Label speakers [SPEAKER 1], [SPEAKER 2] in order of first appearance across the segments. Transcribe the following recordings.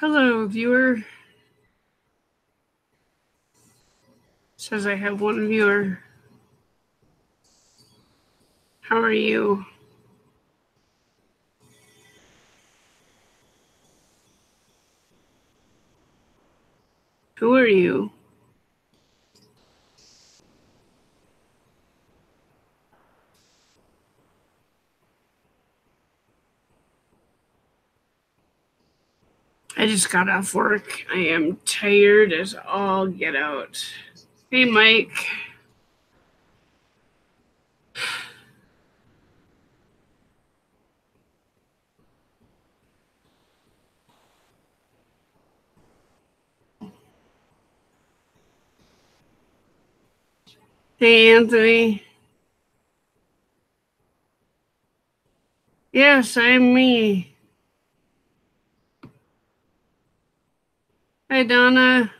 [SPEAKER 1] Hello, viewer. Says I have one viewer. How are you? Who are you? I just got off work. I am tired as all get out. Hey, Mike. Hey, Anthony. Yes, I'm me. Hi, Donna.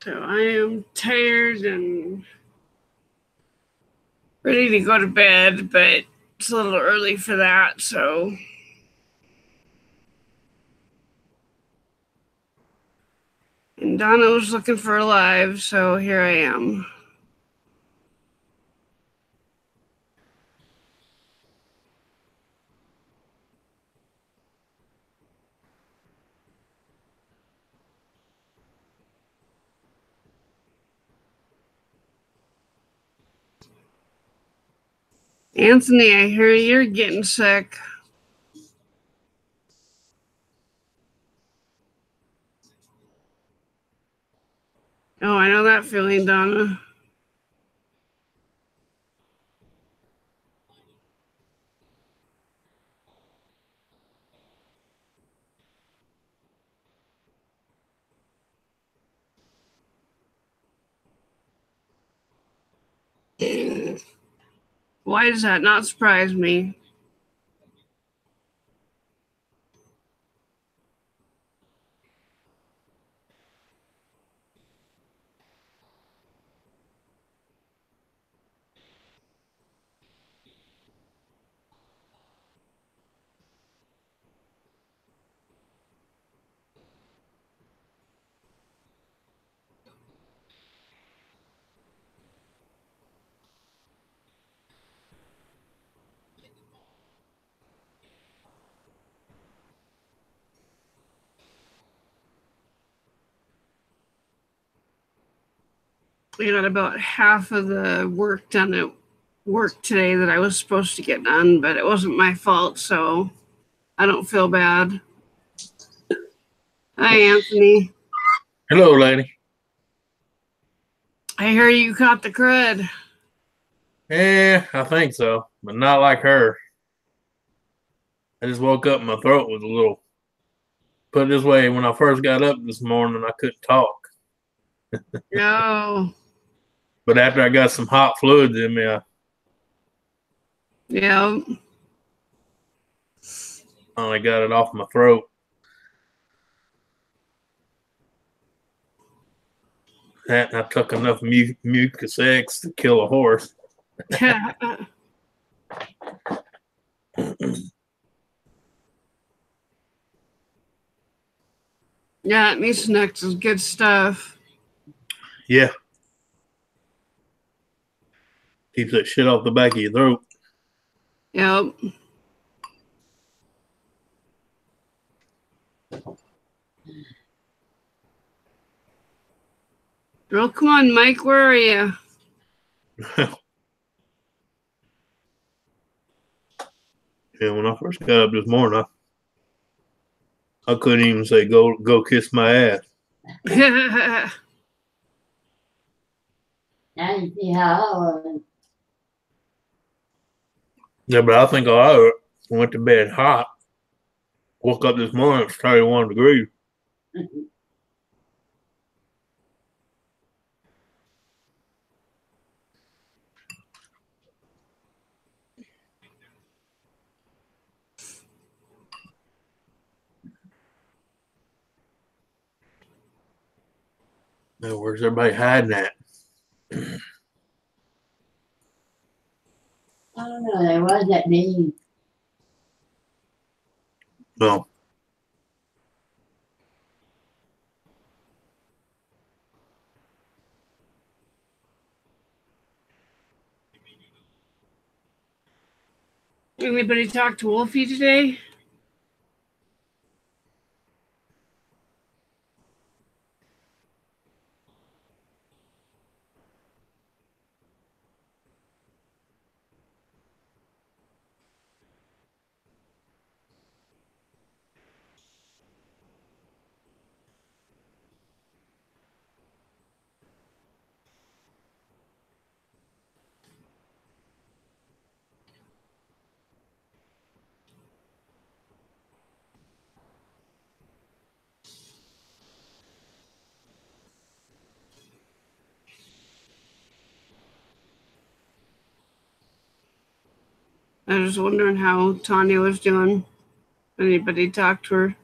[SPEAKER 1] So I am tired and ready to go to bed, but it's a little early for that, so. And Donna was looking for a live, so here I am. Anthony, I hear you're getting sick. Oh, I know that feeling, Donna. Why does that not surprise me? I got about half of the work done at work today that I was supposed to get done, but it wasn't my fault, so I don't feel bad. Hi, Anthony.
[SPEAKER 2] Hello, lady.
[SPEAKER 1] I hear you caught the crud.
[SPEAKER 2] Yeah, I think so, but not like her. I just woke up and my throat was a little. Put it this way, when I first got up this morning, I couldn't talk.
[SPEAKER 1] No.
[SPEAKER 2] But after I got some hot fluids in me,
[SPEAKER 1] Yeah.
[SPEAKER 2] I got it off my throat. And I took enough mucus X to kill a horse.
[SPEAKER 1] Yeah, Mucinex is good stuff.
[SPEAKER 2] Yeah. Keeps that shit off the back of your throat.
[SPEAKER 1] Yep. Well, come on, Mike. Where are you?
[SPEAKER 2] Yeah, when I first got up this morning, I couldn't even say go kiss my ass.
[SPEAKER 3] Now you see how
[SPEAKER 2] Yeah, but I think I went to bed hot. Woke up this morning, it's 31 degrees. Now, where's everybody hiding at?
[SPEAKER 3] I don't know, there was that meeting.
[SPEAKER 2] No.
[SPEAKER 1] Anybody talk to Wolfie today? I was wondering how Tanya was doing. Anybody talk to her?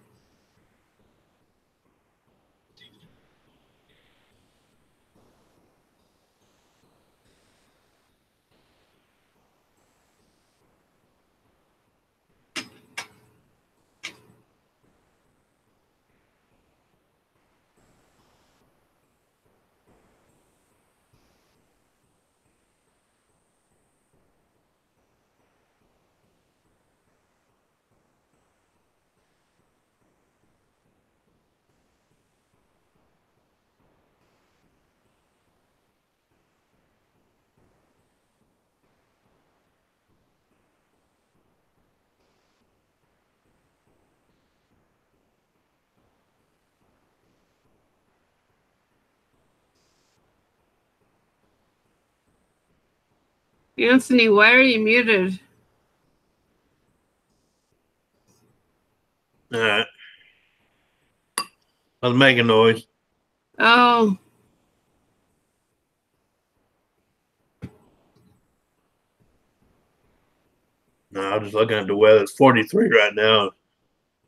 [SPEAKER 1] Anthony, why are you muted?
[SPEAKER 2] All right. I was making noise.
[SPEAKER 1] Oh,
[SPEAKER 2] No, I'm just looking at the weather. It's 43 right now.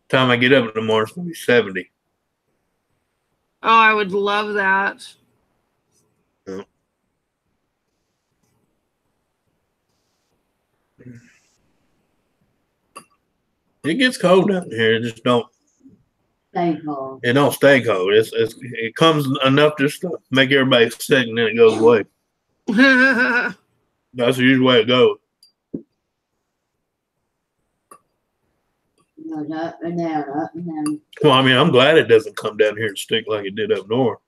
[SPEAKER 2] Time I get up in the morning, it's going to be 70.
[SPEAKER 1] I would love that.
[SPEAKER 2] Yeah. It gets cold down here. It just don't.
[SPEAKER 3] Stay cold.
[SPEAKER 2] It don't stay cold. It comes enough just to make everybody sick, and then it goes away. That's the usual way it goes.
[SPEAKER 3] It goes up and down, up and down.
[SPEAKER 2] Well, I mean, I'm glad it doesn't come down here and stick like it did up north.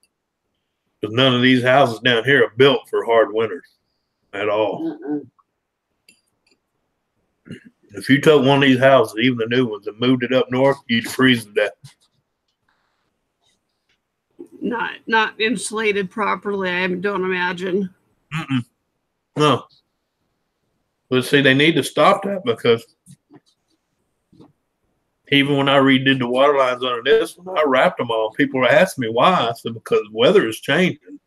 [SPEAKER 2] Because none of these houses down here are built for hard winters at all. If you took one of these houses, even the new ones, and moved it up north, you'd freeze to death.
[SPEAKER 1] Not insulated properly, I don't imagine.
[SPEAKER 2] No. But see, they need to stop that because even when I redid the water lines under this one, I wrapped them all. People were asking me why. I said, because weather is changing.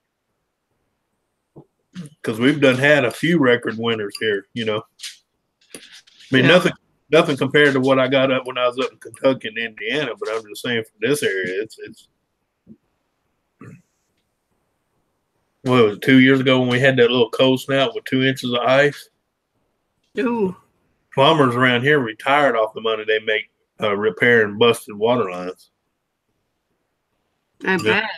[SPEAKER 2] Because we've had a few record winters here, you know. I mean, nothing compared to what I got up when I was up in Kentucky and Indiana, but I'm just saying for this area, it's what was it, 2 years ago when we had that little cold snap with 2 inches of ice?
[SPEAKER 1] Ooh.
[SPEAKER 2] Plumbers around here retired off the money they make repairing busted water lines.
[SPEAKER 1] I bet.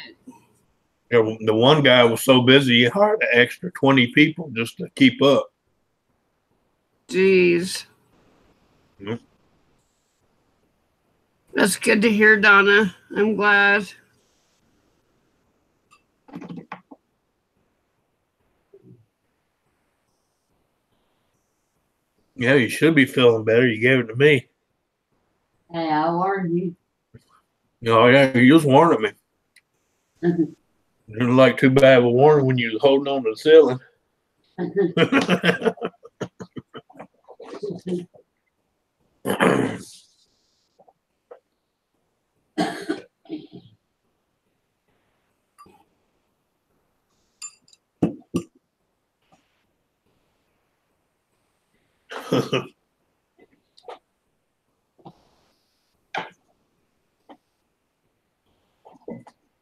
[SPEAKER 2] The one guy was so busy, he hired an extra 20 people just to keep up.
[SPEAKER 1] Jeez.
[SPEAKER 2] Mhm.
[SPEAKER 1] That's good to hear, Donna. I'm glad.
[SPEAKER 2] Yeah, you should be feeling better. You gave it to me.
[SPEAKER 3] Hey, I warned you.
[SPEAKER 2] Oh, yeah, you just warned me. It didn't like too bad of a warning when you was holding on to the ceiling.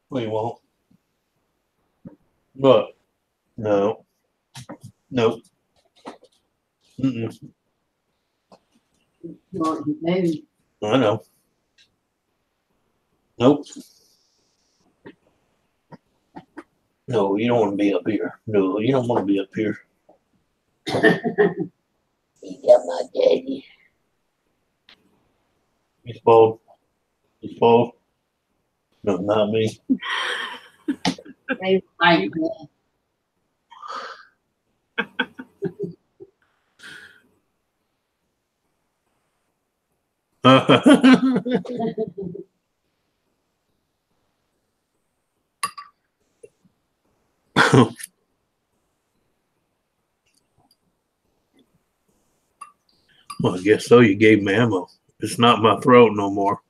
[SPEAKER 2] We won't. But no, nope. Mm-mm.
[SPEAKER 3] You want to move.
[SPEAKER 2] I know. Nope. No, you don't want to be up here. No, you don't want to be up here. You got my daddy. You spoiled. You spoiled. No, not me.
[SPEAKER 3] They like that.
[SPEAKER 2] Well, I guess so. You gave me ammo. It's not my throat no more.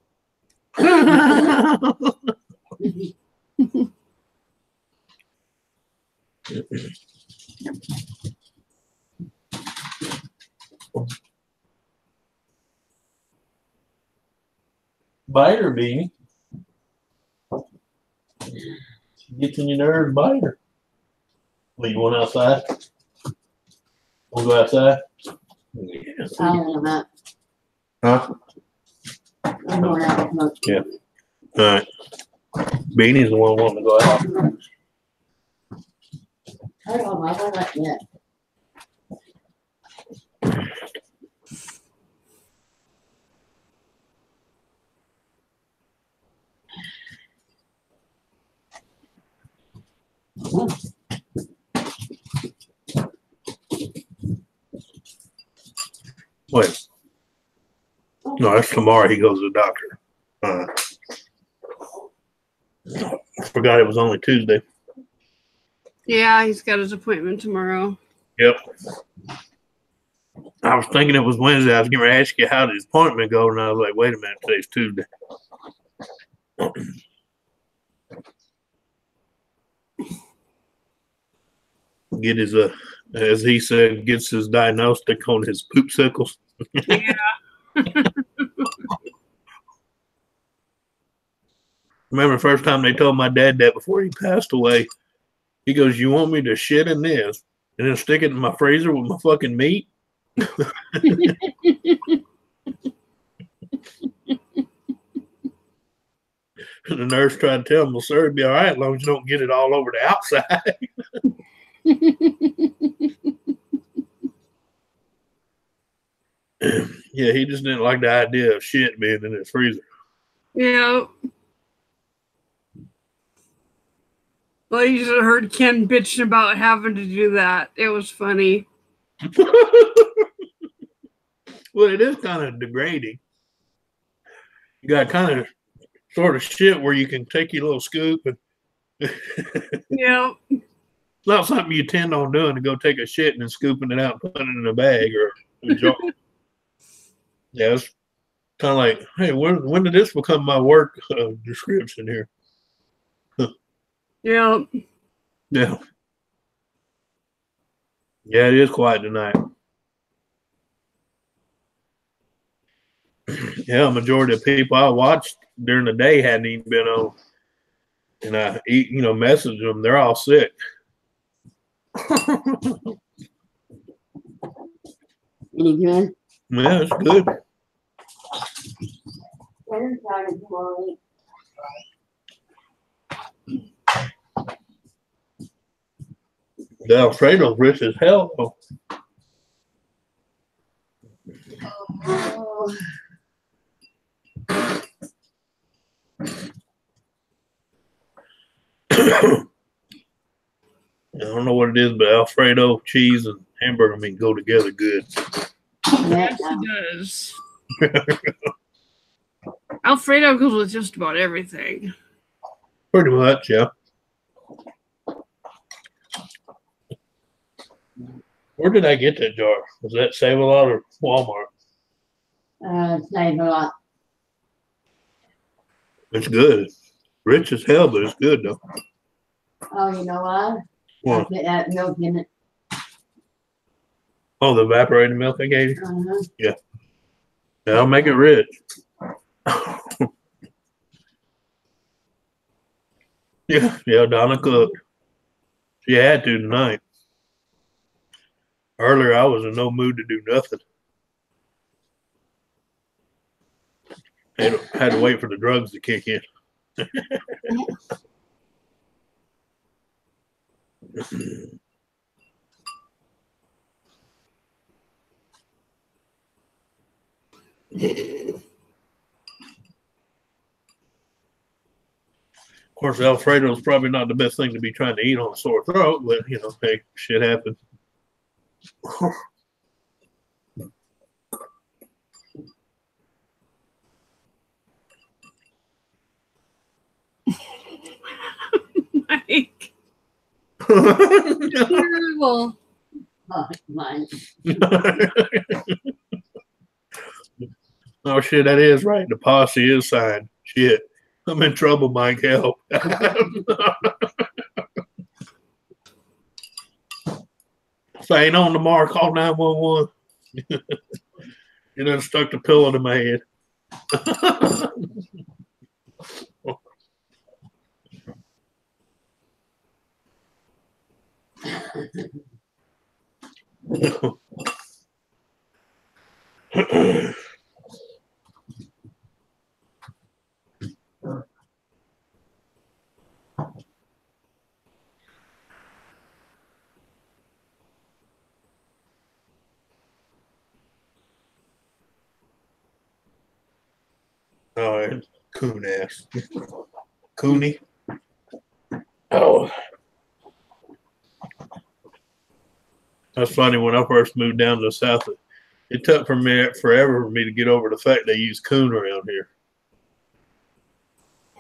[SPEAKER 2] Bite her, Beanie. She gets in your nerves, bite her. Well, you want outside? Want to go outside? Yeah.
[SPEAKER 3] I'm not.
[SPEAKER 2] Huh?
[SPEAKER 3] I'm going out to smoke.
[SPEAKER 2] Yeah. All right. Beanie's the one wanting to go out.
[SPEAKER 3] I don't know, I don't like that.
[SPEAKER 2] Wait. No, that's tomorrow. He goes to the doctor. I forgot it was only Tuesday.
[SPEAKER 1] Yeah, he's got his appointment tomorrow.
[SPEAKER 2] Yep. I was thinking it was Wednesday. I was going to ask you how did his appointment go, and I was like, wait a minute, today's Tuesday. Get his as he said, gets his diagnostic on his poop sickles.
[SPEAKER 1] Yeah.
[SPEAKER 2] Remember the first time they told my dad that before he passed away? He goes, "You want me to shit in this and then stick it in my freezer with my fucking meat?" And the nurse tried to tell him, "Well, sir, it'd be all right as long as you don't get it all over the outside." Yeah, he just didn't like the idea of shit being in his freezer.
[SPEAKER 1] Yeah. Well, you just heard Ken bitching about having to do that. It was funny.
[SPEAKER 2] Well, it is kind of degrading. You got kind of sort of shit where you can take your little scoop and
[SPEAKER 1] Yeah.
[SPEAKER 2] it's not something you tend on doing to go take a shit and then scooping it out and putting it in a bag or a jar. Yeah, it's kind of like, hey, when did this become my work description here?
[SPEAKER 1] Yeah.
[SPEAKER 2] Yeah. Yeah, it is quiet tonight. Yeah, majority of people I watched during the day hadn't even been on. And I message them, they're all sick.
[SPEAKER 3] Any good?
[SPEAKER 2] Yeah, it's good.
[SPEAKER 3] I'm tired of tomorrow.
[SPEAKER 2] The Alfredo's rich as hell. Though.
[SPEAKER 3] Oh,
[SPEAKER 2] I don't know what it is, but Alfredo cheese and hamburger meat go together good.
[SPEAKER 3] yeah,
[SPEAKER 1] Yes, it does. Alfredo goes with just about everything.
[SPEAKER 2] Pretty much, yeah. Where did I get that jar? Was that Save-A-Lot or Walmart?
[SPEAKER 3] Save a lot.
[SPEAKER 2] It's good. Rich as hell, but it's good though.
[SPEAKER 3] Oh, you know what? I
[SPEAKER 2] What?
[SPEAKER 3] put that milk in it.
[SPEAKER 2] Oh, the evaporated milk I gave you?
[SPEAKER 3] Uh-huh.
[SPEAKER 2] That'll make it rich. yeah, Donna cooked. She had to tonight. Earlier, I was in no mood to do nothing. Had to wait for the drugs to kick in. Of course, Alfredo is probably not the best thing to be trying to eat on a sore throat, but hey, shit happens.
[SPEAKER 1] Mike. Terrible.
[SPEAKER 3] Oh, mine.
[SPEAKER 2] Oh shit, that is right. The posse is signed. Shit. I'm in trouble, Mike. Help. If I ain't on the mark, call 911. You done stuck the pillow to my head. All right, coon ass. Cooney. Oh. That's funny. When I first moved down to the south, it took forever for me to get over the fact they use coon around here.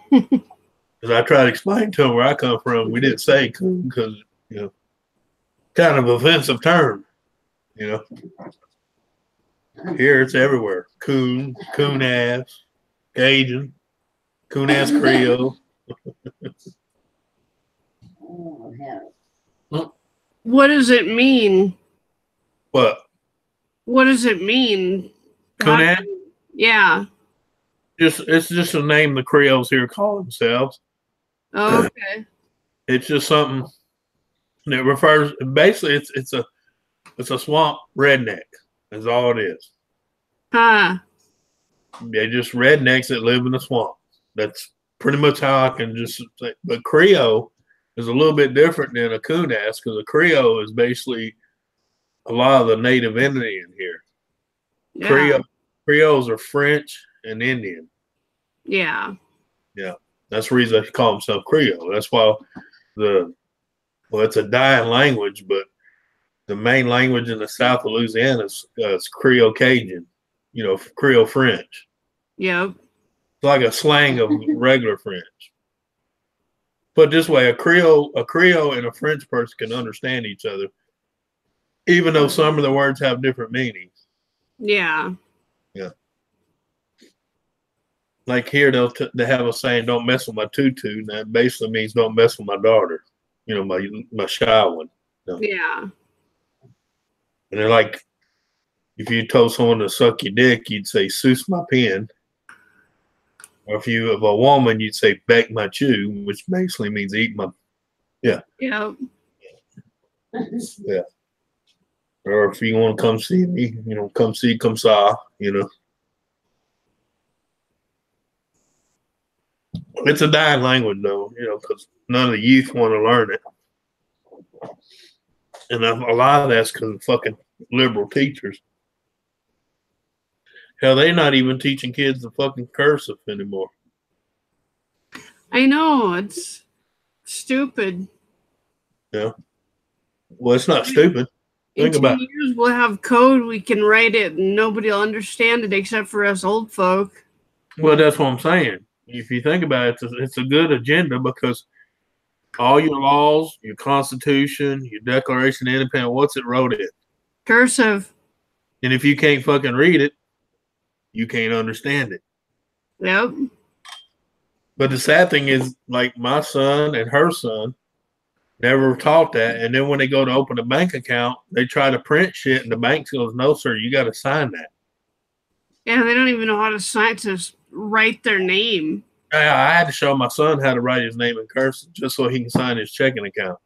[SPEAKER 2] Because I tried to explain to them where I come from, we didn't say coon because, kind of offensive term, Here it's everywhere. Coon, coon ass, Cajun, coon ass Creole.
[SPEAKER 3] Oh, hell.
[SPEAKER 1] What does it mean?
[SPEAKER 2] What?
[SPEAKER 1] What does it mean?
[SPEAKER 2] Coon ass?
[SPEAKER 1] Yeah.
[SPEAKER 2] It's just a name the Creoles here call themselves.
[SPEAKER 1] Oh, okay.
[SPEAKER 2] It's just something that refers. Basically, it's a swamp redneck. That's all it is.
[SPEAKER 1] Huh.
[SPEAKER 2] They're just rednecks that live in the swamp. That's pretty much how I can just say. But Creole is a little bit different than a coon ass because a Creole is basically a lot of the native Indian here.
[SPEAKER 1] Yeah.
[SPEAKER 2] Creoles are French and Indian.
[SPEAKER 1] Yeah.
[SPEAKER 2] Yeah. That's the reason they call themselves Creole. That's why it's a dying language, but the main language in the south of Louisiana is Creole Cajun, Creole French.
[SPEAKER 1] Yep.
[SPEAKER 2] It's like a slang of regular French. But this way, a Creole and a French person can understand each other, even though some of the words have different meanings.
[SPEAKER 1] Yeah.
[SPEAKER 2] Yeah. Like here, they have a saying, "Don't mess with my tutu." And that basically means don't mess with my daughter. My shy one.
[SPEAKER 1] Yeah.
[SPEAKER 2] And they're like, if you told someone to suck your dick, you'd say "suce my pen." Or if you of a woman, you'd say "beck my chew," which basically means eat my. Yeah.
[SPEAKER 1] Yep.
[SPEAKER 2] Yeah. Or if you want to come see me, come see, come saw, It's a dying language, though, because none of the youth want to learn it. And a lot of that's because of fucking liberal teachers. Hell, they're not even teaching kids the fucking cursive anymore.
[SPEAKER 1] I know, it's stupid.
[SPEAKER 2] Yeah. Well, it's not stupid.
[SPEAKER 1] In
[SPEAKER 2] Think
[SPEAKER 1] 10
[SPEAKER 2] about it.
[SPEAKER 1] years, we'll have code, we can write it, and nobody will understand it except for us old folk.
[SPEAKER 2] Well, that's what I'm saying. If you think about it, it's a good agenda because all your laws, your Constitution, your Declaration of Independence, what's it wrote in?
[SPEAKER 1] Cursive.
[SPEAKER 2] And if you can't fucking read it, you can't understand it.
[SPEAKER 1] Yep.
[SPEAKER 2] But the sad thing is, like my son and her son never taught that. And then when they go to open a bank account, they try to print shit, and the bank goes, "No, sir, you got to sign that."
[SPEAKER 1] Yeah, they don't even know how to sign to write their name.
[SPEAKER 2] I had to show my son how to write his name in cursive just so he can sign his checking account.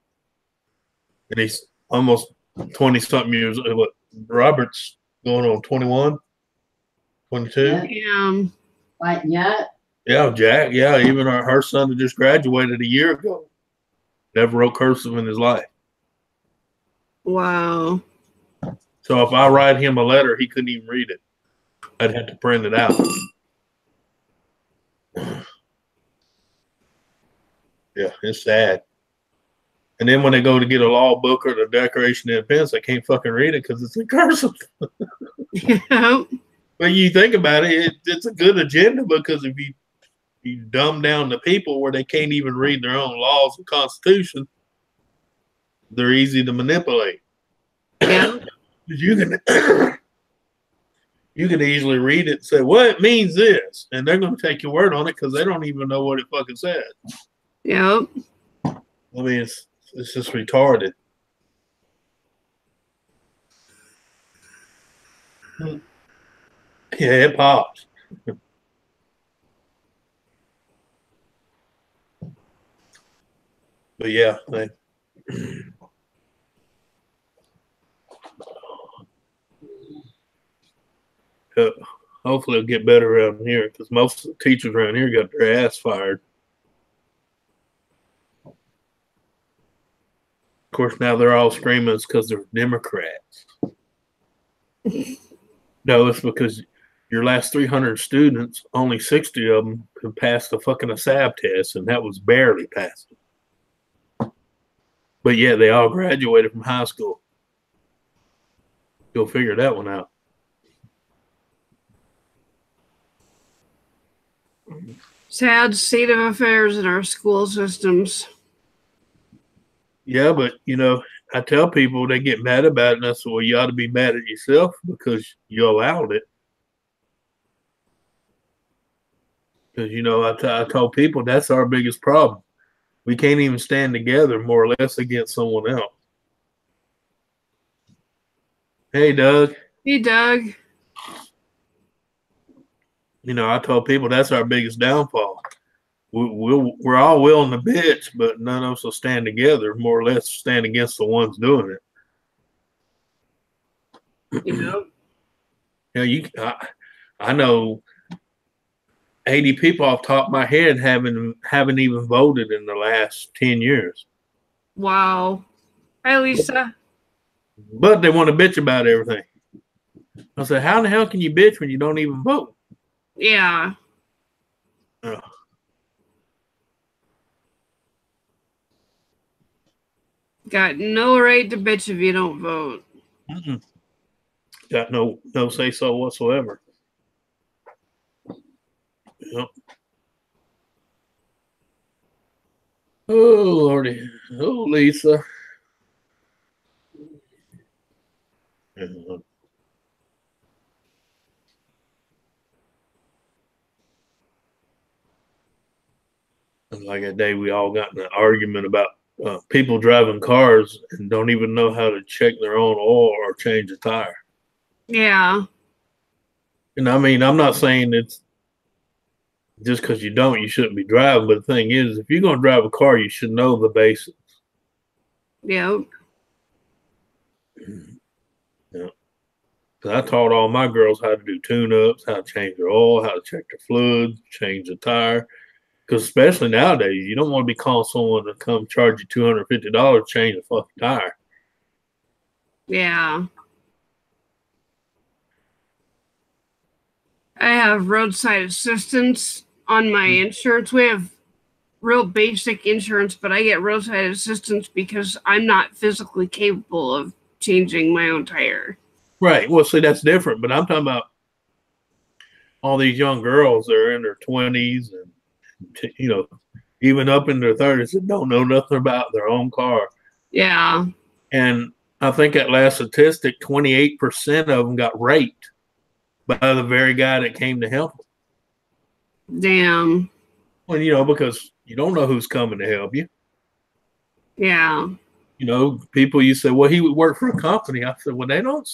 [SPEAKER 2] And he's almost 20-something years old. What, Robert's going on 21, 22?
[SPEAKER 3] Yeah. Right, yeah.
[SPEAKER 2] Yeah, Jack. Yeah, even her son that just graduated a year ago never wrote cursive in his life.
[SPEAKER 1] Wow.
[SPEAKER 2] So if I write him a letter, he couldn't even read it. I'd have to print it out. Yeah, it's sad. And then when they go to get a law book or the Declaration of Independence, they can't fucking read it because it's in cursive.
[SPEAKER 1] Yep.
[SPEAKER 2] But you think about it, it's a good agenda because if you dumb down the people where they can't even read their own laws and constitution, they're easy to manipulate.
[SPEAKER 1] Yeah.
[SPEAKER 2] You can you can easily read it and say, well, it means this. And they're going to take your word on it because they don't even know what it fucking said.
[SPEAKER 1] Yep.
[SPEAKER 2] I mean, it's just retarded. Yeah, it pops. But yeah, hopefully it'll get better around here because most of the teachers around here got their ass fired. Of course, now they're all screaming it's because they're Democrats. No, it's because your last 300 students, only 60 of them could pass the fucking ASAB test, and that was barely passed. But yeah, they all graduated from high school. Go figure that one out.
[SPEAKER 1] Sad state of affairs in our school systems.
[SPEAKER 2] Yeah, but you know, I tell people they get mad about it, and I say, well, you ought to be mad at yourself because you allowed it. Because, you know, I told people that's our biggest problem. We can't even stand together more or less against someone else. Hey, Doug.
[SPEAKER 1] Hey, Doug.
[SPEAKER 2] You know, I told people that's our biggest downfall. We're all willing to bitch, but none of us will stand together, more or less stand against the ones doing it.
[SPEAKER 1] Yep.
[SPEAKER 2] You know, I know 80 people off the top of my head haven't even voted in the last 10 years.
[SPEAKER 1] Wow. Hi, Lisa.
[SPEAKER 2] But they want to bitch about everything. I said, how the hell can you bitch when you don't even vote?
[SPEAKER 1] Yeah. Got no right to bitch if you don't vote.
[SPEAKER 2] Got no say so whatsoever. Yep. Oh Lordy. Oh Lisa. Like a day we all got in an argument about people driving cars and don't even know how to check their own oil or change a tire.
[SPEAKER 1] Yeah.
[SPEAKER 2] And I mean, I'm not saying it's just because you don't, you shouldn't be driving. But the thing is, if you're going to drive a car, you should know the basics.
[SPEAKER 1] Yep.
[SPEAKER 2] Yeah. I taught all my girls how to do tune-ups, how to change their oil, how to check their fluids, change the tire. Because especially nowadays, you don't want to be calling someone to come charge you $250 to change a fucking tire.
[SPEAKER 1] Yeah. I have roadside assistance on my insurance. We have real basic insurance, but I get roadside assistance because I'm not physically capable of changing my own tire.
[SPEAKER 2] Right. Well, see, that's different. But I'm talking about all these young girls that are in their 20s and, even up in their 30s that don't know nothing about their own car.
[SPEAKER 1] Yeah.
[SPEAKER 2] And I think that last statistic, 28% of them got raped by the very guy that came to help them.
[SPEAKER 1] Damn.
[SPEAKER 2] Well, because you don't know who's coming to help you.
[SPEAKER 1] Yeah.
[SPEAKER 2] People, you say, well, he would work for a company. I said, well, they don't.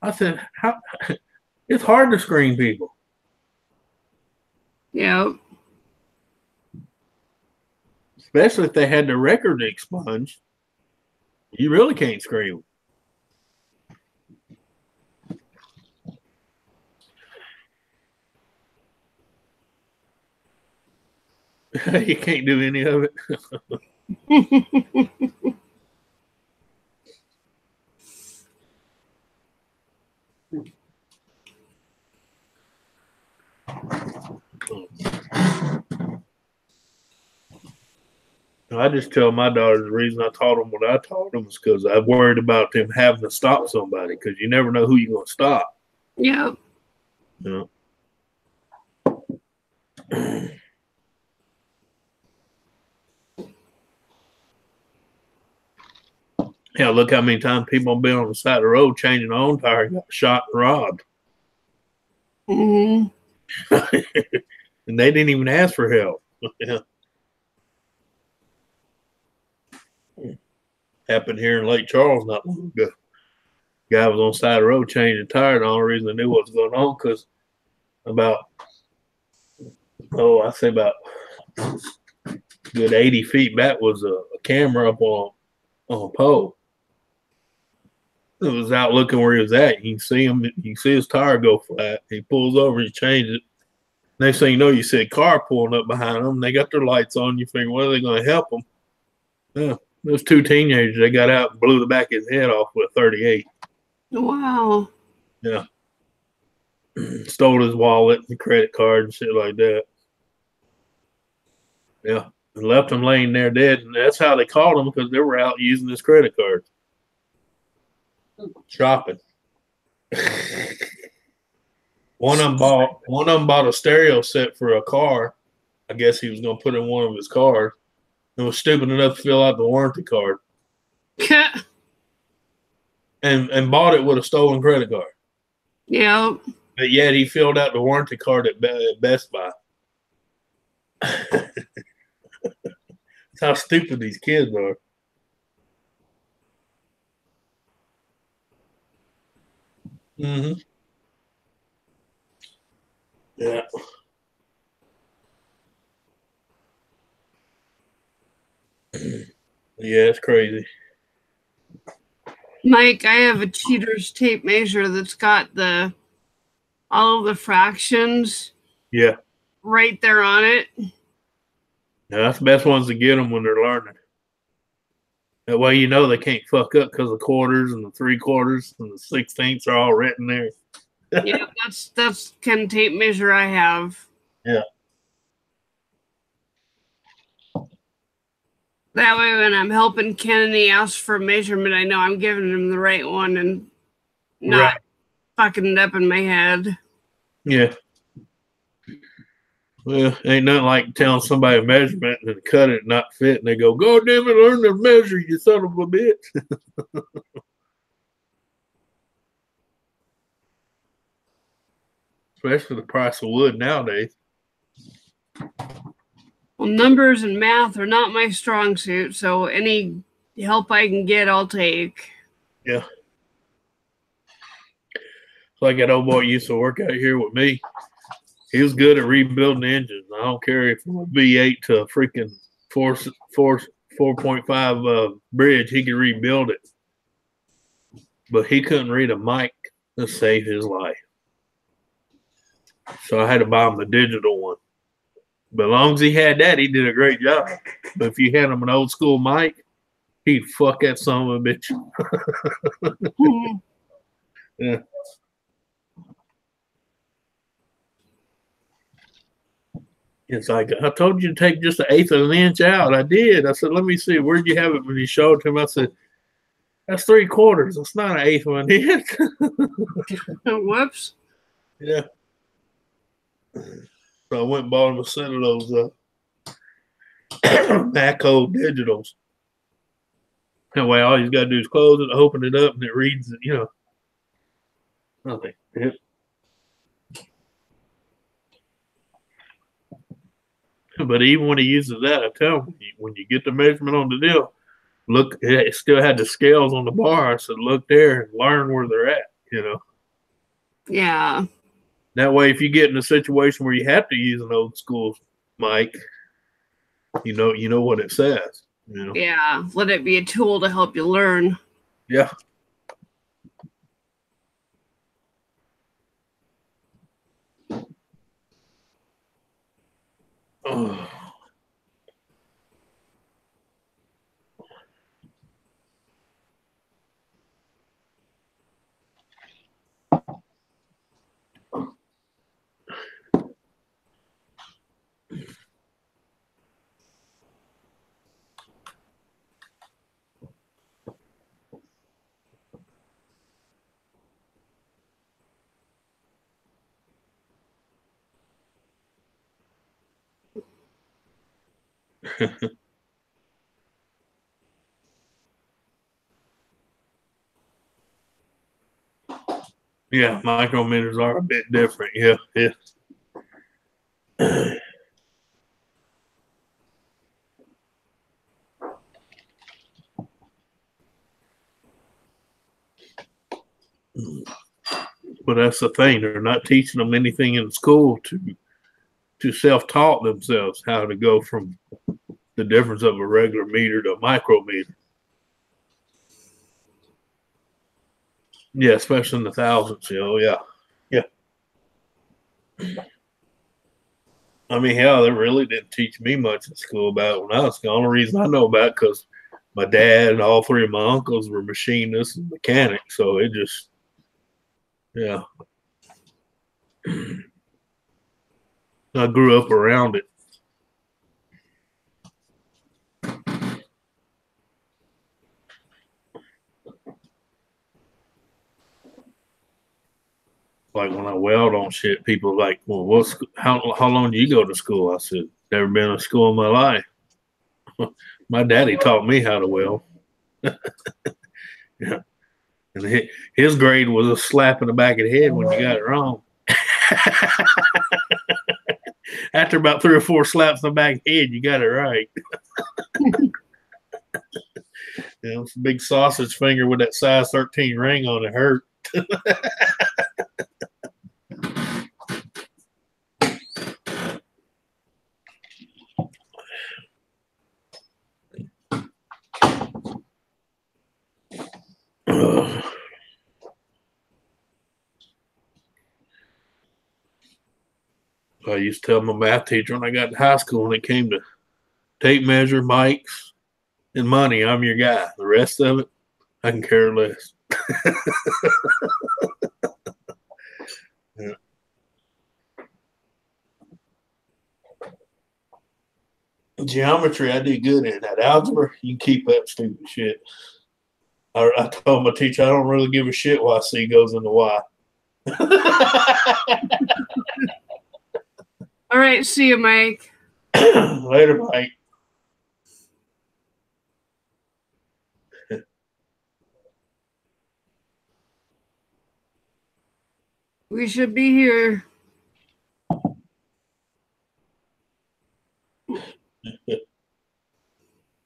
[SPEAKER 2] I said, how? It's hard to screen people.
[SPEAKER 1] Yep.
[SPEAKER 2] Especially if they had their record expunged. You really can't screen them. You can't do any of it. I just tell my daughters the reason I taught them what I taught them is because I'm worried about them having to stop somebody because you never know who you're going to stop.
[SPEAKER 1] Yep.
[SPEAKER 2] Yeah, look how many times people have been on the side of the road changing their own tire and got shot and robbed.
[SPEAKER 1] Mm-hmm.
[SPEAKER 2] And they didn't even ask for help. Happened here in Lake Charles not long ago. Guy was on the side of the road changing a tire. The only reason I knew what was going on because about good 80 feet back was a camera up on a pole. It was out looking where he was at. You can see him. You can see his tire go flat. He pulls over. He changes it. Next thing you know, you see a car pulling up behind them. They got their lights on. You figure, well, are they going to help them? Yeah, those two teenagers. They got out and blew the back of his head off with a 38.
[SPEAKER 1] Wow.
[SPEAKER 2] Yeah. Stole his wallet and credit card and shit like that. Yeah. And left him laying there dead. And that's how they caught him because they were out using his credit card. Shopping. One of them bought a stereo set for a car. I guess he was going to put in one of his cars and was stupid enough to fill out the warranty card. and bought it with a stolen credit card.
[SPEAKER 1] Yeah.
[SPEAKER 2] But yet he filled out the warranty card at Best Buy. That's how stupid these kids are. Mm-hmm. Yeah. Yeah, it's crazy.
[SPEAKER 1] Mike, I have a cheater's tape measure that's got all of the fractions.
[SPEAKER 2] Yeah.
[SPEAKER 1] Right there on it.
[SPEAKER 2] Yeah, that's the best ones to get them when they're learning. That way you know they can't fuck up because the quarters and the 3/4 and the 16ths are all written there.
[SPEAKER 1] Yeah, that's kind of tape measure I have.
[SPEAKER 2] Yeah.
[SPEAKER 1] That way when I'm helping Ken and he asks for a measurement, I know I'm giving him the right one and not fucking it up in my head.
[SPEAKER 2] Yeah. Well, ain't nothing like telling somebody a measurement and cut it and not fit, and they go, "God damn it, learn to measure, you son of a bitch." Especially the price of wood nowadays.
[SPEAKER 1] Well, numbers and math are not my strong suit, so any help I can get, I'll take.
[SPEAKER 2] Yeah. It's like that old boy used to work out here with me. He was good at rebuilding engines. I don't care if from a V8 to a freaking 4.5 bridge, he could rebuild it. But he couldn't read a mic to save his life. So I had to buy him the digital one. But as long as he had that, he did a great job. But if you had him an old school mic, he'd fuck that son of a bitch. Yeah. It's like, I told you to take just 1/8 of an inch out. I did. I said, let me see. Where'd you have it when you showed it to him? I said, that's 3/4. It's not 1/8 of an inch.
[SPEAKER 1] Whoops.
[SPEAKER 2] Yeah. So I went and bought him a set of those Matco Digitals. That way, all he's got to do is close it, open it up, and it reads it, Nothing. Yep. But even when he uses that, I tell him, when you get the measurement on the deal, look, it still had the scales on the bar. I said, look there and learn where they're at,
[SPEAKER 1] Yeah.
[SPEAKER 2] That way, if you get in a situation where you have to use an old school mic, you know what it says.
[SPEAKER 1] Yeah. Let it be a tool to help you learn.
[SPEAKER 2] Yeah. Oh. Yeah, micrometers are a bit different. Yeah, yeah. But that's the thing; they're not teaching them anything in school to self-taught themselves how to go from the difference of a regular meter to a micrometer. Yeah, especially in the thousands. Yeah, yeah. I mean, hell, they really didn't teach me much in school about it when I was gone. The only reason I know about it because my dad and all 3 of my uncles were machinists and mechanics. So it just, yeah. I grew up around it. Like when I weld on shit, people are like, well, how long do you go to school? I said, never been to school in my life. My daddy taught me how to weld. Yeah. And his grade was a slap in the back of the head when you got it wrong. After about 3 or 4 slaps in the back of the head, you got it right. It's a big sausage finger with that size 13 ring on it hurt. I used to tell my math teacher when I got to high school, when it came to tape measure, mics, and money, I'm your guy. The rest of it, I can care less. Yeah. Geometry, I did good in that. Algebra, you can keep up stupid shit. I told my teacher, I don't really give a shit why C goes into Y.
[SPEAKER 1] All right. See you, Mike.
[SPEAKER 2] Later, Mike.
[SPEAKER 1] We should be here.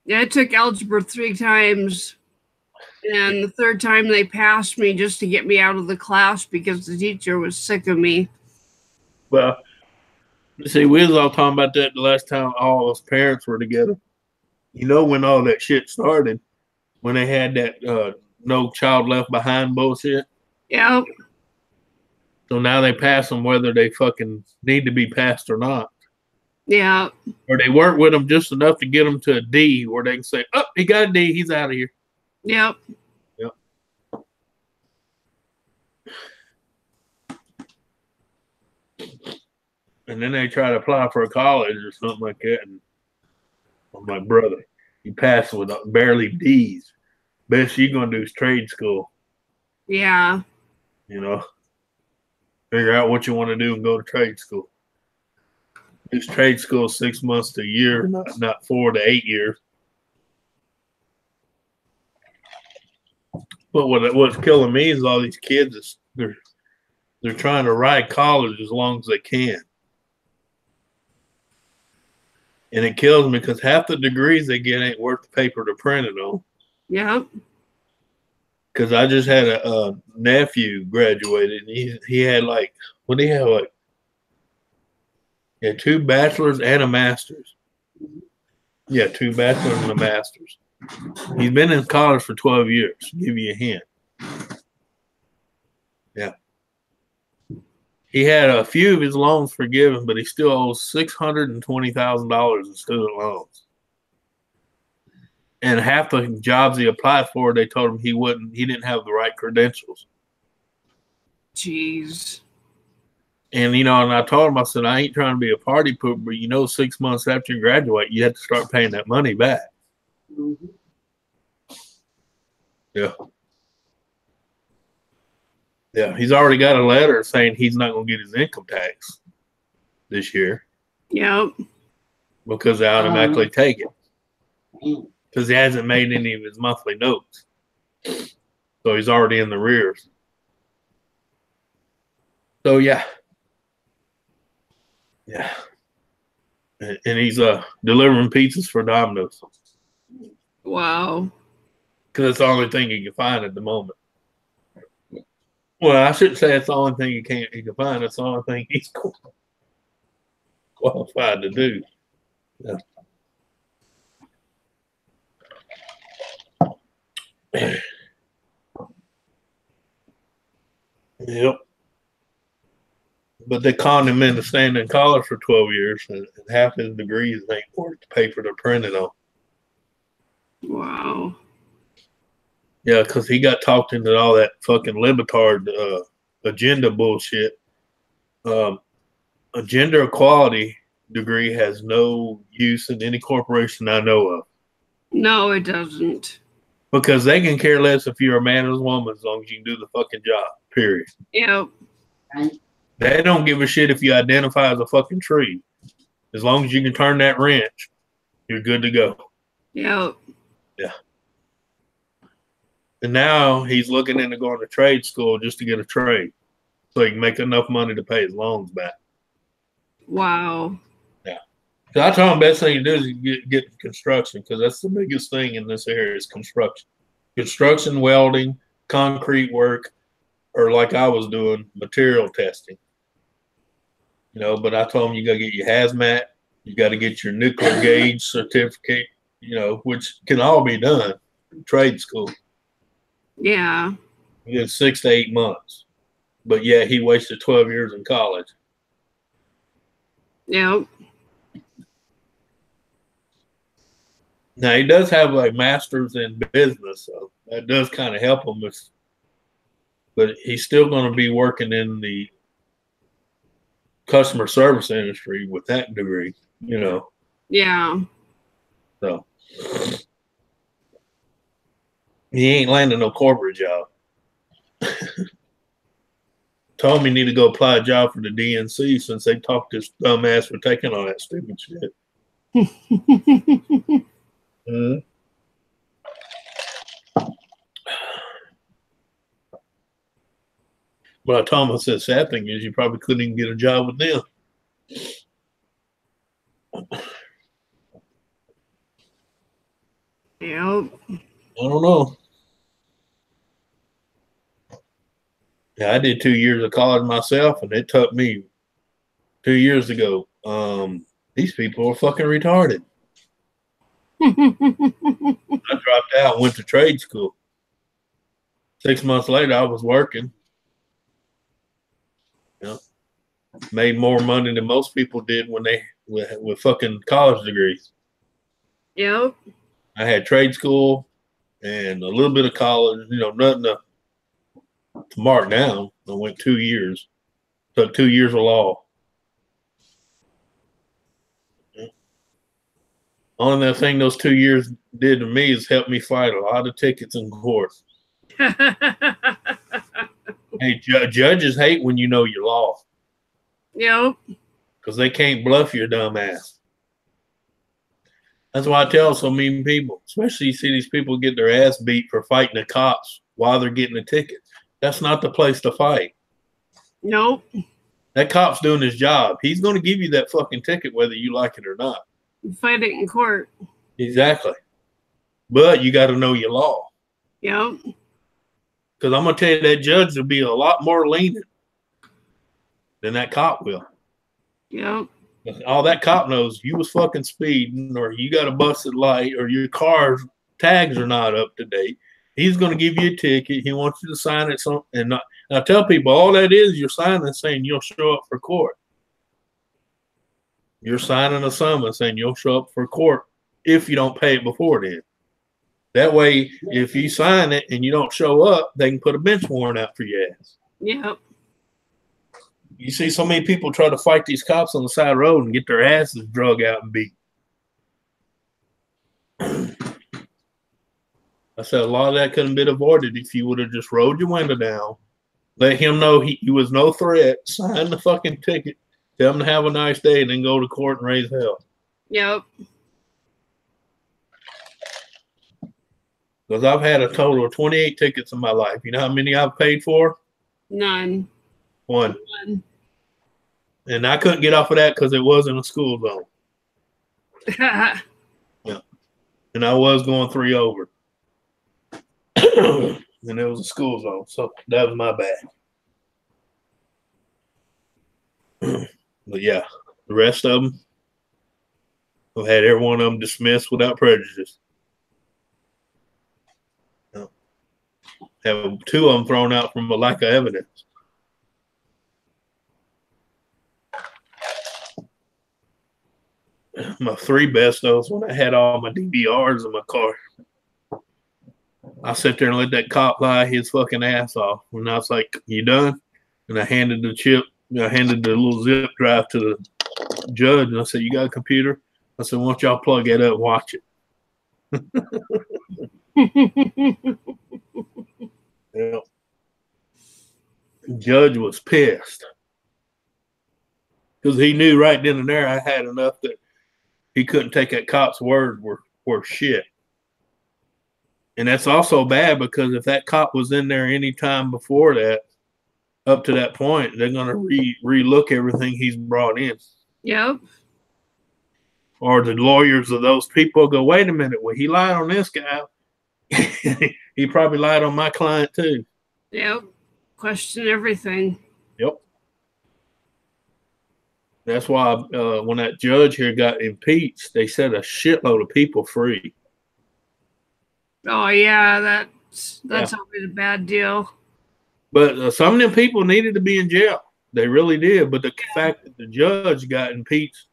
[SPEAKER 1] Yeah, I took algebra 3 times. And the 3rd time they passed me just to get me out of the class because the teacher was sick of me.
[SPEAKER 2] Well, see, we was all talking about that the last time all us parents were together. When all that shit started, when they had that no child left behind bullshit.
[SPEAKER 1] Yep.
[SPEAKER 2] So now they pass them whether they fucking need to be passed or not.
[SPEAKER 1] Yeah.
[SPEAKER 2] Or they work with them just enough to get them to a D where they can say, oh, he got a D, he's out of here.
[SPEAKER 1] Yep.
[SPEAKER 2] Yep. And then they try to apply for a college or something like that. And I'm like, brother, you passed with barely D's. Best you're going to do is trade school.
[SPEAKER 1] Yeah.
[SPEAKER 2] You know, figure out what you want to do and go to trade school. This trade school 6 months to a year, not 4 to 8 years. But what's killing me is all these kids. They're trying to ride college as long as they can, and it kills me because half the degrees they get ain't worth the paper to print it on.
[SPEAKER 1] Yep.
[SPEAKER 2] Because I just had a nephew graduated, and he had like, what do you have, like? Yeah, 2 bachelors and a master's. Yeah, 2 bachelors and a master's. He's been in college for 12 years. Give you a hint. Yeah. He had a few of his loans forgiven, but he still owes $620,000 in student loans. And half the jobs he applied for, they told him he didn't have the right credentials.
[SPEAKER 1] Jeez.
[SPEAKER 2] And, and I told him, I said, I ain't trying to be a party pooper, but 6 months after you graduate, you have to start paying that money back.
[SPEAKER 3] Mm-hmm.
[SPEAKER 2] Yeah. Yeah, he's already got a letter saying he's not going to get his income tax this year.
[SPEAKER 1] Yep.
[SPEAKER 2] Because they automatically take it. Because he hasn't made any of his monthly notes. So he's already in the rears. So, yeah. Yeah. And he's delivering pizzas for Domino's.
[SPEAKER 1] Wow.
[SPEAKER 2] Because it's the only thing he can find at the moment. Well, I shouldn't say it's the only thing he can find. It's the only thing he's qualified to do. Yeah. Yep. But they conned him into staying in college for 12 years, and half his degrees ain't worth the paper to print it on.
[SPEAKER 1] Wow.
[SPEAKER 2] Yeah, because he got talked into all that fucking libetard agenda bullshit. A gender equality degree has no use in any corporation I know of.
[SPEAKER 1] No, it doesn't.
[SPEAKER 2] Because they can care less if you're a man or a woman as long as you can do the fucking job, period.
[SPEAKER 1] Yep.
[SPEAKER 3] Right.
[SPEAKER 2] They don't give a shit if you identify as a fucking tree. As long as you can turn that wrench, you're good to go.
[SPEAKER 1] Yep.
[SPEAKER 2] Yeah. And now he's looking into going to trade school just to get a trade so he can make enough money to pay his loans back.
[SPEAKER 1] Wow.
[SPEAKER 2] Yeah. So I told him the best thing to do is get construction because that's the biggest thing in this area is construction. Construction, welding, concrete work, or like I was doing, material testing. But I told him you got to get your hazmat, you got to get your nuclear gauge certificate, which can all be done in trade school.
[SPEAKER 1] Yeah.
[SPEAKER 2] He did 6 to 8 months. But yeah, he wasted 12 years in college.
[SPEAKER 1] Yep.
[SPEAKER 2] Now he does have a master's in business, so that does kind of help him. But he's still going to be working in the customer service industry with that degree,
[SPEAKER 1] Yeah.
[SPEAKER 2] So he ain't landing no corporate job. Told me he need to go apply a job for the DNC since they talked his dumbass for taking all that stupid shit. Mm-hmm. But I told him, I said, sad thing is you probably couldn't even get a job with them.
[SPEAKER 1] Yep.
[SPEAKER 2] I don't know. Yeah, I did 2 years of college myself, and it took me 2 years ago. These people are fucking retarded. I dropped out and went to trade school. 6 months later, I was working. Made more money than most people did when they with fucking college degrees.
[SPEAKER 1] Yep.
[SPEAKER 2] I had trade school and a little bit of college, nothing to mark down. I went 2 years. Took 2 years of law. Only thing those 2 years did to me is help me fight a lot of tickets in court. Hey, judges hate when you know your law.
[SPEAKER 1] Yep.
[SPEAKER 2] Because they can't bluff your dumb ass. That's why I tell so many people, especially you see these people get their ass beat for fighting the cops while they're getting a ticket. That's not the place to fight.
[SPEAKER 1] Nope.
[SPEAKER 2] That cop's doing his job. He's going to give you that fucking ticket whether you like it or not.
[SPEAKER 1] Fight it in court.
[SPEAKER 2] Exactly. But you got to know your law.
[SPEAKER 1] Yep.
[SPEAKER 2] Because I'm going to tell you that judge will be a lot more lenient than that cop will.
[SPEAKER 1] Yep.
[SPEAKER 2] All that cop knows, you was fucking speeding, or you got a busted light, or your car's tags are not up to date. He's going to give you a ticket. He wants you to sign it. And I tell people, all that is, you're signing saying you'll show up for court. You're signing a summons saying you'll show up for court if you don't pay it before then. That way, if you sign it and you don't show up, they can put a bench warrant out for your ass.
[SPEAKER 1] Yep.
[SPEAKER 2] You see so many people try to fight these cops on the side of the road and get their asses drug out and beat. I said a lot of that could have been avoided if you would have just rolled your window down, let him know he was no threat, sign the fucking ticket, tell him to have a nice day, and then go to court and raise hell.
[SPEAKER 1] Yep.
[SPEAKER 2] Because I've had a total of 28 tickets in my life. You know how many I've paid for?
[SPEAKER 1] None.
[SPEAKER 2] One.
[SPEAKER 1] None.
[SPEAKER 2] And I couldn't get off of that because it wasn't a school zone. Yeah. And I was going 3 over. And it was a school zone. So that was my bad. But yeah, the rest of them, I've had every one of them dismissed without prejudice. Have 2 of them thrown out from a lack of evidence. My 3 best though is when I had all my DVRs in my car. I sat there and let that cop lie his fucking ass off. And I was like, "You done?" And I handed the chip, I handed the little zip drive to the judge, and I said, "You got a computer?" I said, "Why don't y'all plug that up and watch it?" Yeah. The judge was pissed because he knew right then and there I had enough that he couldn't take that cop's word were shit. And that's also bad because if that cop was in there any time before that, up to that point, they're going to re-look everything he's brought in.
[SPEAKER 1] Yep.
[SPEAKER 2] Or the lawyers of those people go, "Wait a minute, well, he lied on this guy. He probably lied on my client too."
[SPEAKER 1] Yep. Question everything.
[SPEAKER 2] Yep. That's why when that judge here got impeached, they set a shitload of people free.
[SPEAKER 1] Oh yeah, that's always a bad deal.
[SPEAKER 2] But some of them people needed to be in jail. They really did. But the fact that the judge got impeached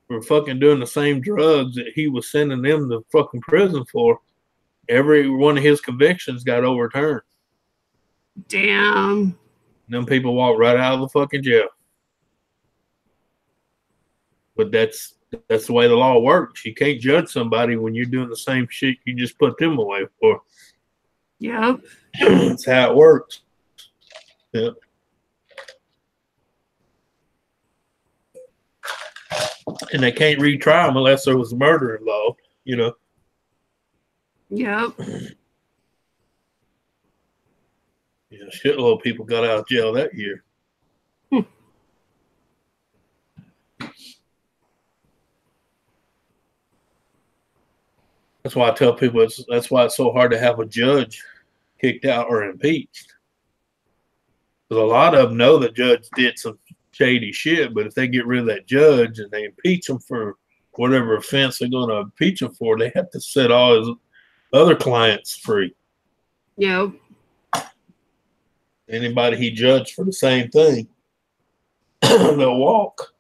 [SPEAKER 2] for fucking doing the same drugs that he was sending them to fucking prison for, every one of his convictions got overturned.
[SPEAKER 1] Damn.
[SPEAKER 2] Them people walked right out of the fucking jail. But that's the way the law works. You can't judge somebody when you're doing the same shit you just put them away for.
[SPEAKER 1] Yep.
[SPEAKER 2] That's how it works. Yep. And they can't retry them unless there was murder involved, you know.
[SPEAKER 1] Yep.
[SPEAKER 2] Yeah, shitload of people got out of jail that year. That's why I tell people that's why it's so hard to have a judge kicked out or impeached. Because a lot of them know the judge did some shady shit, but if they get rid of that judge and they impeach him for whatever offense they're going to impeach him for, they have to set all his other clients free.
[SPEAKER 1] Yep.
[SPEAKER 2] Anybody he judged for the same thing, they'll walk.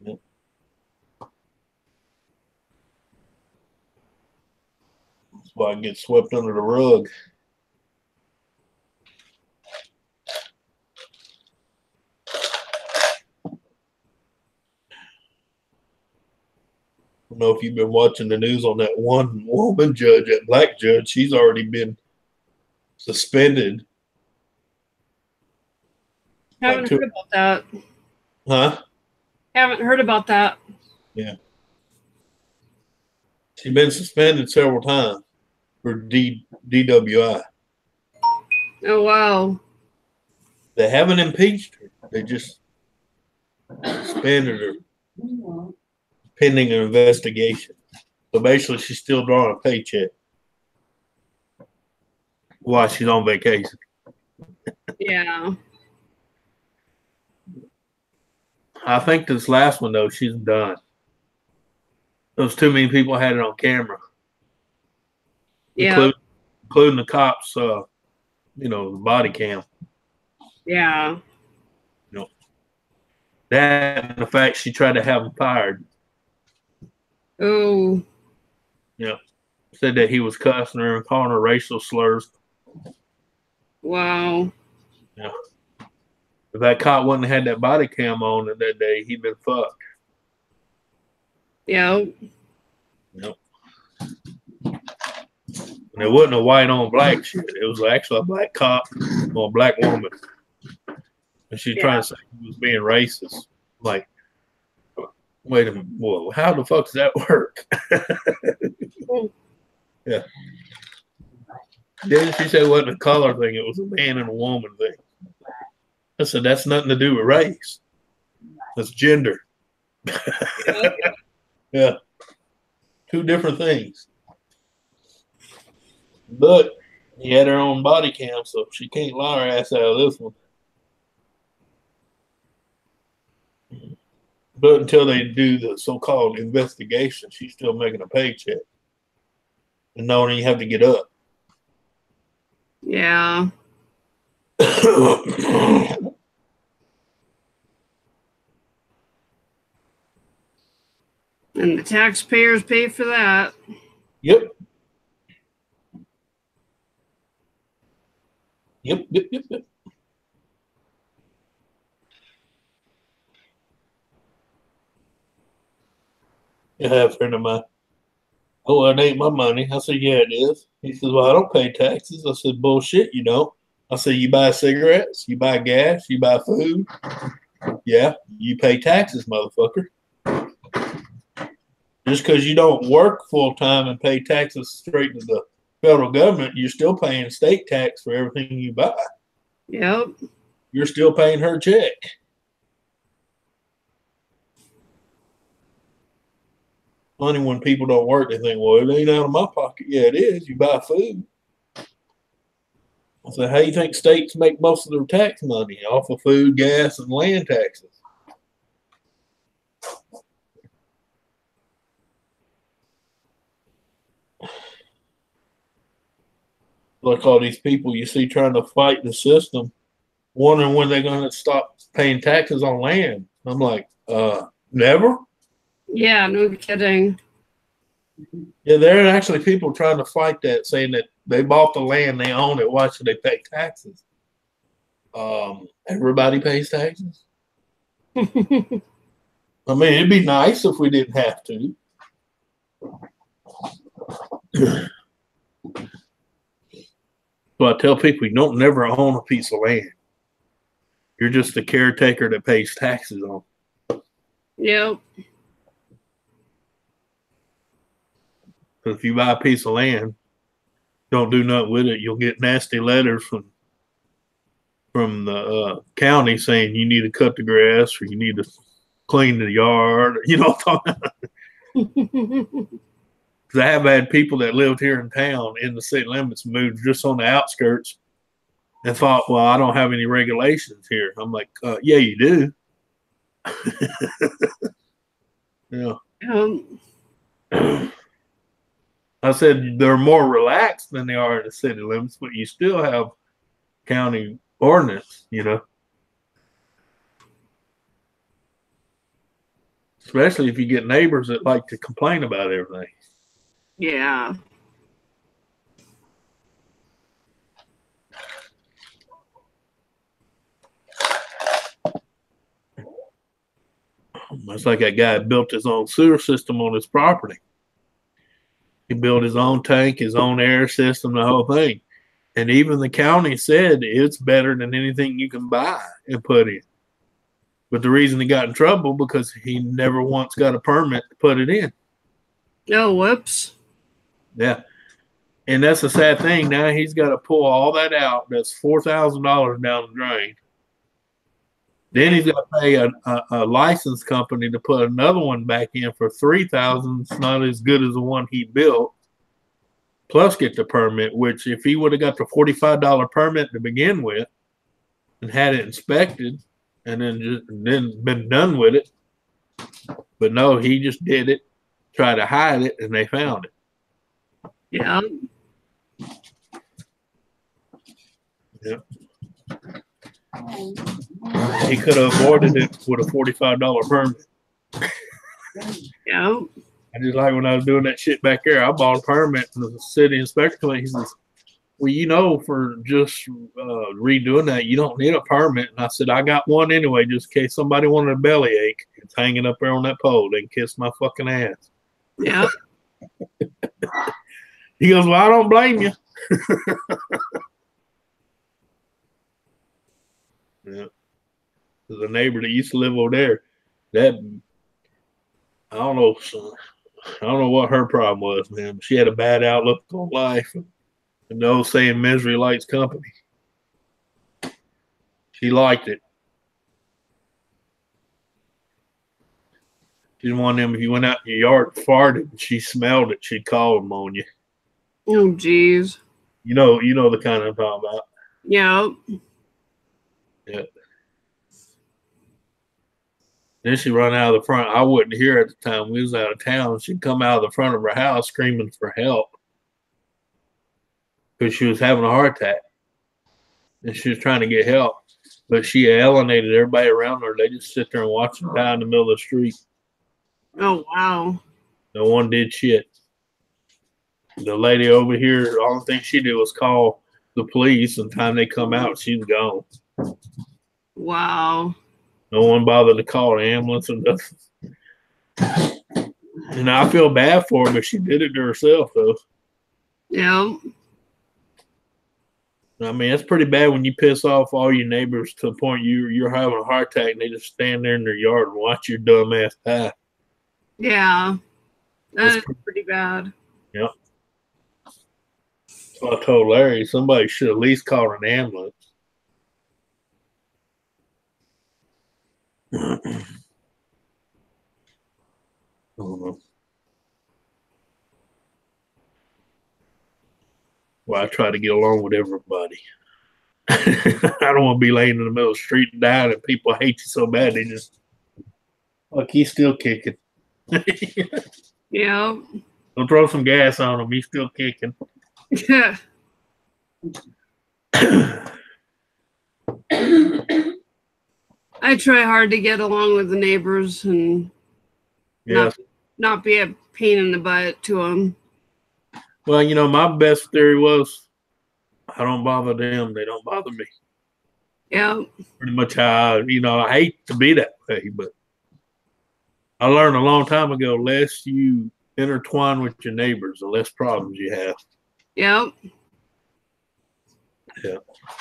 [SPEAKER 2] Yep. That's why I get swept under the rug. don't know if you've been watching the news on that one woman judge, that black judge. She's already been suspended.
[SPEAKER 1] Haven't heard about that.
[SPEAKER 2] Huh?
[SPEAKER 1] Haven't heard about that.
[SPEAKER 2] Yeah. She's been suspended several times for DWI.
[SPEAKER 1] Oh, wow.
[SPEAKER 2] They haven't impeached her. They just suspended her pending an investigation. So basically, she's still drawing a paycheck while she's on vacation.
[SPEAKER 1] Yeah.
[SPEAKER 2] I think this last one, though, she's done. Those too many people had it on camera.
[SPEAKER 1] Yeah.
[SPEAKER 2] Including the cops, the body cam.
[SPEAKER 1] Yeah.
[SPEAKER 2] That and the fact she tried to have him fired.
[SPEAKER 1] Oh.
[SPEAKER 2] Yeah. Said that he was cussing her and calling her racial slurs.
[SPEAKER 1] Wow.
[SPEAKER 2] Yeah. If that cop wouldn't have had that body cam on that day, he'd been fucked.
[SPEAKER 1] Yeah.
[SPEAKER 2] Yep. And it wasn't a white on black shit. It was actually a black cop or a black woman. And she's trying to say he was being racist. Like, wait a minute. Well, how the fuck does that work? Yeah. Then she said it wasn't a color thing. It was a man and a woman thing. I said, that's nothing to do with race. That's gender. Yeah. Two different things. But he had her own body cam, so she can't lie her ass out of this one. But until they do the so-called investigation, she's still making a paycheck. And knowing you have to get up.
[SPEAKER 1] Yeah. And the taxpayers pay for that.
[SPEAKER 2] Yep. I have a friend of mine. Oh, it ain't my money. I said, yeah, it is. He says, well, I don't pay taxes. I said, bullshit, you don't. I said, you buy cigarettes, you buy gas, you buy food. Yeah, you pay taxes, motherfucker. Just because you don't work full time and pay taxes straight to the federal government, you're still paying state tax for everything you buy.
[SPEAKER 1] Yep.
[SPEAKER 2] You're still paying her check. Funny when people don't work, they think, well, it ain't out of my pocket. Yeah, it is. You buy food. I said, how do you think states make most of their tax money? Off of food, gas, and land taxes. Like all these people you see trying to fight the system, wondering when they're going to stop paying taxes on land. I'm like, never?
[SPEAKER 1] Yeah, no kidding.
[SPEAKER 2] Yeah, there are actually people trying to fight that, saying that they bought the land, they own it. Why should they pay taxes? Everybody pays taxes. I mean, it'd be nice if we didn't have to. So I tell people, you don't never own a piece of land. You're just the caretaker that pays taxes on.
[SPEAKER 1] Yep.
[SPEAKER 2] If you buy a piece of land, don't do nothing with it, you'll get nasty letters from the county saying you need to cut the grass or you need to clean the yard. You know what I'm talking about? Because I have had people that lived here in town in the city limits moved just on the outskirts and thought, well, I don't have any regulations here. I'm like, yeah, you do. Yeah. I said they're more relaxed than they are in the city limits, but you still have county ordinance, you know. Especially if you get neighbors that like to complain about everything.
[SPEAKER 1] Yeah.
[SPEAKER 2] It's like that guy built his own sewer system on his property. He built his own tank, his own air system, the whole thing. And even the county said it's better than anything you can buy and put in. But the reason he got in trouble because he never once got a permit to put it in.
[SPEAKER 1] Oh, whoops.
[SPEAKER 2] Yeah. And that's a sad thing. Now he's got to pull all that out. That's $4,000 down the drain. Then he's got to pay a license company to put another one back in for $3,000. It's not as good as the one he built. Plus get the permit, which if he would have got the $45 permit to begin with and had it inspected and then been done with it. But no, he just did it, tried to hide it, and they found it.
[SPEAKER 1] Yeah.
[SPEAKER 2] Yeah. He could have avoided it with a $45 permit.
[SPEAKER 1] Yeah.
[SPEAKER 2] I just like when I was doing that shit back there, I bought a permit and the city inspector came in. He says, well, you know, for just redoing that, you don't need a permit. And I said, I got one anyway, just in case somebody wanted a bellyache. It's hanging up there on that pole. They can kiss my fucking ass.
[SPEAKER 1] Yeah.
[SPEAKER 2] He goes, well, I don't blame you. Yeah. There's a neighbor that used to live over there. That I don't know, son. I don't know what her problem was, man. She had a bad outlook on life. And the old saying, misery likes company. She liked it. She's one of them, if you went out in your yard and farted and she smelled it, she'd call them on you.
[SPEAKER 1] Oh, geez.
[SPEAKER 2] You know the kind I'm talking about.
[SPEAKER 1] Yeah.
[SPEAKER 2] Yeah. Then she run out of the front. I wasn't here at the time. We was out of town. She'd come out of the front of her house screaming for help because she was having a heart attack. And she was trying to get help. But she alienated everybody around her. They just sit there and watch her die in the middle of the street.
[SPEAKER 1] Oh, wow.
[SPEAKER 2] No one did shit. The lady over here, the only thing she did was call the police. And the time they come out, she was gone.
[SPEAKER 1] Wow.
[SPEAKER 2] No one bothered to call an ambulance or nothing. And I feel bad for her, but she did it to herself, though.
[SPEAKER 1] Yeah.
[SPEAKER 2] I mean, it's pretty bad when you piss off all your neighbors to the point you're having a heart attack and they just stand there in their yard and watch your dumb ass die.
[SPEAKER 1] Yeah. That's pretty bad.
[SPEAKER 2] Yep. So I told Larry somebody should at least call an ambulance. Well, I try to get along with everybody. I don't want to be laying in the middle of the street and dying and people hate you so bad they just like he's still kicking.
[SPEAKER 1] Yeah.
[SPEAKER 2] Don't throw some gas on him. He's still kicking.
[SPEAKER 1] Yeah. I try hard to get along with the neighbors and not be a pain in the butt to them.
[SPEAKER 2] Well, you know, my best theory was I don't bother them. They don't bother me.
[SPEAKER 1] Yeah.
[SPEAKER 2] Pretty much how, I hate to be that way, but I learned a long time ago, less you intertwine with your neighbors, the less problems you have.
[SPEAKER 1] Yep.
[SPEAKER 2] Yeah.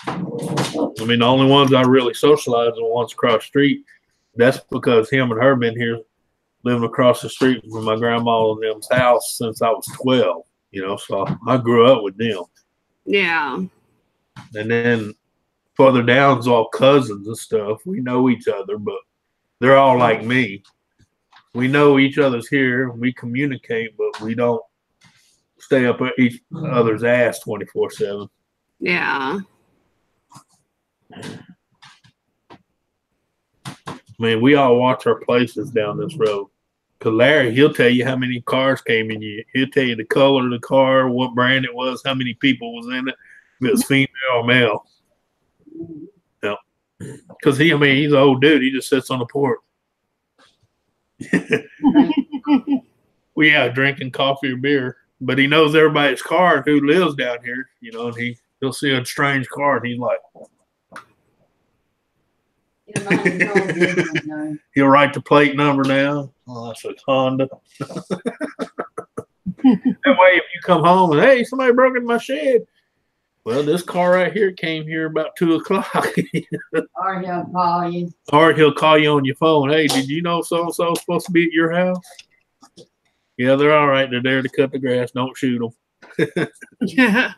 [SPEAKER 2] I mean, the only ones I really socialized are the ones across the street. That's because him and her been here living across the street from my grandma and them's house since I was 12, so I grew up with them.
[SPEAKER 1] Yeah.
[SPEAKER 2] And then further down's all cousins and stuff. We know each other, but they're all like me. We know each other's here. We communicate, but we don't stay up at each other's ass 24/7.
[SPEAKER 1] Yeah.
[SPEAKER 2] I mean, we all watch our places down this road. Because Larry, he'll tell you how many cars came in you. He'll tell you the color of the car, what brand it was, how many people was in it, if it was female or male. Yeah. Because he's an old dude. He just sits on the porch. We out drinking coffee or beer. But he knows everybody's car who lives down here, and he'll see a strange car and he's like,
[SPEAKER 3] Yeah, Mine's all different, though.
[SPEAKER 2] He'll write the plate number down. Oh, that's a Honda. That way, if you come home and, hey, somebody broke into my shed. Well, this car right here came here about 2 o'clock.
[SPEAKER 3] Or he'll call you.
[SPEAKER 2] Or he'll call you on your phone. Hey, did you know so-and-so is supposed to be at your house? Yeah, they're all right. They're there to cut the grass. Don't shoot them.
[SPEAKER 1] Yeah.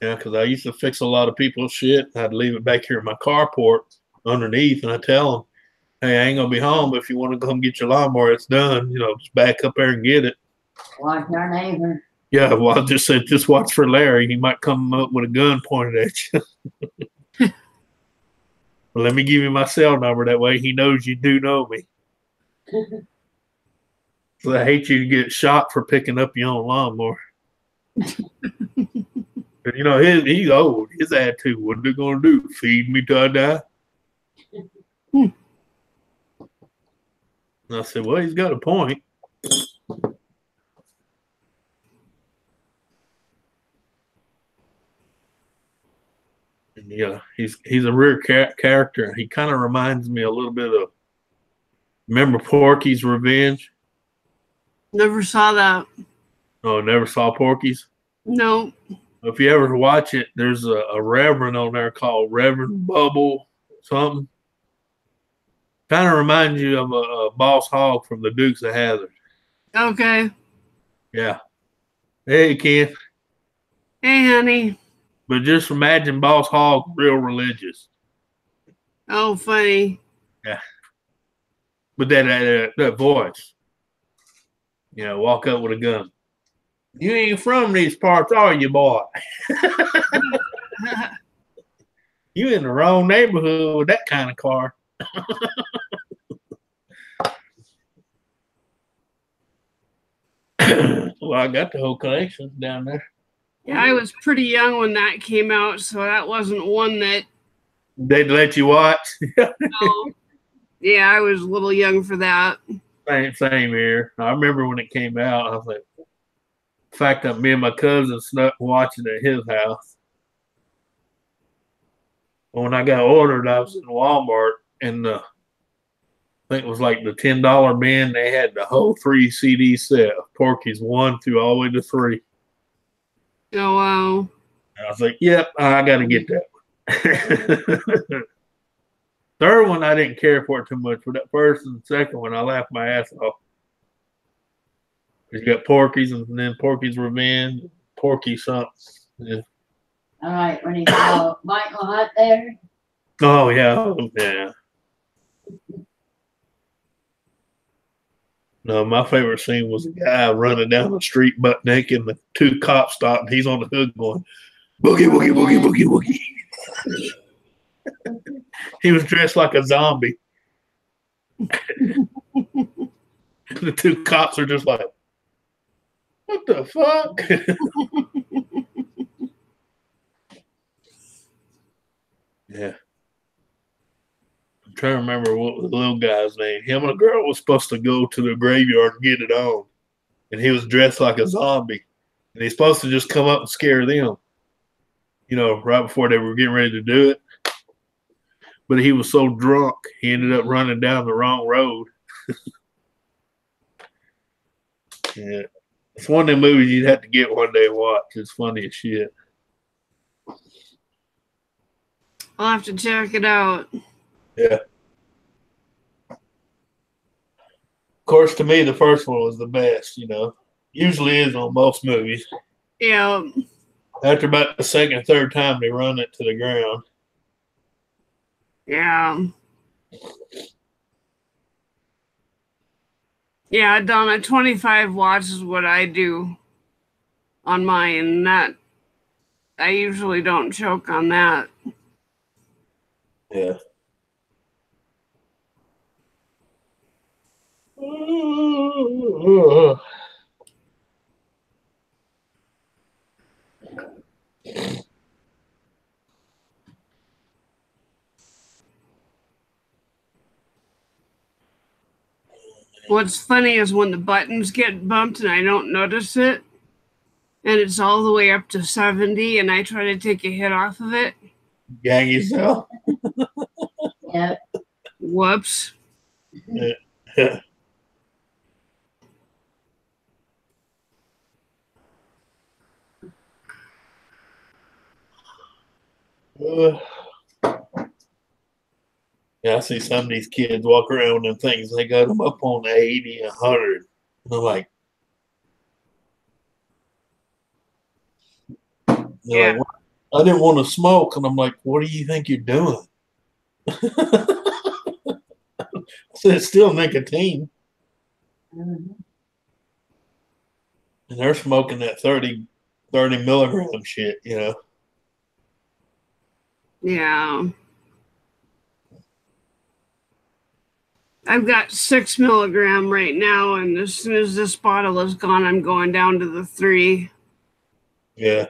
[SPEAKER 2] Yeah, because I used to fix a lot of people's shit. I'd leave it back here in my carport underneath, and I tell them, hey, I ain't going to be home, but if you want to come get your lawnmower, it's done. You know, just back up there and get it.
[SPEAKER 3] Watch our neighbor.
[SPEAKER 2] Yeah, well, I just said, just watch for Larry. He might come up with a gun pointed at you. Well, let me give you my cell number. That way he knows you do know me. So I hate you to get shot for picking up your own lawnmower. But, you know, he's old. His attitude, what are they going to do? Feed me till I die? And I said, well, he's got a point. And, yeah, he's a rare character. He kind of reminds me a little bit of, remember Porky's Revenge?
[SPEAKER 1] Never saw that.
[SPEAKER 2] Oh, never saw Porky's?
[SPEAKER 1] No.
[SPEAKER 2] If you ever watch it, there's a reverend on there called Reverend Bubble something. Kind of reminds you of a Boss Hogg from the Dukes of Hazzard.
[SPEAKER 1] Okay.
[SPEAKER 2] Yeah. Hey, Ken.
[SPEAKER 1] Hey, honey.
[SPEAKER 2] But just imagine Boss Hogg real religious.
[SPEAKER 1] Oh, funny.
[SPEAKER 2] Yeah. But that voice. You know, walk up with a gun. You ain't from these parts, are you, boy? You in the wrong neighborhood with that kind of car. Well, I got the whole collection down there.
[SPEAKER 1] Yeah, I was pretty young when that came out, so that wasn't one that.
[SPEAKER 2] They'd let you watch.
[SPEAKER 1] No. Yeah, I was a little young for that.
[SPEAKER 2] Same here. I remember when it came out. I was like, in fact, me and my cousin snuck watching it at his house. When I got ordered, I was in Walmart, and I think it was like the $10 bin. They had the whole 3 CD set of Porky's 1 through all the way to 3.
[SPEAKER 1] Oh, wow.
[SPEAKER 2] And I was like, yep, I got to get that one. Third one, I didn't care for it too much. For that first and second one, I laughed my ass off. You got Porky's and then Porky's Revenge, Porky something. Yeah.
[SPEAKER 3] All right, when he saw Michael Hunt there.
[SPEAKER 2] Oh, yeah. Yeah. No, my favorite scene was a guy running down the street butt naked, and the 2 cops stopped, and he's on the hood going, boogie, boogie, boogie, boogie, boogie. He was dressed like a zombie. The 2 cops are just like, what the fuck? Yeah. I'm trying to remember what was the little guy's name. Him and a girl was supposed to go to the graveyard and get it on. And he was dressed like a zombie. And he's supposed to just come up and scare them, you know, right before they were getting ready to do it. But he was so drunk, he ended up running down the wrong road. Yeah. It's one of them movies you'd have to get one day and watch. It's funny as shit.
[SPEAKER 1] I'll have to check it out.
[SPEAKER 2] Yeah. Of course, to me, the first one was the best, you know. Usually is on most movies.
[SPEAKER 1] Yeah.
[SPEAKER 2] After about the second, third time, they run it to the ground.
[SPEAKER 1] Yeah. Yeah, Donna, 25 watts is what I do on mine, and that I usually don't choke on that.
[SPEAKER 2] Yeah.
[SPEAKER 1] What's funny is when the buttons get bumped and I don't notice it, and it's all the way up to 70, and I try to take a hit off of it.
[SPEAKER 2] Gang yourself.
[SPEAKER 3] Yep.
[SPEAKER 1] Whoops.
[SPEAKER 2] Yeah. Yeah, I see some of these kids walk around with them things. They got them up on 80, 100. And I'm like, they're
[SPEAKER 1] Yeah.
[SPEAKER 2] like, I didn't want to smoke. And I'm like, what do you think you're doing? I said, it's still nicotine.
[SPEAKER 3] Mhm.
[SPEAKER 2] And they're smoking that 30 milligram shit, you know.
[SPEAKER 1] Yeah. I've got 6 milligram right now, and as soon as this bottle is gone, I'm going down to the 3.
[SPEAKER 2] Yeah.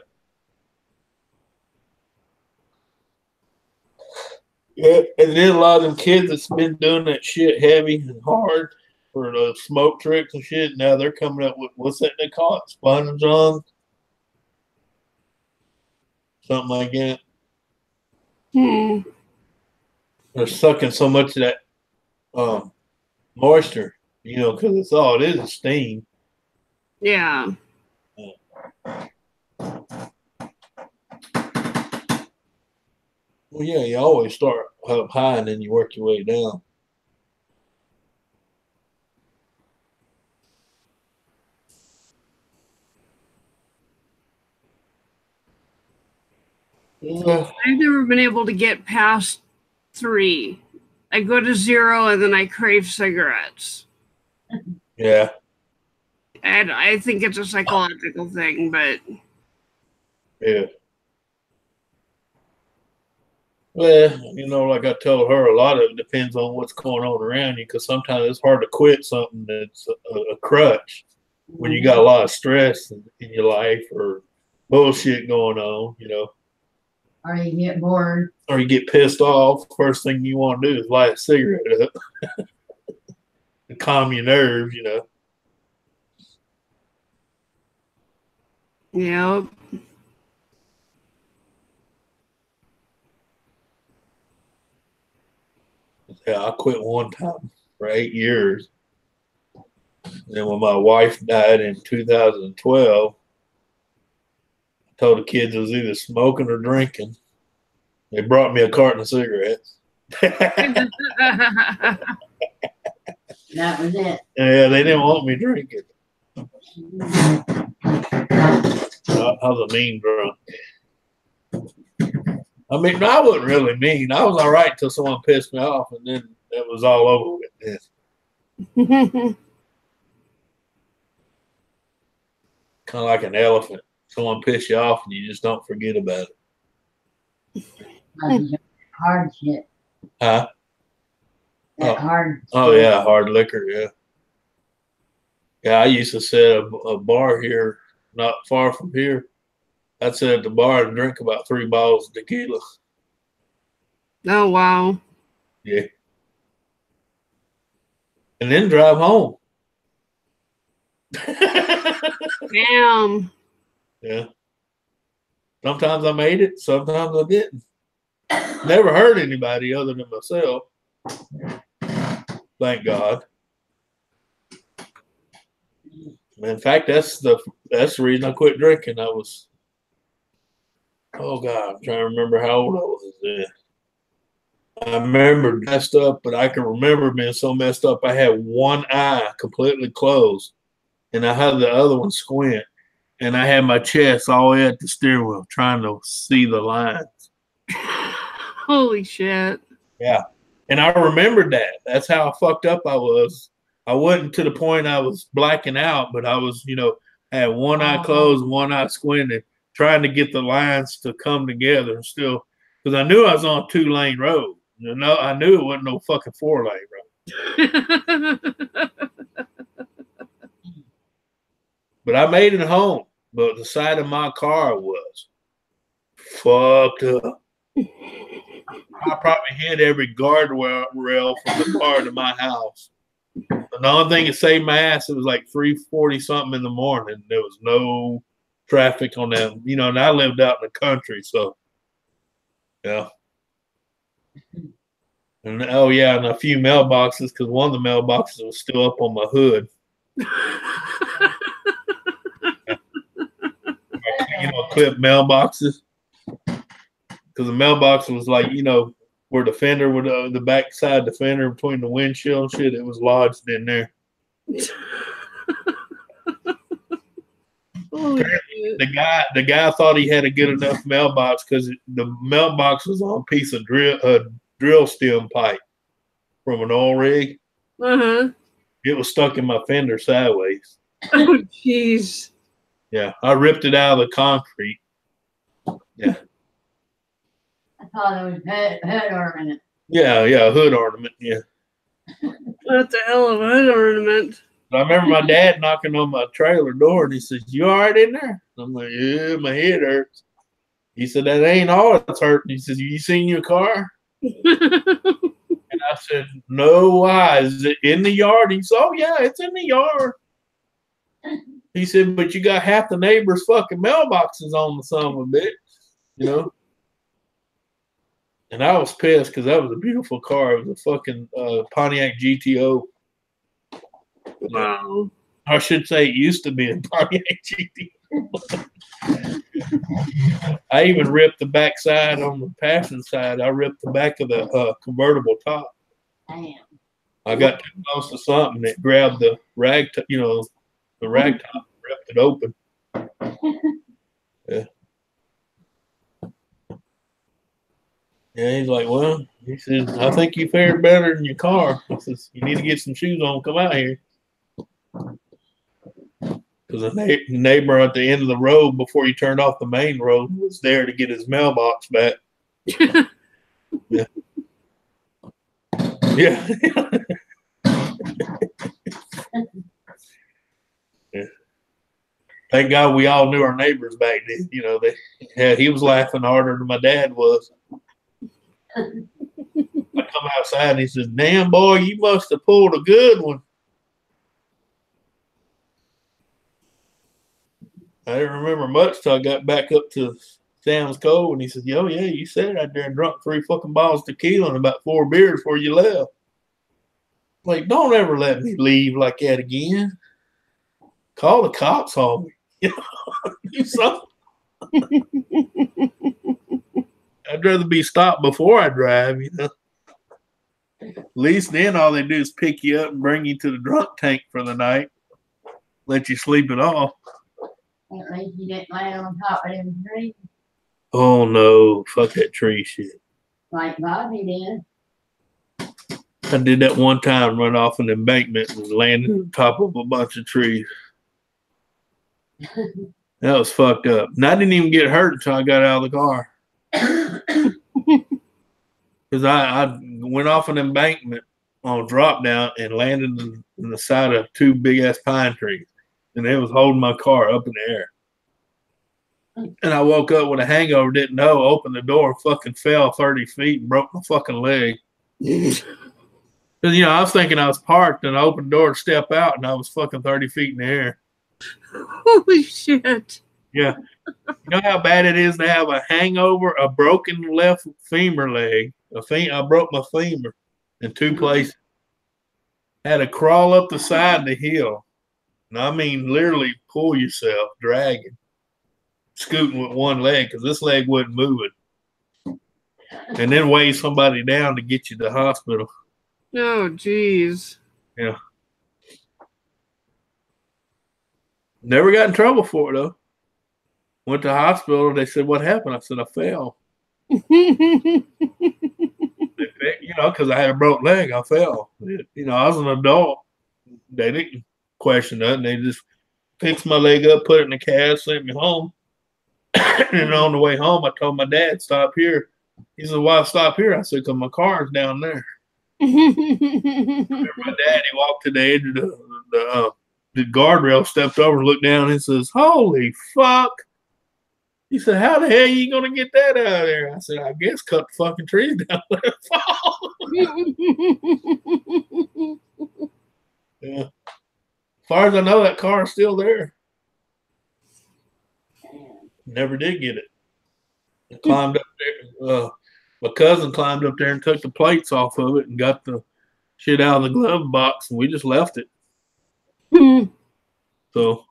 [SPEAKER 2] Yeah, and then a lot of them kids that's been doing that shit heavy and hard for the smoke tricks and shit. Now they're coming up with what's that they call it? Sponge on? Something like that. They're sucking so much of that moisture, you know, because it's all it is steam.
[SPEAKER 1] Yeah.
[SPEAKER 2] Well, yeah, you always start up high and then you work your way down. Yeah.
[SPEAKER 1] I've never been able to get past 3. I go to 0 and then I crave cigarettes.
[SPEAKER 2] Yeah.
[SPEAKER 1] And I think it's a psychological thing, but
[SPEAKER 2] Yeah. Well, you know, like I tell her, a lot of it depends on what's going on around you because sometimes it's hard to quit something that's a crutch when you got a lot of stress in your life or bullshit going on, you know,
[SPEAKER 3] Or you get bored.
[SPEAKER 2] or you get pissed off. First thing you want to do is light a cigarette up to calm your nerves, you know.
[SPEAKER 1] yeah.
[SPEAKER 2] Yeah, I quit one time for 8 years. And then when my wife died in 2012, I told the kids it was either smoking or drinking. They brought me a carton of cigarettes.
[SPEAKER 3] That was it.
[SPEAKER 2] Yeah, they didn't want me drinking. I was a mean drunk. I mean, I wasn't really mean. I was all right until someone pissed me off, and then it was all over with this. Kind of like an elephant. Someone piss you off, and you just don't forget about it.
[SPEAKER 3] Hard shit.
[SPEAKER 2] Huh?
[SPEAKER 3] That
[SPEAKER 2] Oh.
[SPEAKER 3] hard.
[SPEAKER 2] Oh, yeah, hard liquor, yeah. Yeah, I used to sit at a bar here, not far from here. I'd sit at the bar and drink about 3 bottles of tequila.
[SPEAKER 1] Oh, wow.
[SPEAKER 2] Yeah. And then drive home.
[SPEAKER 1] Damn.
[SPEAKER 2] Yeah. Sometimes I made it, sometimes I didn't. Never hurt anybody other than myself. Thank God. In fact, that's the reason I quit drinking. I was, oh God, I'm trying to remember how old I was then. I remember messed up, but I can remember being so messed up. I had one eye completely closed, and I had the other one squint, and I had my chest all the way at the steering wheel, trying to see the lines.
[SPEAKER 1] Holy shit.
[SPEAKER 2] Yeah, and I remembered that. That's how fucked up I was. I wasn't to the point I was blacking out, but I was, you know, I had one eye closed, one eye squinted, trying to get the lines to come together still, because I knew I was on a 2-lane road. You know, I knew it wasn't no fucking 4-lane road. But I made it home. But the side of my car was fucked up. I probably hit every guardrail from the bar to my house. And the only thing that saved my ass, it was like 3:40 something in the morning. There was no traffic on them, you know, and I lived out in the country, so yeah. And oh yeah, and a few mailboxes because one of the mailboxes was still up on my hood. You know, clip mailboxes because the mailbox was like, you know, where the fender would the backside the fender between the windshield and shit, it was lodged in there. The guy thought he had a good enough mailbox because the mailbox was on a piece of drill stem pipe from an oil rig. It was stuck in my fender sideways.
[SPEAKER 1] Oh, jeez.
[SPEAKER 2] Yeah, I ripped it out of the concrete. Yeah.
[SPEAKER 3] I thought it was hood ornament.
[SPEAKER 2] Yeah, hood ornament. Yeah.
[SPEAKER 1] What the hell of a hood ornament?
[SPEAKER 2] I remember my dad knocking on my trailer door, and he says, "You all right in there?" I'm like, "Yeah, my head hurts." He said, "That ain't all that's hurting." He says, "You seen your car?" And I said, "No, why? Is it in the yard?" He said, "Oh yeah, it's in the yard." He said, "But you got half the neighbors' fucking mailboxes on the son of a bitch, you know." And I was pissed because that was a beautiful car. It was a fucking Pontiac GTO.
[SPEAKER 1] Wow.
[SPEAKER 2] I should say it used to be a Pontiac GTO. I even ripped the back side on the passenger side. I ripped the back of the convertible top.
[SPEAKER 3] Damn.
[SPEAKER 2] I got too close to something that grabbed the rag, the rag top, ripped it open. Yeah. Yeah, he's like, "Well," he says, "I think you fared better in your car." He says, "You need to get some shoes on, come out here." Because the neighbor at the end of the road before you turned off the main road was there to get his mailbox back. Yeah. Yeah. Yeah. Thank God we all knew our neighbors back then. You know, he was laughing harder than my dad was. I come outside and he says, "Damn boy, you must have pulled a good one." I didn't remember much till I got back up to Sam's Cove, and he says, "Yo, yeah, you sat out there and drunk 3 fucking bottles of tequila and about 4 beers before you left." Like, don't ever let me leave like that again. Call the cops on me. You know, do something. I'd rather be stopped before I drive, you know. At least then all they do is pick you up and bring you to the drunk tank for the night, let you sleep it off.
[SPEAKER 3] At least you didn't land on top of them trees
[SPEAKER 2] Oh no, fuck that tree shit.
[SPEAKER 3] like Bobby did.
[SPEAKER 2] I did that one time, run off an embankment and landed on top of a bunch of trees. That was fucked up. And I didn't even get hurt until I got out of the car. Because I went off an embankment on a drop down and landed in the side of 2 big ass pine trees. And it was holding my car up in the air. And I woke up with a hangover, didn't know, opened the door, fucking fell 30 feet and broke my fucking leg. Because, you know, I was thinking I was parked and I opened the door to step out and I was fucking 30 feet in the air.
[SPEAKER 1] Holy shit.
[SPEAKER 2] Yeah. You know how bad it is to have a hangover, a broken left femur leg. I broke my femur in 2 places. Had to crawl up the side of the hill. And I mean, literally pull yourself, dragging, scooting with one leg because this leg wasn't moving. And then weigh somebody down to get you to the hospital.
[SPEAKER 1] Oh, jeez.
[SPEAKER 2] Yeah. Never got in trouble for it, though. Went to the hospital. They said, "What happened?" I said, "I fell." You know, because I had a broke leg. I fell. You know, I was an adult. They didn't question that. They just fixed my leg up, put it in the cast, sent me home. And on the way home, I told my dad, "Stop here." He said, "Why stop here?" I said, "Because my car's down there." My dad, he walked to the edge of the guardrail, stepped over, looked down, and says, "Holy fuck." He said, "How the hell are you going to get that out of there?" I said, "I guess cut the fucking trees down, let it fall." Yeah. As far as I know, that car is still there. Never did get it. I climbed up there. My cousin climbed up there and took the plates off of it and got the shit out of the glove box, and we just left it. So,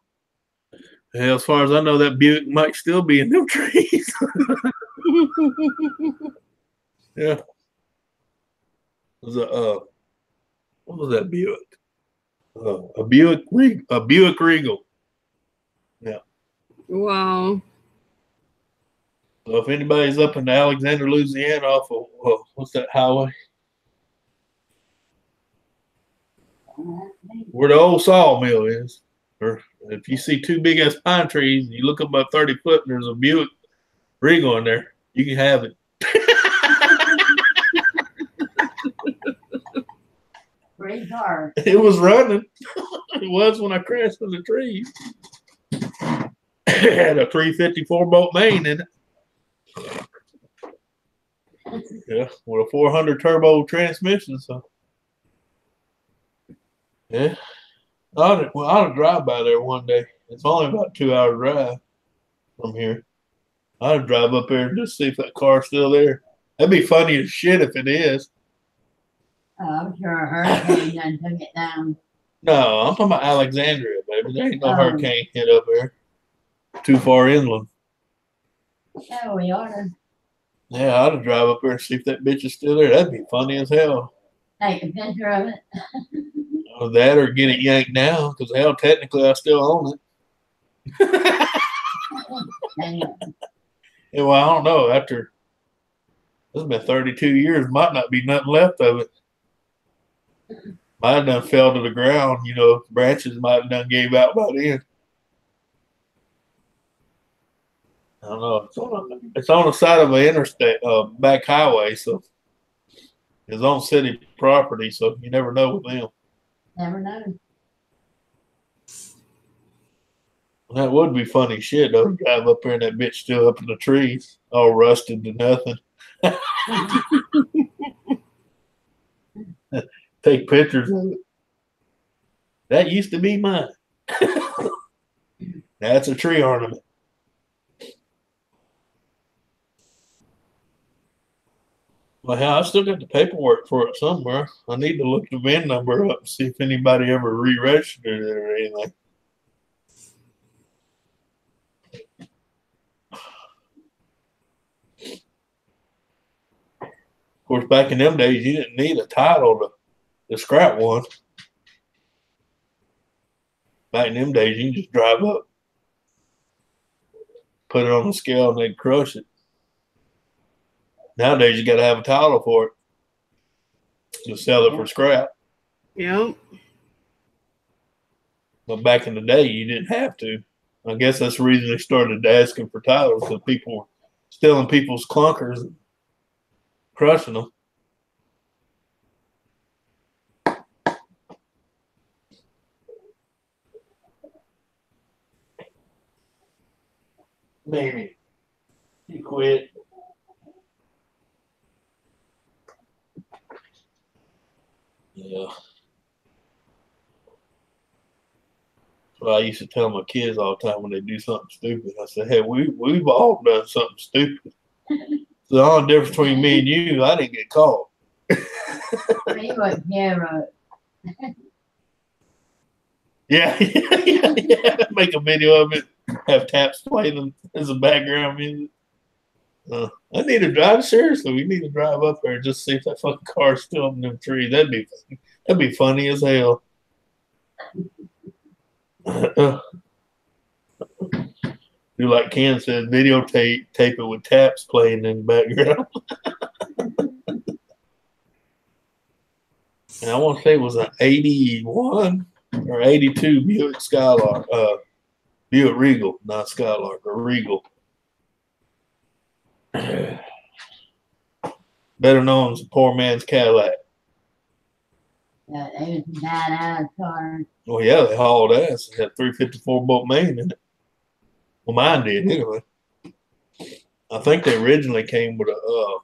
[SPEAKER 2] yeah, as far as I know, that Buick might still be in them trees. Yeah. It was what was that Buick? A Buick Regal. Yeah.
[SPEAKER 1] Wow.
[SPEAKER 2] So if anybody's up in Alexander, Louisiana, off of what's that highway? Where the old sawmill is. Or if you see two big ass pine trees, you look up about 30 foot, and there's a Buick Regal in there. You can have it.
[SPEAKER 3] Great car.
[SPEAKER 2] It was running. It was when I crashed in the trees. It had a 354 bolt main in it. Yeah, with a 400 turbo transmission. So, yeah, I ought to drive by there one day. It's only about a 2 hour drive from here. I ought to drive up there and just see if that car's still there. That'd be funny as shit if it is.
[SPEAKER 3] I'm sure a hurricane done took it down.
[SPEAKER 2] No, I'm talking about Alexandria, baby. There ain't no hurricane hit up there. Too far inland.
[SPEAKER 3] Yeah, we ought to
[SPEAKER 2] Yeah, I ought to drive up there and see if that bitch is still there. That'd be funny as hell.
[SPEAKER 3] take a picture of it.
[SPEAKER 2] Or that or get it yanked down, because hell, technically I still own it.
[SPEAKER 3] Anyway,
[SPEAKER 2] Yeah, well, I don't know. After it's been 32 years, might not be nothing left of it. Might have done fell to the ground, branches might have done gave out by then. I don't know. It's on the side of an interstate, back highway, so it's on city property, so you never know with them.
[SPEAKER 3] never know.
[SPEAKER 2] That would be funny shit, though. Drive up there and that bitch still up in the trees, all rusted to nothing. Take pictures of it. That used to be mine. That's a tree ornament. Well, hell, I still got the paperwork for it somewhere. I need to look the VIN number up and see if anybody ever re-registered it or anything. Of course, back in them days, you didn't need a title to scrap one. Back in them days, you can just drive up, put it on the scale, and they'd crush it. Nowadays, you got to have a title for it to sell it for scrap.
[SPEAKER 1] Yep.
[SPEAKER 2] But back in the day, you didn't have to. I guess that's the reason they started asking for titles, because people were stealing people's clunkers and crushing them. Maybe. You quit. Yeah. Well, I used to tell my kids all the time when they do something stupid. I said, "Hey, we've all done something stupid. So the only difference between me and you, I didn't get caught."
[SPEAKER 3] You wasn't here,
[SPEAKER 2] Yeah, yeah. Make a video of it. Have taps playing as a background music. I need to drive. Seriously, we need to drive up there and just see if that fucking car's still in them trees. That'd be funny as hell. Do like Ken said, videotape it with taps playing in the background. And I want to say it was an 81 or 82 Buick Skylark, Buick Regal, not Skylark, or Regal. Better known as a poor man's Cadillac.
[SPEAKER 3] Yeah, they was a badass car.
[SPEAKER 2] Well, yeah, they hauled ass. It had 354 bolt main in it. Well, mine did anyway. I think they originally came with a,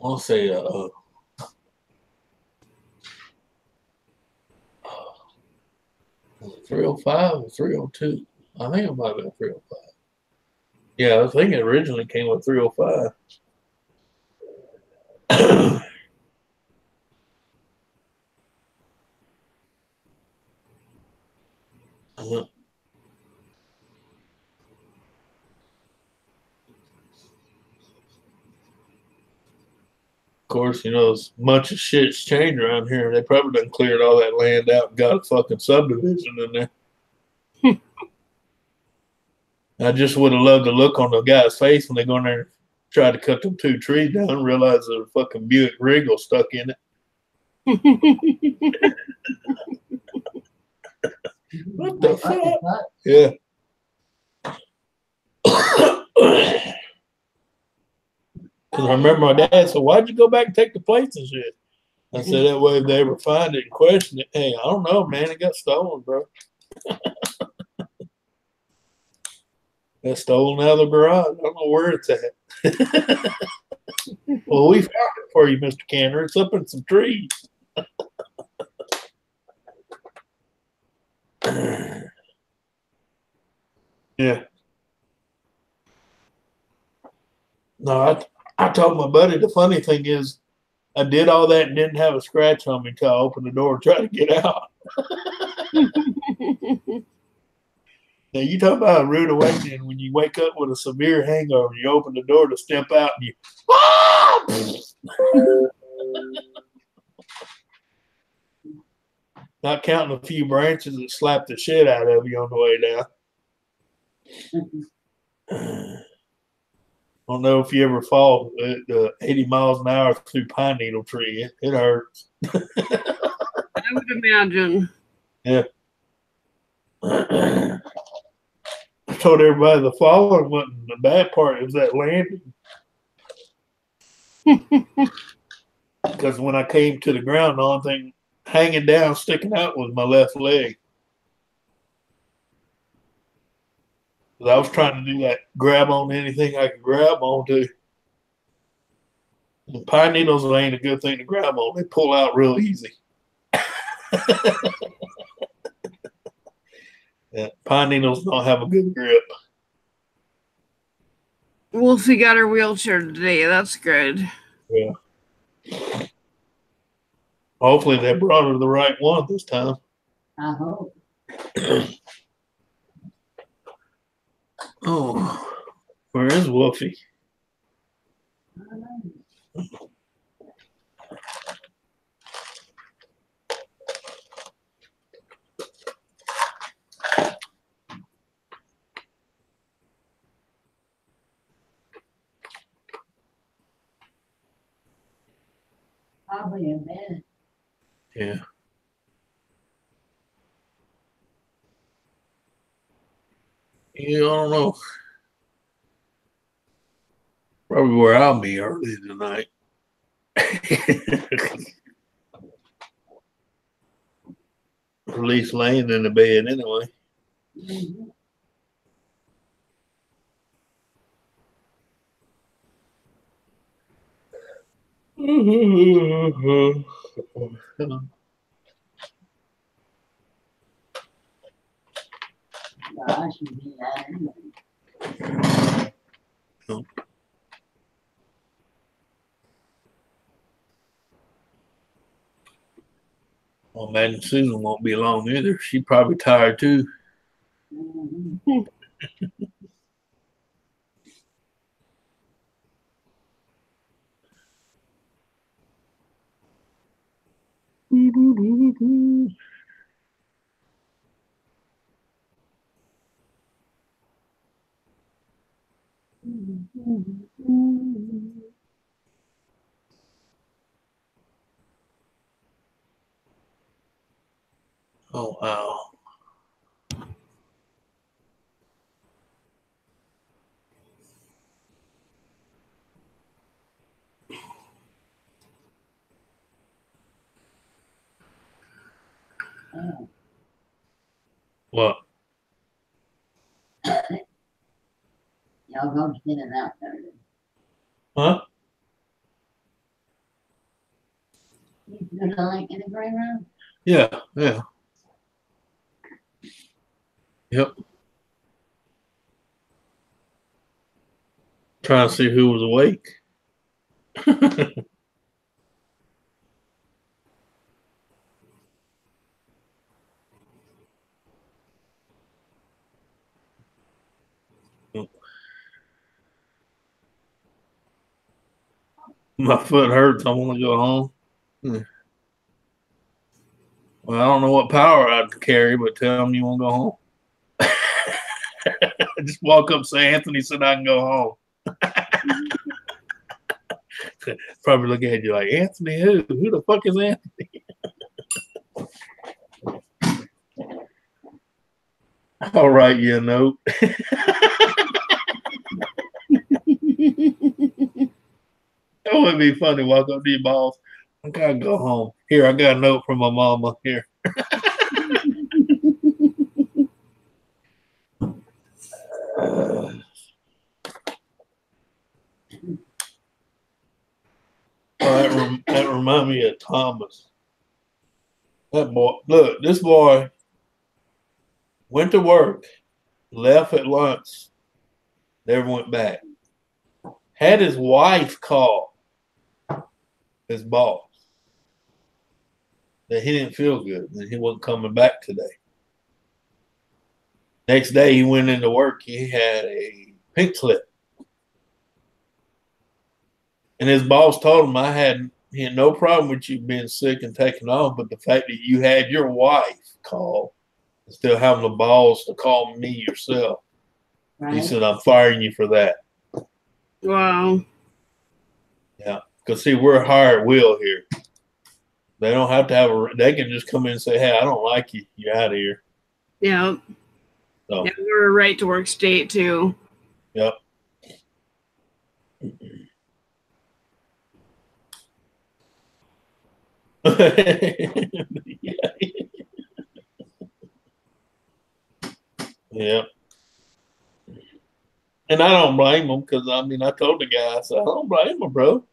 [SPEAKER 2] I'll say a 305 or 302. I think it might have been 305. Yeah, I think it originally came with 305. Of course, you know, as much as shit's changed around here, they probably done cleared all that land out and got a fucking subdivision in there. I just would have loved to look on the guy's face when they go in there and try to cut them 2 trees down and realize there's a fucking Buick Regal stuck in it. What the fuck? Yeah. Because I remember my dad said, "Why'd you go back and take the plates and shit?" I said, "That way if they ever find it and question it, hey, I don't know, man, it got stolen, bro." Got stolen out of the garage. I don't know where it's at. Well, we found it for you, Mr. Canner. It's up in some trees. Yeah. No, I told my buddy the funny thing is I did all that and didn't have a scratch on me until I opened the door and tried to get out. Now, you talk about a rude awakening when you wake up with a severe hangover, you open the door to step out and you, not counting a few branches that slap the shit out of you on the way down. I don't know if you ever fall at 80 miles an hour through pine needle tree. It hurts.
[SPEAKER 1] I would imagine.
[SPEAKER 2] Yeah. I told everybody the falling wasn't the bad part. It was that landing. Because when I came to the ground, the only thing hanging down, sticking out was my left leg. I was trying to do that, grab on anything I could grab onto. The pine needles ain't a good thing to grab on. They pull out real easy. Yeah, pine needles don't have a good grip.
[SPEAKER 1] Wolfie got her wheelchair today. That's good.
[SPEAKER 2] Yeah. Hopefully they brought her the right one this time.
[SPEAKER 3] I hope.
[SPEAKER 2] Oh, where is Wolfie?
[SPEAKER 3] Probably a minute.
[SPEAKER 2] Yeah. Yeah, I don't know. Probably where I'll be early tonight. At least laying in the bed anyway.
[SPEAKER 3] Mm-hmm. I should be that anyway.
[SPEAKER 2] Well, imagine Susan won't be long either. She's probably tired too.
[SPEAKER 3] Mm-hmm.
[SPEAKER 2] Oh, wow.
[SPEAKER 3] Oh.
[SPEAKER 2] What?
[SPEAKER 3] Y'all go get it out there.
[SPEAKER 2] Huh?
[SPEAKER 3] You gonna like in the green room?
[SPEAKER 2] Yeah, yeah. Yep. Trying to see who was awake. My foot hurts. I want to go home. Well, I don't know what power I'd carry, but tell them you want to go home. Just walk up and say, Anthony said I can go home. Probably look at you like, Anthony who? Who the fuck is Anthony? I'll write you a note. That would be funny. Walk up to your boss. I gotta go home. Here, I got a note from my mama. Here. That remind me of Thomas. That boy, look, this boy went to work, left at lunch, never went back. Had his wife call his boss that he didn't feel good, that he wasn't coming back today. Next day he went into work, he had a pink slip. And his boss told him, he had no problem with you being sick and taking off, but the fact that you had your wife call and still having the balls to call me yourself. Right. He said, I'm firing you for that.
[SPEAKER 1] Wow.
[SPEAKER 2] Yeah. Because, see, we're hired will here. They don't have to have they can just come in and say, hey, I don't like you. You're out of here.
[SPEAKER 1] Yeah.
[SPEAKER 2] So.
[SPEAKER 1] Yeah, we're a right to work state, too.
[SPEAKER 2] Yep. Yeah. And I don't blame them because, I mean, I told the guy, I said, I don't blame him, bro.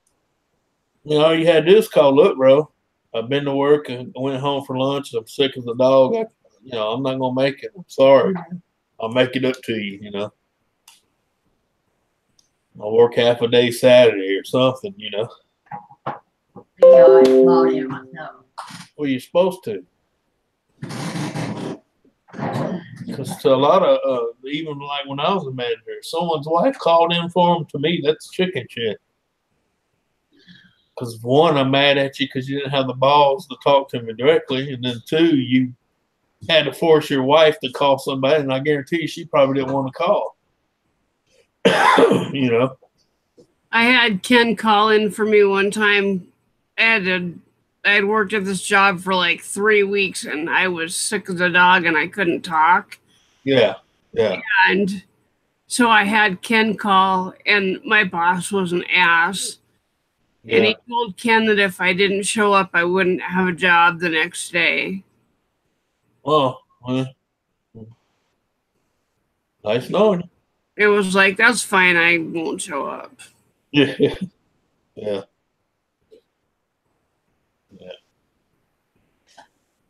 [SPEAKER 2] You know, all you had to do is call, look, bro, I've been to work and went home for lunch. I'm sick as a dog. I'm not going to make it. I'm sorry. I'll make it up to you, you know. I'll work half a day Saturday or something, you know. Well, you're supposed to. Because to a lot of, even like when I was a manager, someone's wife called in for them. To me, that's chicken shit. Because one, I'm mad at you because you didn't have the balls to talk to me directly. And then two, you had to force your wife to call somebody. And I guarantee you, she probably didn't want to call. You know?
[SPEAKER 1] I had Ken call in for me one time. I had worked at this job for like 3 weeks and I was sick as a dog and I couldn't talk.
[SPEAKER 2] Yeah. Yeah.
[SPEAKER 1] And so I had Ken call and my boss was an ass. Yeah. And he told Ken that if I didn't show up, I wouldn't have a job the next day.
[SPEAKER 2] Oh, well, nice knowing.
[SPEAKER 1] It was like, that's fine. I won't show up.
[SPEAKER 2] Yeah. Yeah. Yeah.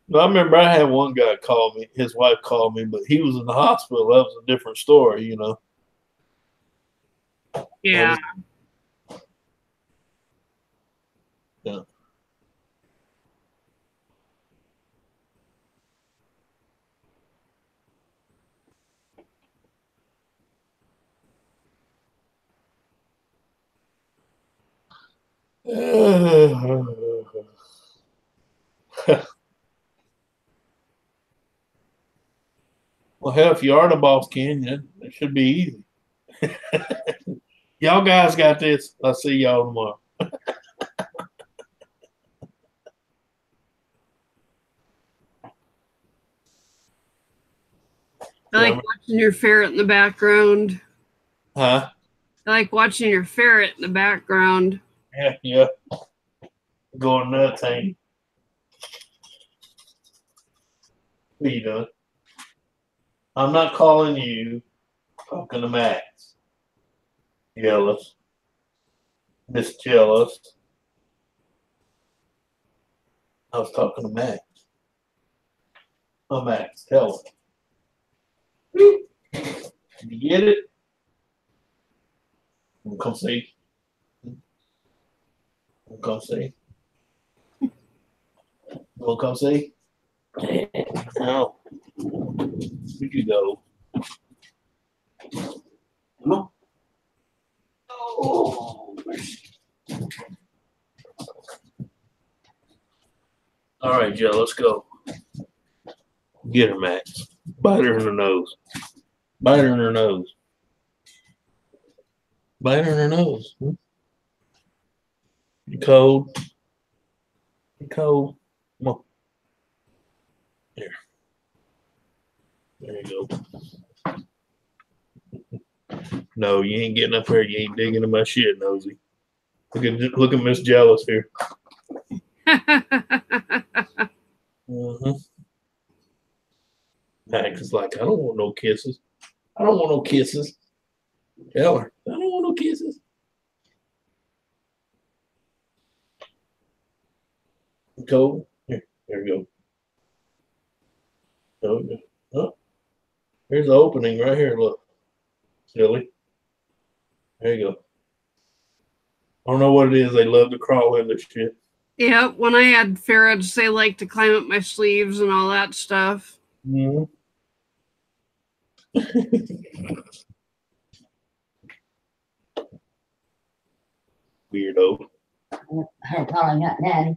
[SPEAKER 2] No, I remember I had one guy call me. His wife called me, but he was in the hospital. That was a different story, you know.
[SPEAKER 1] Yeah.
[SPEAKER 2] Yeah. Well, hell, if you are the boss, Ken, it should be easy. Y'all guys got this. I'll see y'all tomorrow.
[SPEAKER 1] I like watching your ferret in the background.
[SPEAKER 2] Huh?
[SPEAKER 1] I like watching your ferret in the background.
[SPEAKER 2] Yeah, yeah. Going nuts, ain't you? What are you doing? I'm not calling you. Talking to Max. Jealous. Miss Jealous. I was talking to Max. Oh, Max, tell him. Did you get it? Wanna come see? Wanna come see? Wanna come see? No. We could go. Come on. Oh. All right, Joe, let's go. Get her, Max. Bite her in the nose. Bite her in her nose. Bite her in her nose. You cold? You cold? Come on. Here. There you go. No, you ain't getting up here. You ain't digging in my shit, Nosy. Look at Miss Jealous here. Max is like, I don't want no kisses. I don't want no kisses. Tell her, I don't want no kisses. Cold? Here, there we go. Oh, here's the opening right here. Look, silly. There you go. I don't know what it is. They love to crawl in this shit.
[SPEAKER 1] Yeah, when I had ferrets, they like to climb up my sleeves and all that stuff.
[SPEAKER 2] Mm-hmm. Weirdo.
[SPEAKER 3] Her calling not Daddy.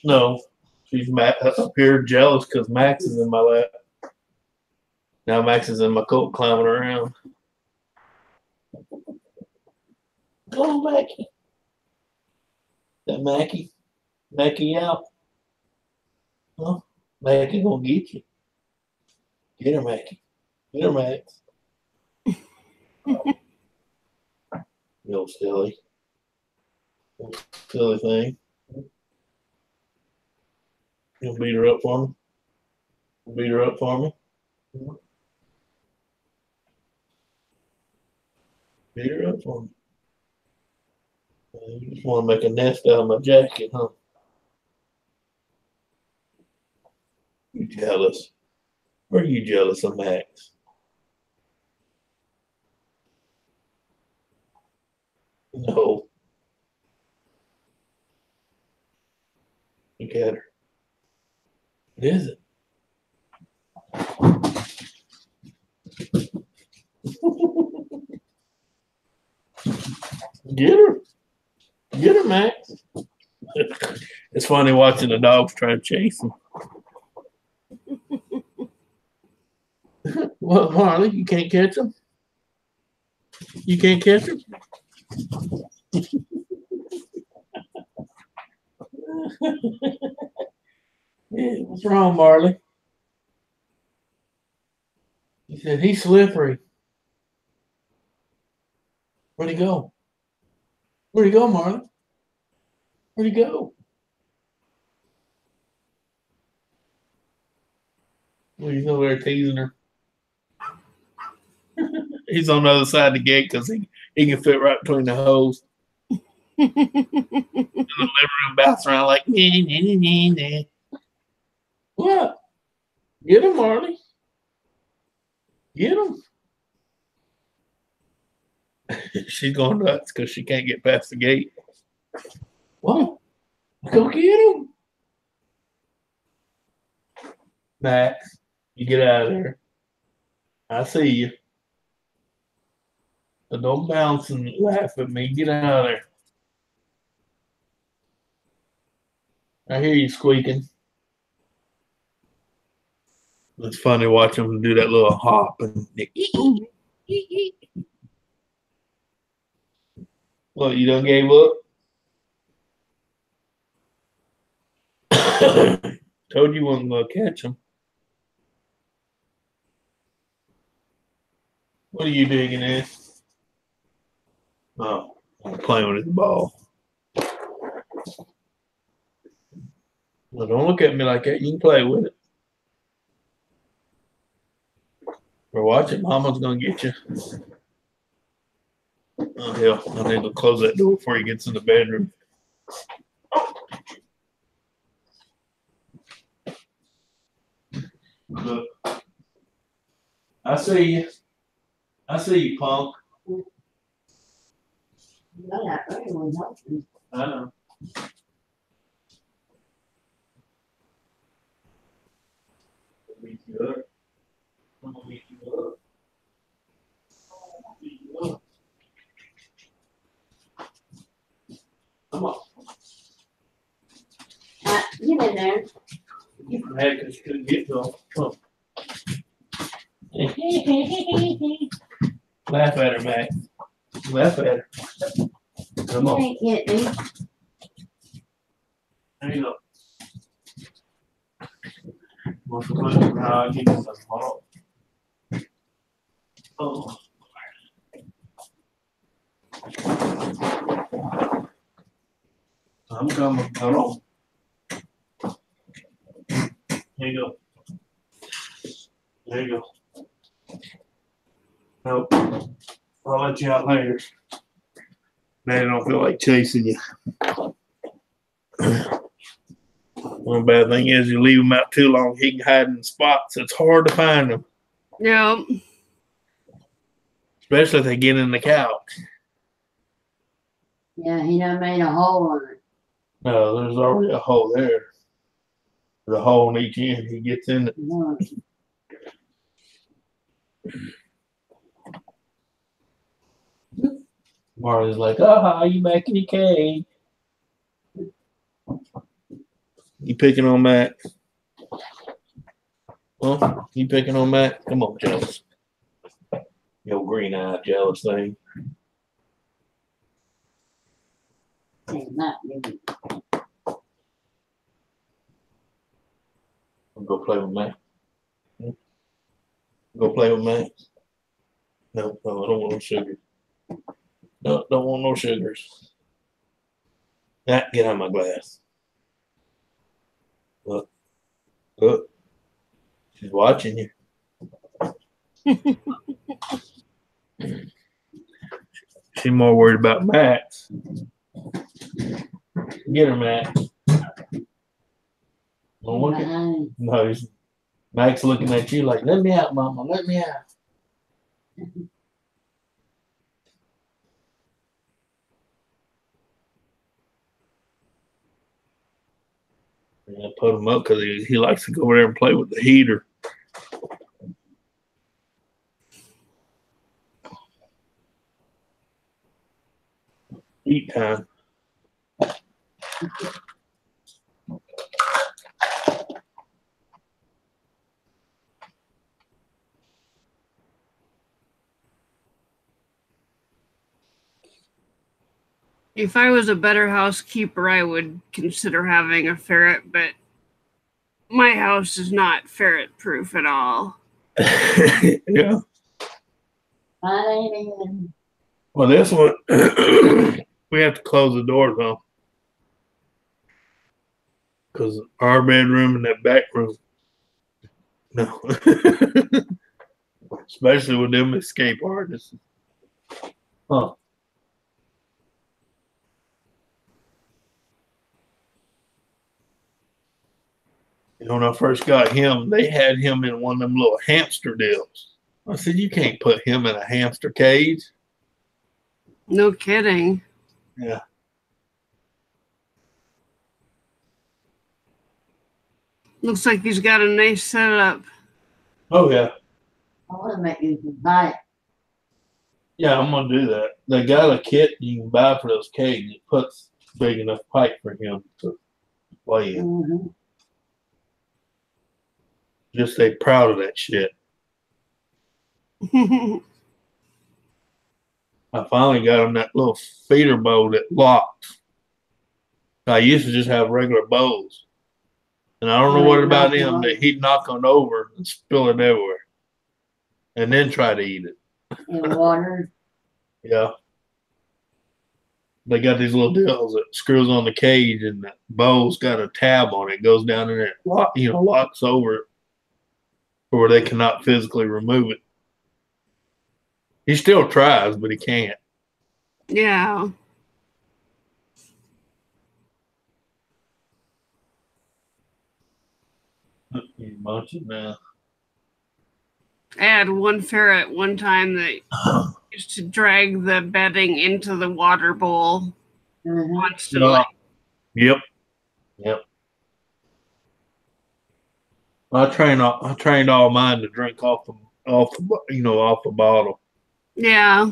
[SPEAKER 2] No, she's up here jealous because Max is in my lap. Now Max is in my coat climbing around. Come on, Mackie. That Mackie? Mackie out. Huh? Mackie gonna get you. Get her, Mackie. Get her, Max. You old silly. Silly thing. You'll beat her up for me? Beat her up for me? Beat her up for me. You just want to make a nest out of my jacket, huh? You jealous? Or are you jealous of Max? No. Look at her. What is it? Get her. Get her, Max. It's funny watching the dogs try to chase him. What, Marley? You can't catch them? You can't catch them? Yeah, what's wrong, Marley? He said he's slippery. Where'd he go? Where'd he go, Marley? Where'd he go? Well, he's over there teasing her. He's on the other side of the gate because he can fit right between the hose. In the living room bouncing around like, nah. What? Get him, Marley. Get him. She's going nuts because she can't get past the gate. What? Go get him. Max, you get out of there. I see you. So don't bounce and laugh at me. Get out of there. I hear you squeaking. It's funny watching them do that little hop and What, you done gave up? Told you wasn't gonna catch him. What are you digging in? Oh, I'm playing with his ball. Well, don't look at me like that. You can play with it. Or watch it. Mama's gonna get you. Oh hell! I need to close that door before he gets in the bedroom. Look, I see you. I see you, punk.
[SPEAKER 3] Well, that really was helping.
[SPEAKER 2] I know. Beat you up. I'm gonna beat you up. Beat you up. Come on.
[SPEAKER 3] Get in there.
[SPEAKER 2] You mad because you couldn't get to him. Come on. Laugh at her, Mac. Laugh at her. Come
[SPEAKER 3] You
[SPEAKER 2] on.
[SPEAKER 3] ain't getting me.
[SPEAKER 2] There you go. Want to put it I'll give you some. Hold on. Oh. I'm coming. Hold on. There you go. There you go. Nope. I'll let you out later. Daddy don't feel like chasing you. One bad thing is you leave him out too long, he can hide in spots. It's hard to find him,
[SPEAKER 1] Yeah.
[SPEAKER 2] especially if they get in the couch.
[SPEAKER 3] Yeah, he done made a hole in it.
[SPEAKER 2] No, there's already a hole there. There's a hole in each end. He gets in it.
[SPEAKER 3] No.
[SPEAKER 2] Marley's like, "Ah, you making your cake?" You picking on Matt? Huh? You picking on Matt? Come on, jealous. Yo, green-eyed jealous thing.
[SPEAKER 3] It's not really.
[SPEAKER 2] Go play with Matt. Go play with Matt. No, no, I don't want no sugar. No, don't want no sugars. Matt, get out of my glass. Look, look. She's watching you. She's more worried about Max. Get her, Max. Don't look at,
[SPEAKER 3] Behind.
[SPEAKER 2] no, Max looking at you like, let me out, Mama, let me out. I put him up because he likes to go over there and play with the heater. Eat time.
[SPEAKER 1] If I was a better housekeeper, I would consider having a ferret, but my house is not ferret proof at all.
[SPEAKER 2] Yeah.
[SPEAKER 3] I ain't even.
[SPEAKER 2] Well, this one, we have to close the doors on. Because our bedroom and that back room. No. Especially with them escape artists. Huh. You know, when I first got him, they had him in one of them little hamster deals. I said, you can't put him in a hamster cage.
[SPEAKER 1] No kidding.
[SPEAKER 2] Yeah.
[SPEAKER 1] Looks like he's got a nice setup.
[SPEAKER 2] Oh, yeah.
[SPEAKER 3] I want to make you buy it.
[SPEAKER 2] Yeah, I'm going to do that. They got a kit you can buy for those cages. It puts big enough pipe for him to play in.
[SPEAKER 3] Mm-hmm.
[SPEAKER 2] Just stay proud of that shit. I finally got him that little feeder bowl that locks. I used to just have regular bowls. And I don't know what about him that he'd knock on over and spill it everywhere. And then try to eat it.
[SPEAKER 3] In water.
[SPEAKER 2] Yeah. They got these little deals that screws on the cage and the bowl's got a tab on it. It goes down in there, locks over it where they cannot physically remove it. He still tries, but he can't.
[SPEAKER 1] Yeah.
[SPEAKER 2] He's munching now.
[SPEAKER 1] I had one ferret one time that used to drag the bedding into the water bowl constantly.
[SPEAKER 2] Yep. I trained all mine to drink off the bottle.
[SPEAKER 1] Yeah.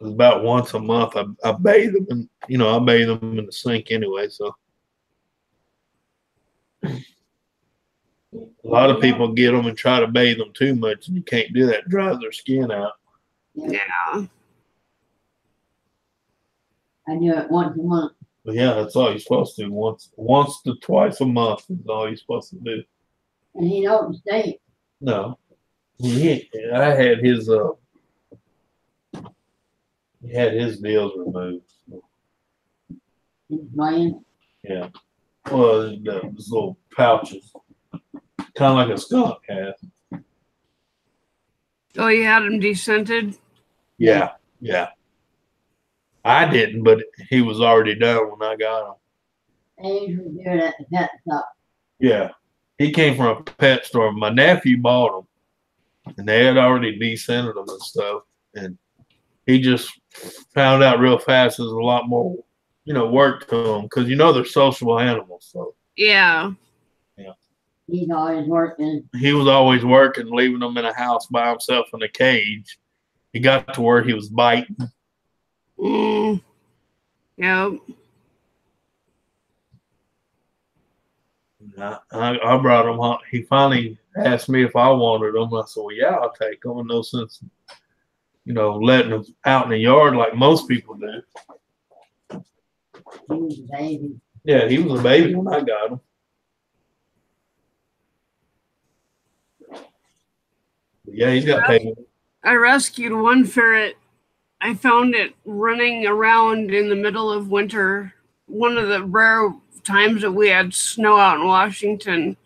[SPEAKER 2] About once a month, I bathe them, and I bathe them in the sink anyway. So a lot of people get them and try to bathe them too much, and you can't do that. It dries their skin out.
[SPEAKER 1] Yeah.
[SPEAKER 3] I do it once a month.
[SPEAKER 2] But yeah, that's all you're supposed to do. Once to twice a month is all you're supposed to do.
[SPEAKER 3] And he don't stink.
[SPEAKER 2] No, I had his he had his deals removed.
[SPEAKER 3] He's playing.
[SPEAKER 2] Yeah, well, those little pouches, kind of like a skunk has.
[SPEAKER 1] Oh, you had him descented?
[SPEAKER 2] Yeah. I didn't, but he was already done when I got him.
[SPEAKER 3] They usually do it at the pet shop.
[SPEAKER 2] Yeah, he came from a pet store. My nephew bought him, and they had already descented them and stuff. And he just found out real fast there's a lot more, work to them because they're sociable animals. So
[SPEAKER 1] Yeah.
[SPEAKER 3] He's always working.
[SPEAKER 2] he was always working, leaving them in a house by himself in a cage. He got to where he was biting.
[SPEAKER 1] Yep.
[SPEAKER 2] I brought him home. He finally asked me if I wanted them. I said, well, yeah, I'll take them. No sense, letting them out in the yard like most people do.
[SPEAKER 3] He was a baby.
[SPEAKER 2] Yeah, he was a baby when I got him. Yeah, he's got paid.
[SPEAKER 1] I rescued one ferret. I found it running around in the middle of winter. One of the rare times that we had snow out in Washington.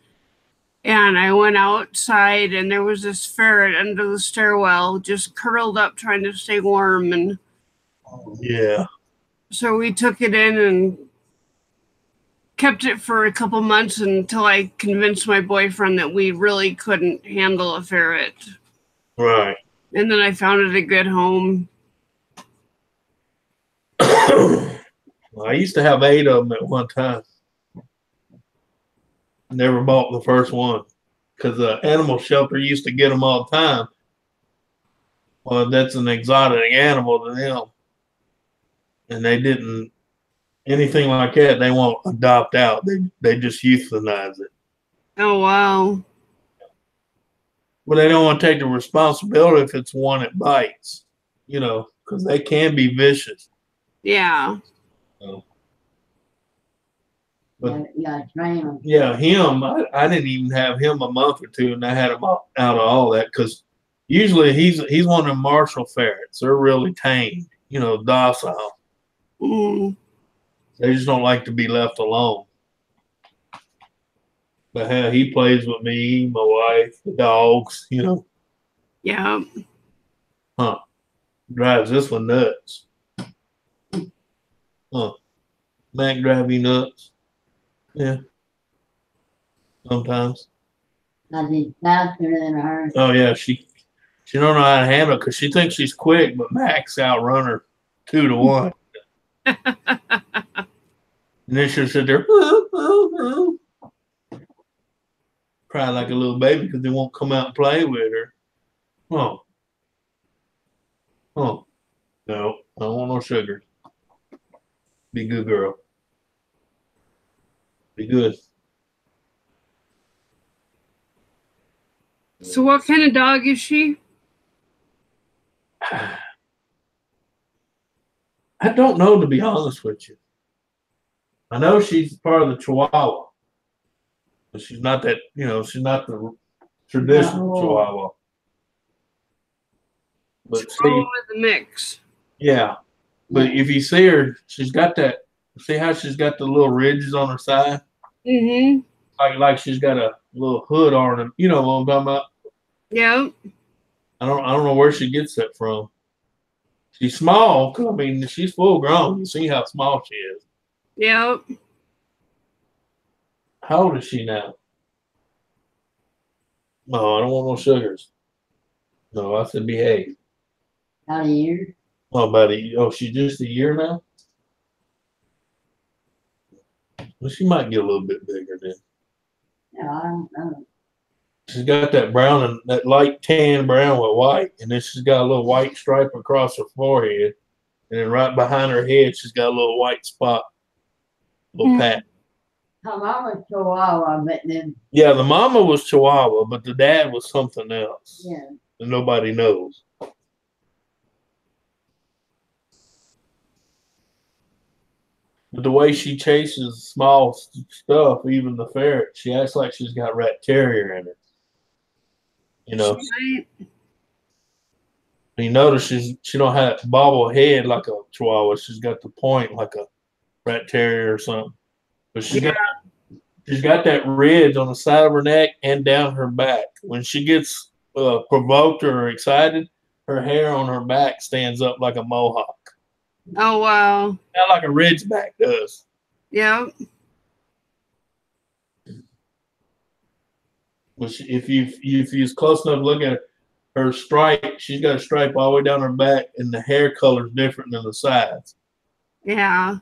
[SPEAKER 1] And I went outside and there was this ferret under the stairwell just curled up trying to stay warm. And
[SPEAKER 2] Yeah.
[SPEAKER 1] so we took it in and kept it for a couple months until I convinced my boyfriend that we really couldn't handle a ferret.
[SPEAKER 2] Right.
[SPEAKER 1] And then I found it a good home.
[SPEAKER 2] I used to have 8 of them at one time. Never bought the first one because the animal shelter used to get them all the time. Well, that's an exotic animal to them. And they didn't, anything like that, they won't adopt out. They just euthanize it.
[SPEAKER 1] Oh, wow.
[SPEAKER 2] But they don't want to take the responsibility if it's one that bites, because they can be vicious.
[SPEAKER 1] Yeah.
[SPEAKER 2] But
[SPEAKER 3] You gotta train him.
[SPEAKER 2] yeah, him, I didn't even have him a month or two, and I had him out of all that because usually he's one of them Marshall ferrets. They're really tame, docile. They just don't like to be left alone. But hell, he plays with me, my wife, the dogs,
[SPEAKER 1] Yeah.
[SPEAKER 2] Drives this one nuts. Mac drive you nuts. Yeah. Sometimes.
[SPEAKER 3] Cause he's faster than her.
[SPEAKER 2] Oh yeah, she don't know how to handle it because she thinks she's quick, but Max outrun her 2 to 1. And then she'll sit there, cry like a little baby because they won't come out and play with her. No, I don't want no sugar. Be a good girl. Be good.
[SPEAKER 1] So what kind of dog is she?
[SPEAKER 2] I don't know, to be honest with you. I know she's part of the Chihuahua, but she's not that. She's not the traditional Chihuahua. But
[SPEAKER 1] Chihuahua with a mix.
[SPEAKER 2] yeah. But if you see her, she's got that. See how she's got the little ridges on her side?
[SPEAKER 1] Mm-hmm.
[SPEAKER 2] Like she's got a little hood on her. You know what I'm talking about?
[SPEAKER 1] Yeah.
[SPEAKER 2] I don't know where she gets that from. She's small. I mean, she's full grown. You see how small she is.
[SPEAKER 1] Yep.
[SPEAKER 2] How old is she now? No, I don't want no sugars. No, I said behave.
[SPEAKER 3] About a year.
[SPEAKER 2] Oh, she's just a year now? Well, she might get a little bit bigger then.
[SPEAKER 3] No, I don't know.
[SPEAKER 2] She's got that brown and that light tan brown with white, and then she's got a little white stripe across her forehead. And then right behind her head, she's got a little white spot, little patch.
[SPEAKER 3] Her mama's Chihuahua, but then,
[SPEAKER 2] Yeah, the mama was Chihuahua, but the dad was something else.
[SPEAKER 3] yeah.
[SPEAKER 2] And nobody knows. But the way she chases small stuff, even the ferret, she acts like she's got rat terrier in her. You know,
[SPEAKER 1] Right.
[SPEAKER 2] you notice she don't have that bobble head like a Chihuahua. She's got the point like a rat terrier or something. But she's got that ridge on the side of her neck and down her back. When she gets provoked or excited, her hair on her back stands up like a mohawk.
[SPEAKER 1] Oh wow.
[SPEAKER 2] Not like a ridgeback does.
[SPEAKER 1] Yeah.
[SPEAKER 2] But if you're close enough to look at her stripe, she's got a stripe all the way down her back, and the hair color is different than the sides.
[SPEAKER 1] Yeah.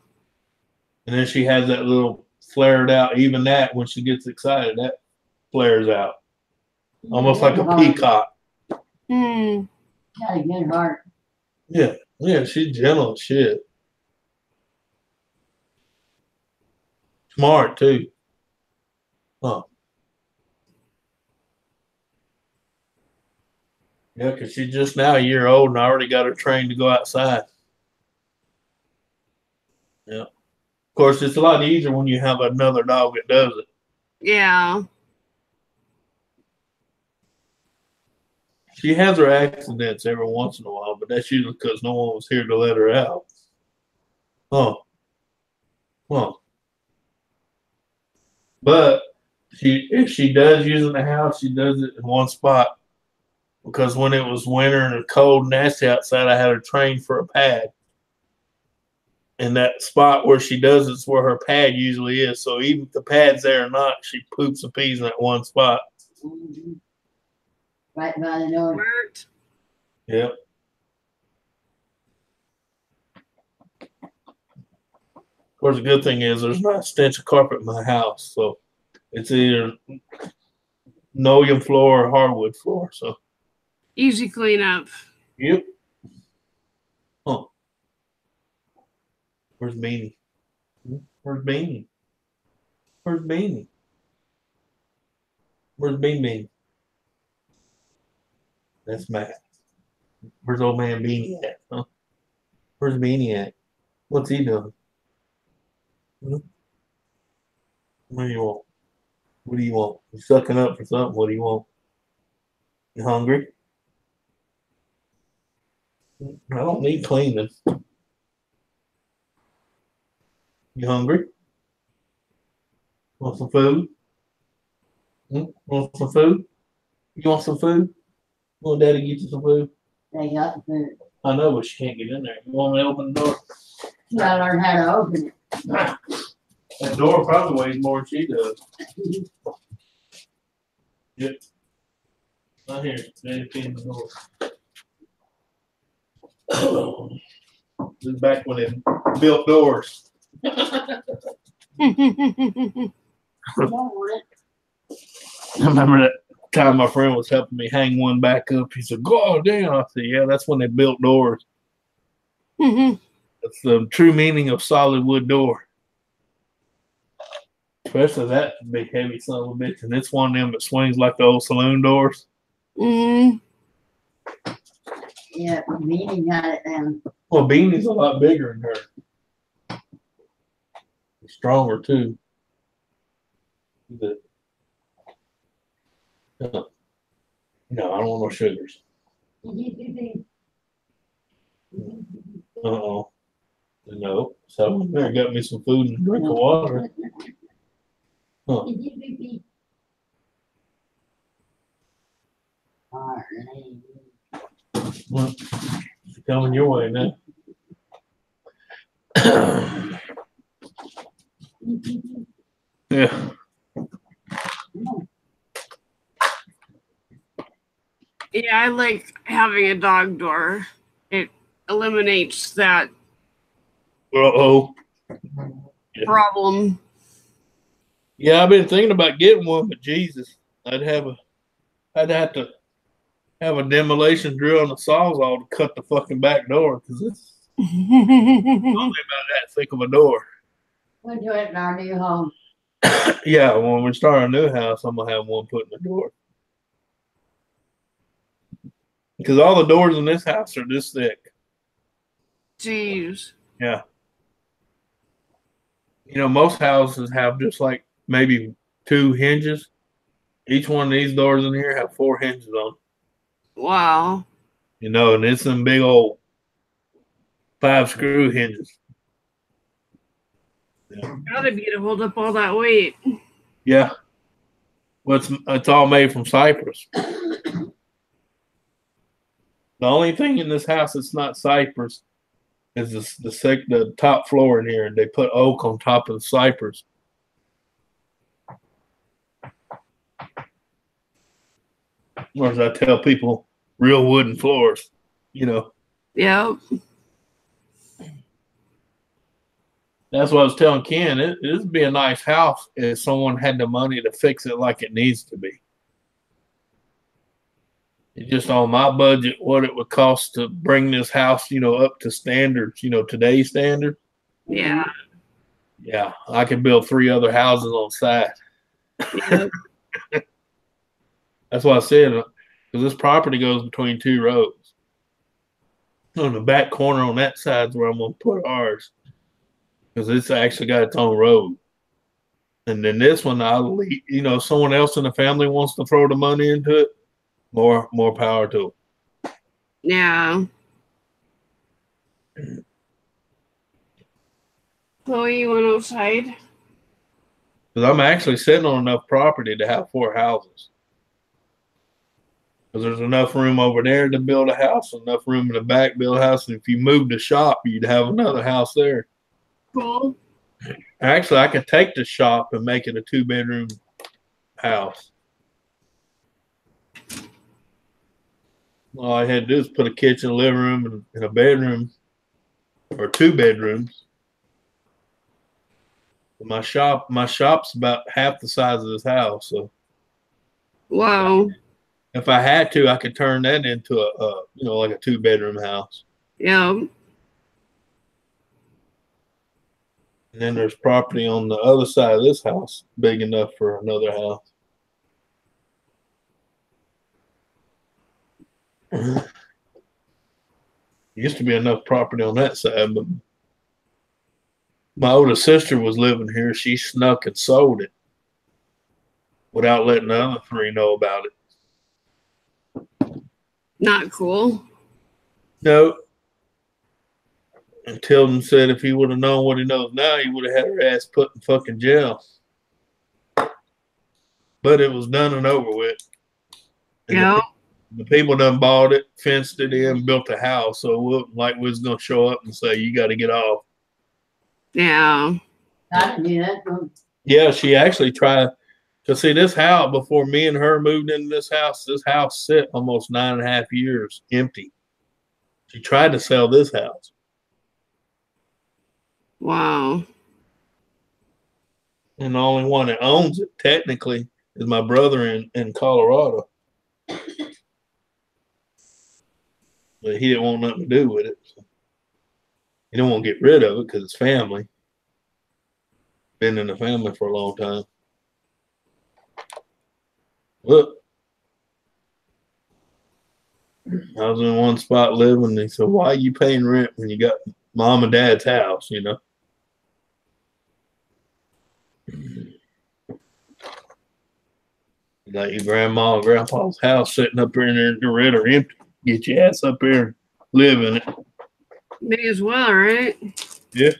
[SPEAKER 2] And then she has that little flared out. Even that, when she gets excited, that flares out, almost like a peacock.
[SPEAKER 1] Hmm.
[SPEAKER 3] Got a good heart.
[SPEAKER 2] Yeah, she's gentle as shit. Smart too. Huh. Yeah, because she's just now a year old and I already got her trained to go outside. Yeah. Of course, it's a lot easier when you have another dog that does it.
[SPEAKER 1] Yeah.
[SPEAKER 2] She has her accidents every once in a while, but that's usually because no one was here to let her out. Huh. But if she does use it in the house, she does it in one spot. Because when it was winter and it's cold and nasty outside, I had her trained for a pad. And that spot where she does it's where her pad usually is. So even if the pad's there or not, she poops and pees in that one spot.
[SPEAKER 3] Mhm. Right by the door.
[SPEAKER 1] Smart.
[SPEAKER 2] Yep. Of course, the good thing is there's not a stench of carpet in my house. So it's either linoleum floor or hardwood floor. So,
[SPEAKER 1] Easy cleanup.
[SPEAKER 2] yep. Huh. Where's Beanie? Where's Beanie? Where's Beanie? Where's Beanie? That's Matt. Where's old man Beanie at? Huh? Where's Beanie at? What's he doing? Hmm? What do you want? What do you want? You sucking up for something? What do you want? You hungry? I don't need cleaning. You hungry? Want some food? Want some food? You want some food? You want Daddy to get you some food?
[SPEAKER 3] They got the food.
[SPEAKER 2] I know, but she can't get in there. You want me to open the door?
[SPEAKER 3] You gotta learn how to open it.
[SPEAKER 2] That door probably weighs more than she does. Yep. Not here. Daddy pinned the door. This is back when they built doors.
[SPEAKER 3] You don't want it.
[SPEAKER 2] I remember that time my friend was helping me hang one back up. He said, "God damn!" I said, "Yeah, that's when they built doors. That's the true meaning of solid wood door. Especially that big heavy son of a bitch, and it's one of them that swings like the old saloon doors."
[SPEAKER 1] Mm.
[SPEAKER 3] Yeah, Beanie got it down.
[SPEAKER 2] Well, Beanie's a lot bigger than her. Stronger too. But, no, I don't want no sugars. Uh-oh. No. So there got me some food and a drink of water. Huh. Well, it's coming your way now. Yeah.
[SPEAKER 1] Yeah, I like having a dog door. It eliminates that
[SPEAKER 2] Uh-oh.
[SPEAKER 1] problem.
[SPEAKER 2] Yeah, I've been thinking about getting one, but Jesus, I'd have to have a demolition drill and a sawzall to cut the fucking back door because it's only about that thick of a door.
[SPEAKER 3] We'll do it in our new home.
[SPEAKER 2] Yeah, when we start a new house, I'm gonna have one put in the door because all the doors in this house are this thick.
[SPEAKER 1] Jeez.
[SPEAKER 2] Yeah, you know, most houses have just like maybe 2 hinges. Each one of these doors in here have 4 hinges on them.
[SPEAKER 1] Wow.
[SPEAKER 2] You know, and it's some big old 5-screw hinges. Yeah.
[SPEAKER 1] Gotta be to hold up all that weight.
[SPEAKER 2] Yeah. Well, it's all made from cypress. The only thing in this house that's not cypress is the top floor in here, and they put oak on top of the cypress. Or as I tell people, real wooden floors, you know.
[SPEAKER 1] Yep.
[SPEAKER 2] That's what I was telling Ken. It would be a nice house if someone had the money to fix it like it needs to be. It's just on my budget what it would cost to bring this house, you know, up to standards, you know, today's standard.
[SPEAKER 1] Yeah.
[SPEAKER 2] Yeah, I could build 3 other houses on site.
[SPEAKER 1] Yep.
[SPEAKER 2] That's what I said, because this property goes between 2 roads. On the back corner on that side is where I'm going to put ours, because it's actually got its own road. And then this one, you know, someone else in the family wants to throw the money into it, more power to them.
[SPEAKER 1] Yeah. Chloe, you went outside?
[SPEAKER 2] Because I'm actually sitting on enough property to have 4 houses. Because there's enough room over there to build a house, enough room in the back to build a house. And if you move the shop, you'd have another house there.
[SPEAKER 1] Cool.
[SPEAKER 2] Actually, I could take the shop and make it a 2-bedroom house. All I had to do is put a kitchen, a living room, and a bedroom, or 2 bedrooms. My shop's about half the size of this house. So,
[SPEAKER 1] Wow.
[SPEAKER 2] if I had to, I could turn that into a you know, like a 2-bedroom house.
[SPEAKER 1] Yeah.
[SPEAKER 2] And then there's property on the other side of this house, big enough for another house. Used to be enough property on that side, but my older sister was living here. She snuck and sold it without letting the other 3 know about it.
[SPEAKER 1] Not cool.
[SPEAKER 2] No. And Tilden said if he would have known what he knows now, he would have had her ass put in fucking jail. But it was done and over with. And
[SPEAKER 1] Yeah.
[SPEAKER 2] the people done bought it, fenced it in, built a house. So it wasn't like we was going to show up and say, you got to get off.
[SPEAKER 1] Yeah.
[SPEAKER 3] I didn't do that.
[SPEAKER 2] Yeah, she actually tried to see this house before me and her moved into this house. This house sit almost 9.5 years empty. She tried to sell this house.
[SPEAKER 1] Wow.
[SPEAKER 2] And the only one that owns it technically is my brother in Colorado. But he didn't want nothing to do with it. So he didn't want to get rid of it because it's family. Been in the family for a long time. Look. I was in one spot living, and they said, why are you paying rent when you got mom and dad's house, you know? Like your grandma and grandpa's house sitting up there in the red or empty. Get your ass up there and live in it.
[SPEAKER 1] May as well, right?
[SPEAKER 2] Yeah.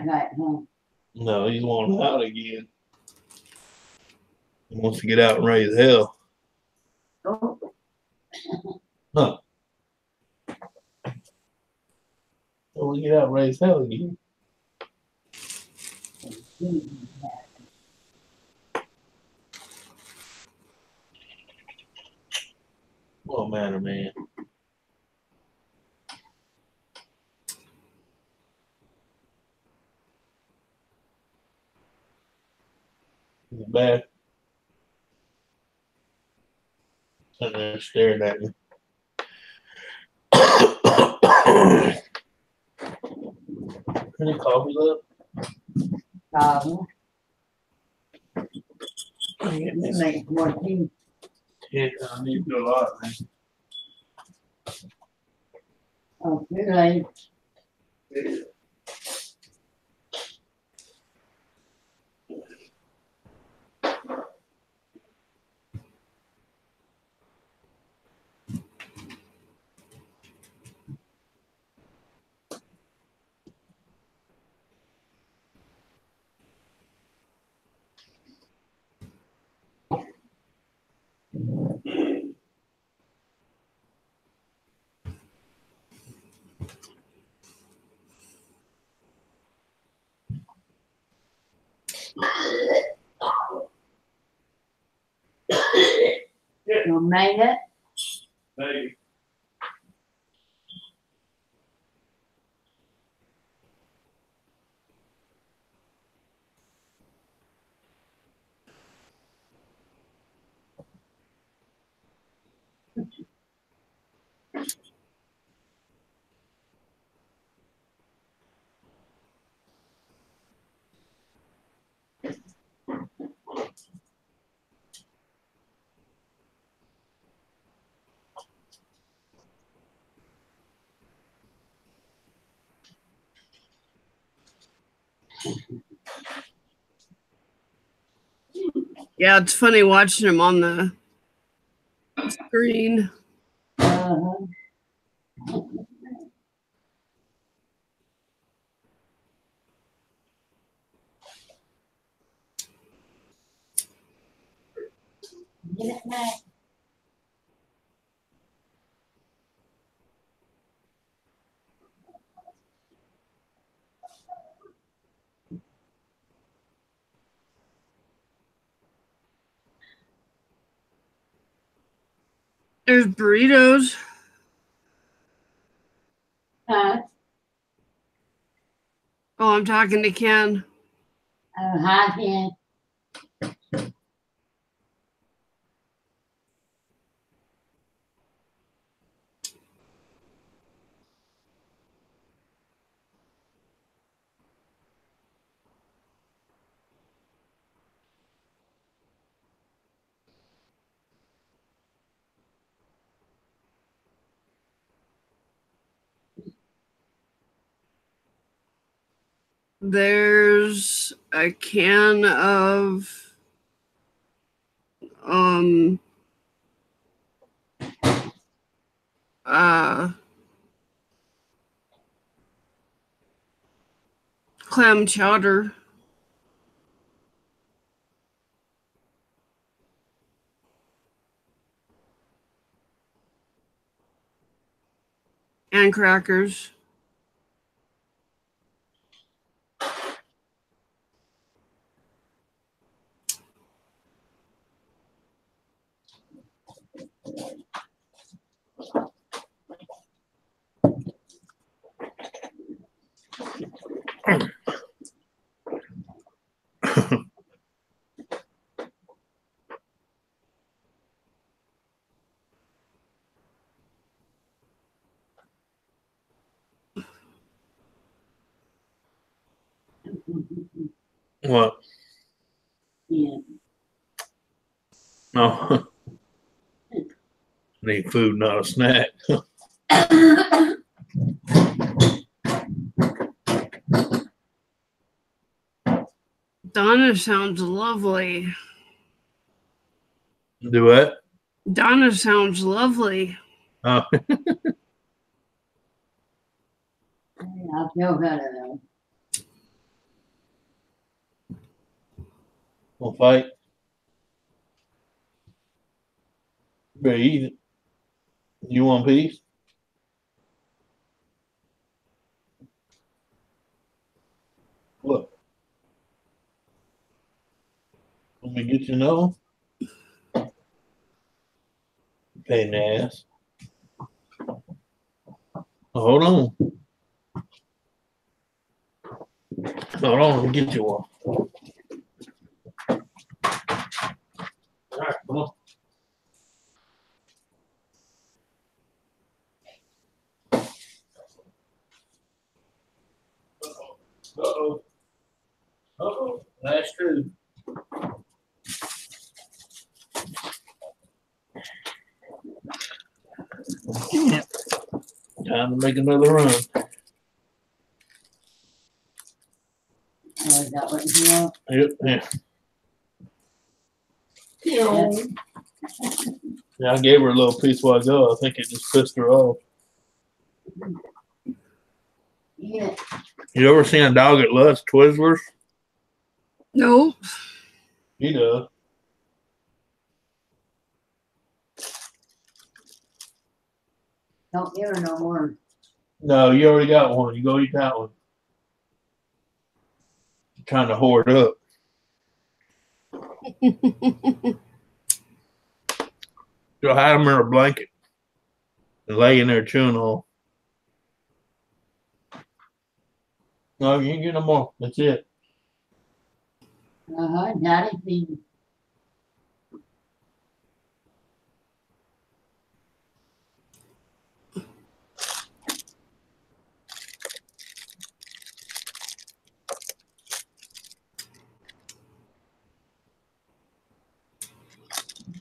[SPEAKER 3] Right, huh?
[SPEAKER 2] No, he's wanting out again. He wants to get out and raise hell.
[SPEAKER 3] Oh,
[SPEAKER 2] Huh. Well, we get out and raise hell again. What matter, man? Is it bad? Sitting there staring at me. Any coffee left?
[SPEAKER 3] Make more tea.
[SPEAKER 2] Yeah, I need to do a lot, man.
[SPEAKER 3] Oh, you're late. You made it?
[SPEAKER 2] Hey.
[SPEAKER 1] Yeah, it's funny watching him on the screen.
[SPEAKER 3] Uh-huh. Get it back.
[SPEAKER 1] There's burritos.
[SPEAKER 3] Huh?
[SPEAKER 1] Oh, I'm talking to Ken.
[SPEAKER 3] Hi, Ken.
[SPEAKER 1] There's a can of uh clam chowder. And crackers.
[SPEAKER 2] What?
[SPEAKER 3] Yeah.
[SPEAKER 2] No. I need food, not a snack.
[SPEAKER 1] Donna sounds lovely.
[SPEAKER 2] Do what?
[SPEAKER 1] Donna sounds lovely.
[SPEAKER 2] Oh,
[SPEAKER 3] I feel better though.
[SPEAKER 2] we'll fight. better eat it. You want a piece? Look. Let me get you another. Pain in the ass. Hold on. Hold on, let me get you one. All right, come on. Uh-oh. Uh-oh. That's true. Time to make another run.
[SPEAKER 3] Is that what you want?
[SPEAKER 2] Yep, yeah. Yeah, I gave her a little piece while ago. I think it just pissed her off.
[SPEAKER 3] Yeah.
[SPEAKER 2] You ever seen a dog that loves Twizzlers?
[SPEAKER 1] No.
[SPEAKER 2] He does.
[SPEAKER 3] Don't give her no more.
[SPEAKER 2] No, you already got one. You go eat that one. You're trying to hoard up. She'll hide them in her blanket and lay in there chewing on. No, you ain't getting no more. That's it.
[SPEAKER 3] Daddy feed.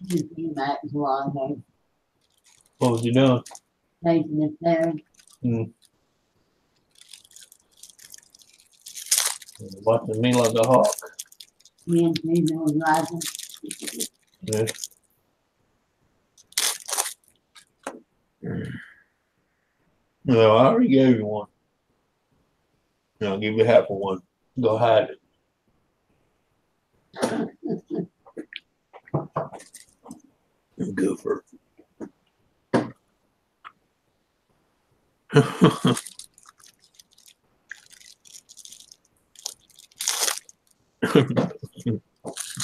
[SPEAKER 3] You see that as well, okay?
[SPEAKER 2] What was you doing?
[SPEAKER 3] Taking it there.
[SPEAKER 2] Watching me like a hawk.
[SPEAKER 3] Me and Susan was rising.
[SPEAKER 2] Yeah. No, I already gave you one. No, I'll give you half of one. Go hide it. Goofer.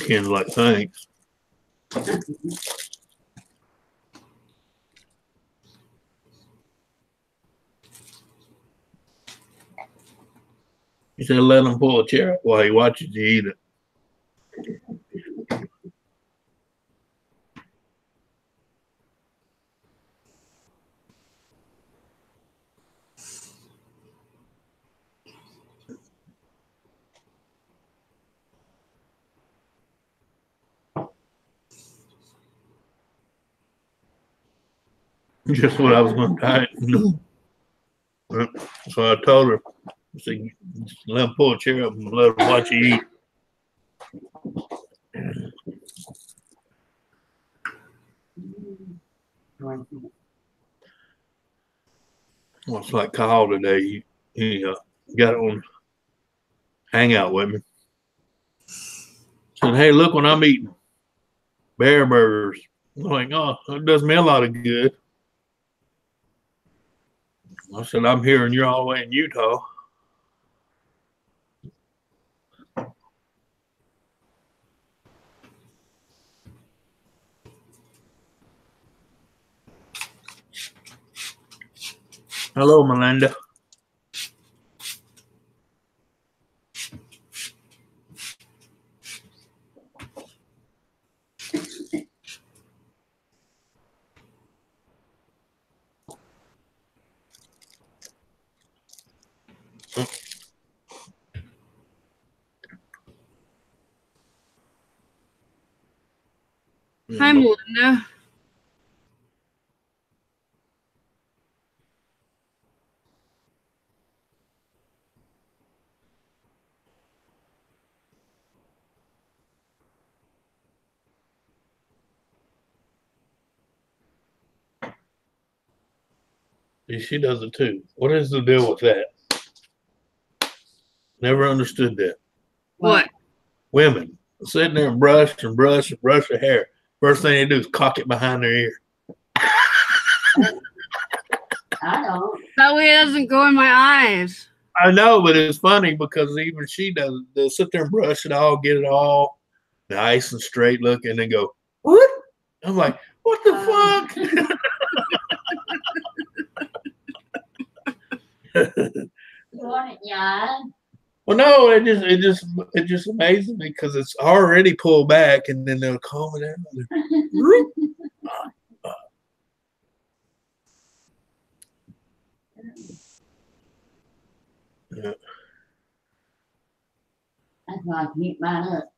[SPEAKER 2] Ken's like, thanks. He said, let him pull a chair up while he watches you eat it. Just what I was going to type. So I told her, I said, just let him pull a chair up and let him watch you eat. Well, it's like Kyle today. He got on Hangout with me. Said, hey, look what I'm eating. Bear burgers. I'm like, oh, that does me a lot of good. I said, I'm here and you're all the way in Utah. Hello, Melinda.
[SPEAKER 1] Hi, Melinda.
[SPEAKER 2] She does it too. What is the deal with that? Never understood that.
[SPEAKER 1] What?
[SPEAKER 2] Women sitting there and brush their hair. First thing they do is cock it behind their ear.
[SPEAKER 3] I don't.
[SPEAKER 1] That way it doesn't go in my eyes.
[SPEAKER 2] I know, but it's funny because even she does. They'll sit there and brush it all, get it all nice and straight looking, and then go, "What?" I'm like, "What the fuck?"
[SPEAKER 3] You want it, yeah?
[SPEAKER 2] Well, no, it just amazes me because it's already pulled back, and then they'll calm it down. Yeah.
[SPEAKER 3] That's why I keep mine up.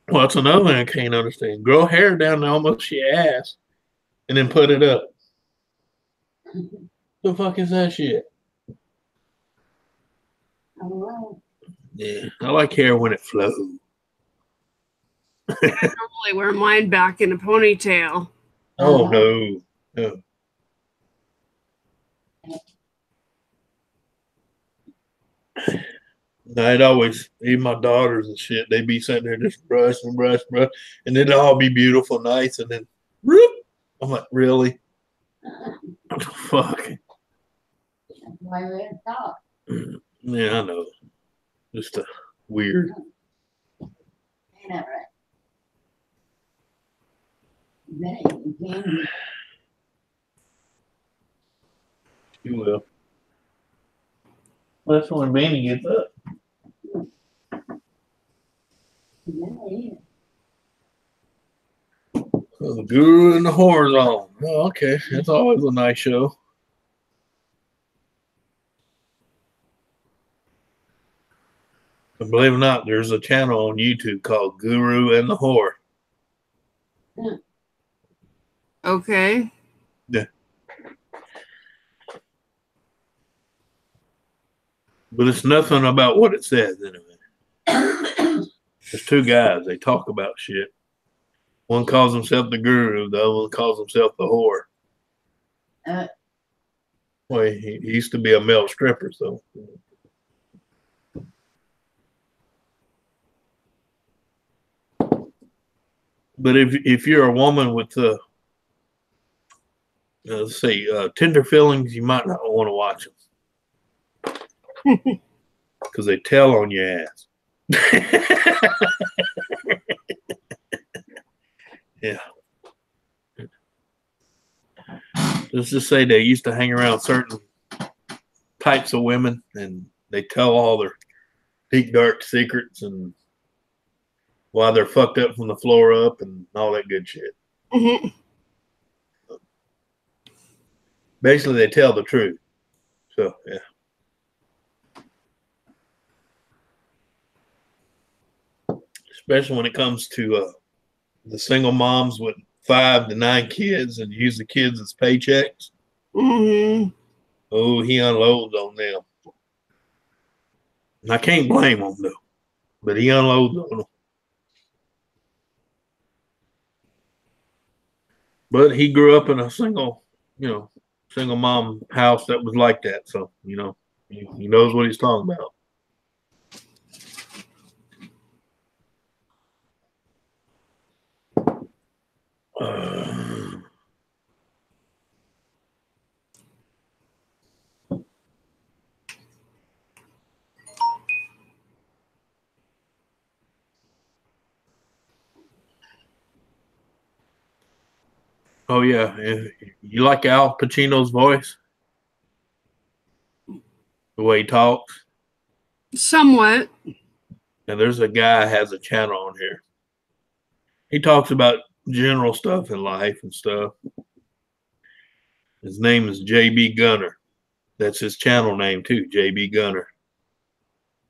[SPEAKER 2] Well, that's another thing I can't understand. Grow hair down to almost your ass, and then put it up. The fuck is that shit?
[SPEAKER 3] Oh, well.
[SPEAKER 2] Yeah, I like hair when it flows.
[SPEAKER 1] I normally wear mine back in a ponytail.
[SPEAKER 2] Oh no, no. I'd always, even my daughters and shit, they'd be sitting there just brush and brush, brush, and it'd all be beautiful, nice, and then, whoop, I'm like, really? Fuck.
[SPEAKER 3] That's why we're talk.
[SPEAKER 2] Yeah, I know. Just weird.
[SPEAKER 3] Ain't that right? Then you can.
[SPEAKER 2] You will. Well, that's when Beanie gets up.
[SPEAKER 3] Yeah.
[SPEAKER 2] So the Guru and the Whore's on. Oh, okay. That's always a nice show. And believe it or not, there's a channel on YouTube called Guru and the Whore.
[SPEAKER 1] Okay.
[SPEAKER 2] But it's nothing about what it says anyway. There's two guys. They talk about shit. One calls himself the Guru. The other one calls himself the Whore. Well, he used to be a male stripper, so. But if you're a woman with let's see, tender feelings, you might not want to watch them because they tell on your ass. Yeah. Let's just say they used to hang around certain types of women, and they tell all their deep dark secrets and why they're fucked up from the floor up and all that good shit.
[SPEAKER 1] Mhm.
[SPEAKER 2] Basically, they tell the truth. So, yeah. Especially when it comes to the single moms with 5 to 9 kids and use the kids as paychecks.
[SPEAKER 1] Mhm.
[SPEAKER 2] Oh, he unloads on them. And I can't blame him, though. But he unloads on them. But he grew up in a single mom house that was like that. So, he knows what he's talking about. Oh yeah, you like Al Pacino's voice, the way he talks.
[SPEAKER 1] Somewhat.
[SPEAKER 2] And there's a guy has a channel on here. He talks about general stuff in life and stuff. His name is JB Gunner. That's his channel name too, JB Gunner.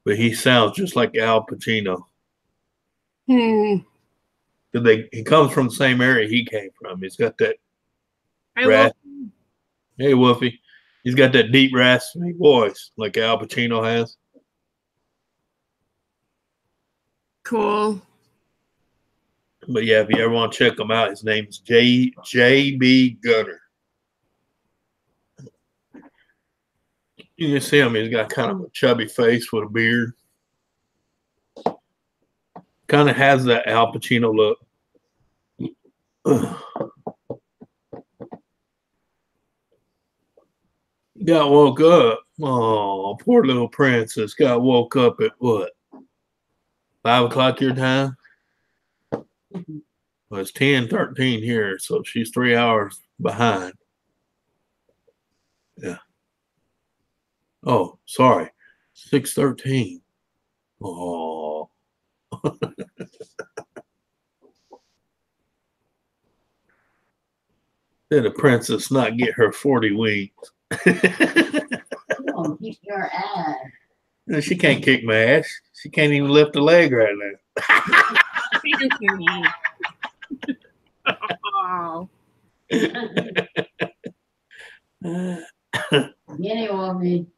[SPEAKER 2] But he sounds just like Al Pacino.
[SPEAKER 1] Hmm.
[SPEAKER 2] He comes from the same area he came from. He's got that
[SPEAKER 1] I will.
[SPEAKER 2] Hey Wolfie. He's got that deep raspy voice like Al Pacino has.
[SPEAKER 1] Cool.
[SPEAKER 2] But yeah, if you ever want to check him out, his name is JB Gunner. You can see him. He's got kind of a chubby face with a beard. Kind of has that Al Pacino look. got woke up. Oh, poor little princess got woke up at what? 5 o'clock your time? Well, it's 10:13 here, so she's 3 hours behind. Yeah. Oh, sorry. 6:13. Oh. Did a princess not get her 40 wings?
[SPEAKER 3] You gonna kick your ass.
[SPEAKER 2] She can't kick my ass. She can't even lift a leg right
[SPEAKER 1] Oh.
[SPEAKER 2] now.
[SPEAKER 3] Guinea woman.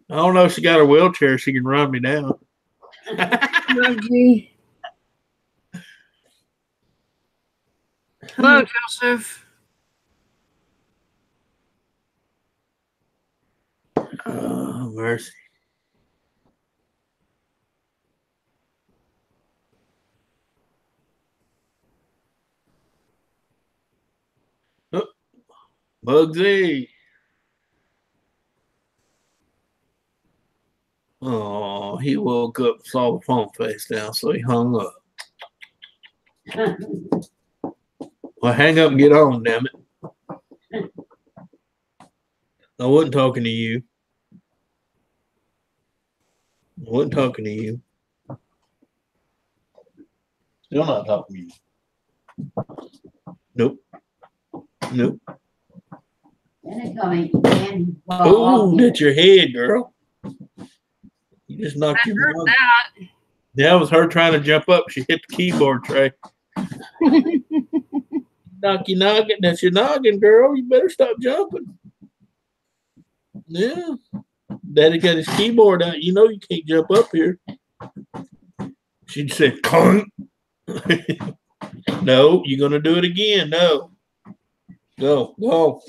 [SPEAKER 2] I don't know if she got a wheelchair. She can run me down.
[SPEAKER 1] Lovely. Hello, Joseph.
[SPEAKER 2] Oh, mercy. Oh, Bugsy. Oh, he woke up, saw the phone face down, so he hung up. Well, hang up and get on, damn it. I wasn't talking to you. I wasn't talking to you. Still not talking to you. Nope. Nope.
[SPEAKER 3] Then coming in.
[SPEAKER 2] Oh, that's your head, girl. You just knocked
[SPEAKER 1] I
[SPEAKER 2] your
[SPEAKER 1] heard
[SPEAKER 2] mom.
[SPEAKER 1] that.
[SPEAKER 2] That was her trying to jump up. She hit the keyboard tray. Knock your noggin. That's your noggin, girl. You better stop jumping. Yeah. Daddy got his keyboard out. You know you can't jump up here. She said, "Clunk." No, you're gonna do it again. No. Go. Go.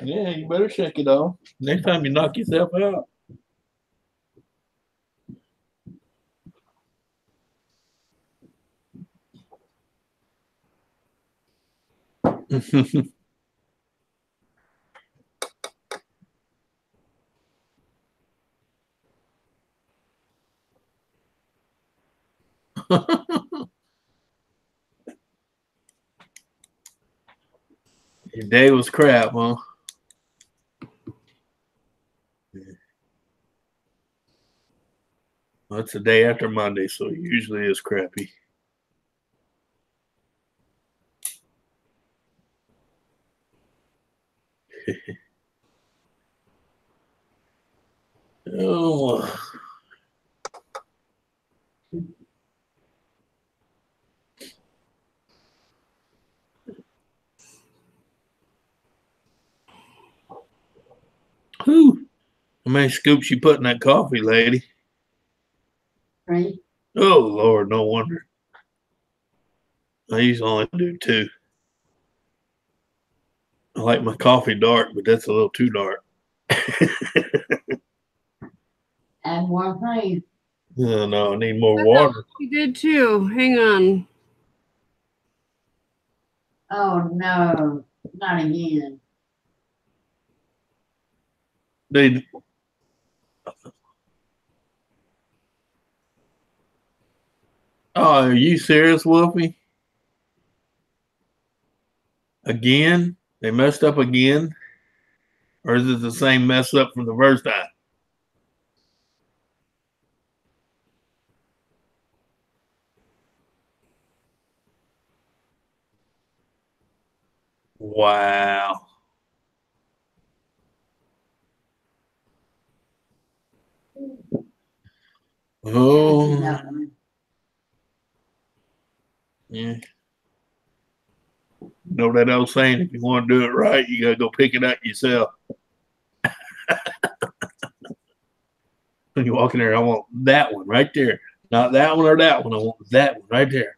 [SPEAKER 2] Yeah, you better shake it off. Next time you knock yourself out. Your day was crap, huh? Well, it's the day after Monday, so it usually is crappy. Oh. Whew. How many scoops you put in that coffee, lady?
[SPEAKER 3] 3.
[SPEAKER 2] Oh, Lord, no wonder. I usually only do 2. I like my coffee dark, but that's a little too dark.
[SPEAKER 3] Add more cream.
[SPEAKER 2] No, I need more water.
[SPEAKER 1] You did too. Hang on.
[SPEAKER 3] Oh no, not again.
[SPEAKER 2] They, are you serious, Wolfie? Again? They messed up again? Or is it the same mess up from the first time? Wow. Oh, yeah. Know that old saying, if you want to do it right, you got to go pick it up yourself. When you walk in there, I want that one right there. Not that one or that one. I want that one right there.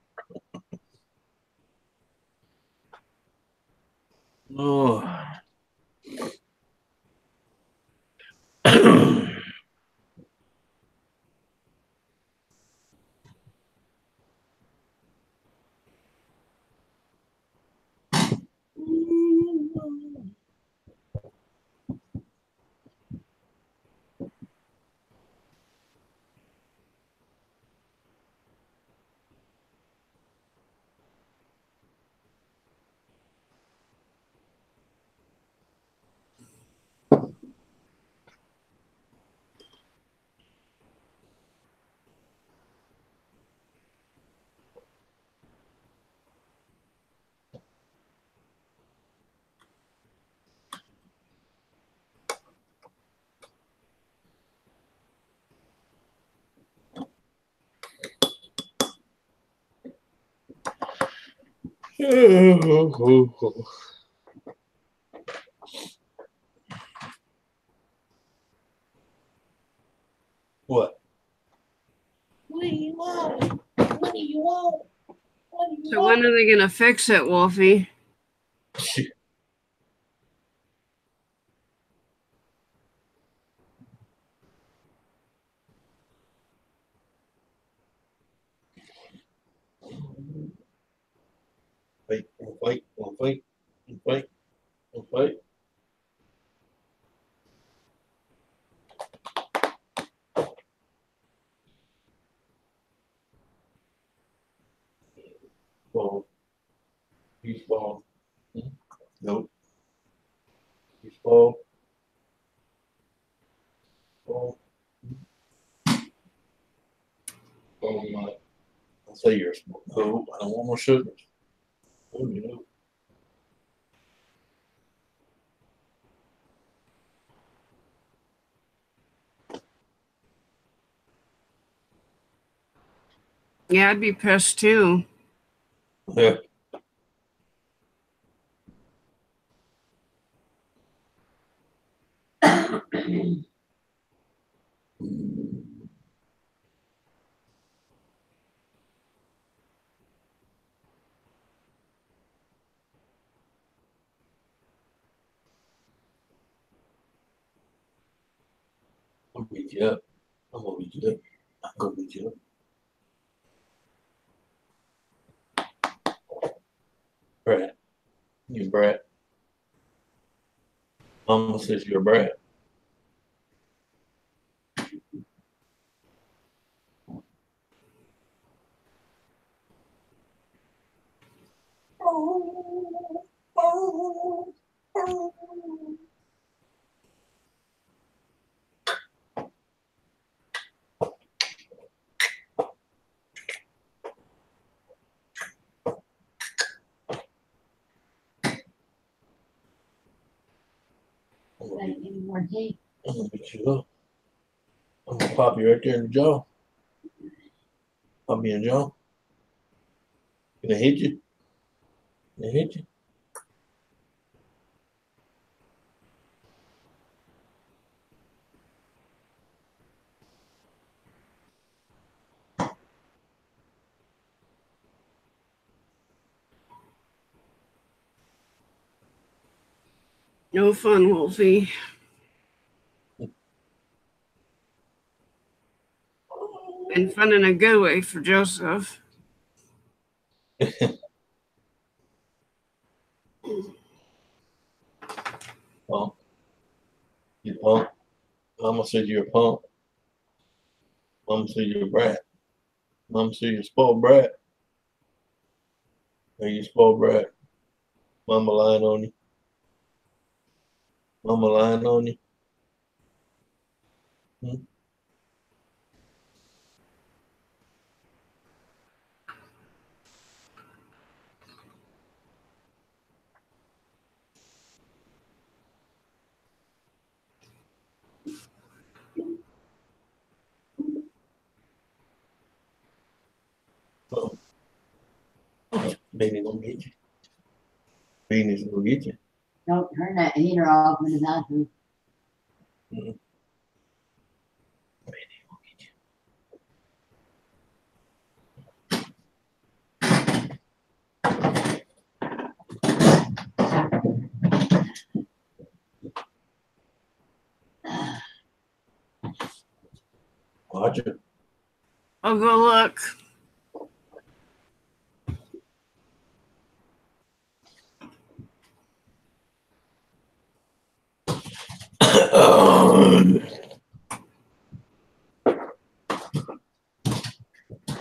[SPEAKER 2] Oh. What? What do you want? What do you want? What do you
[SPEAKER 1] So when are they gonna fix it, Wolfie?
[SPEAKER 2] Wait, wait, wait, wait, wait. Ball. He's ball. Nope. He's ball. Ball. Oh my. I'll say yours. No, I don't want more sugar. Oh, you know.
[SPEAKER 1] Yeah, I'd be pissed too.
[SPEAKER 2] Yeah. I'm gonna beat you up. I'm gonna beat you up. I'm gonna beat you up. Brat. You brat. Mama says you're a brat.
[SPEAKER 3] Any more tea?
[SPEAKER 2] I'm gonna beat you up. I'm gonna pop you right there in the jaw. Pop me in the jaw. Gonna hit you. Gonna hit you.
[SPEAKER 1] No fun, Wolfie. And fun in a good way for Joseph.
[SPEAKER 2] Punk. You punk. Mama said you're a punk. Mama said you're a brat. Mama said you're a spoiled brat. Are you a spoiled brat? Mama lying on you. Mama lying on you. Hmm? Oh, baby gonna get you. Baby's gonna get you.
[SPEAKER 3] Don't turn that heater off in the bathroom.
[SPEAKER 2] Mm-mm. Baby gonna get you. Watch it.
[SPEAKER 1] I'll go look.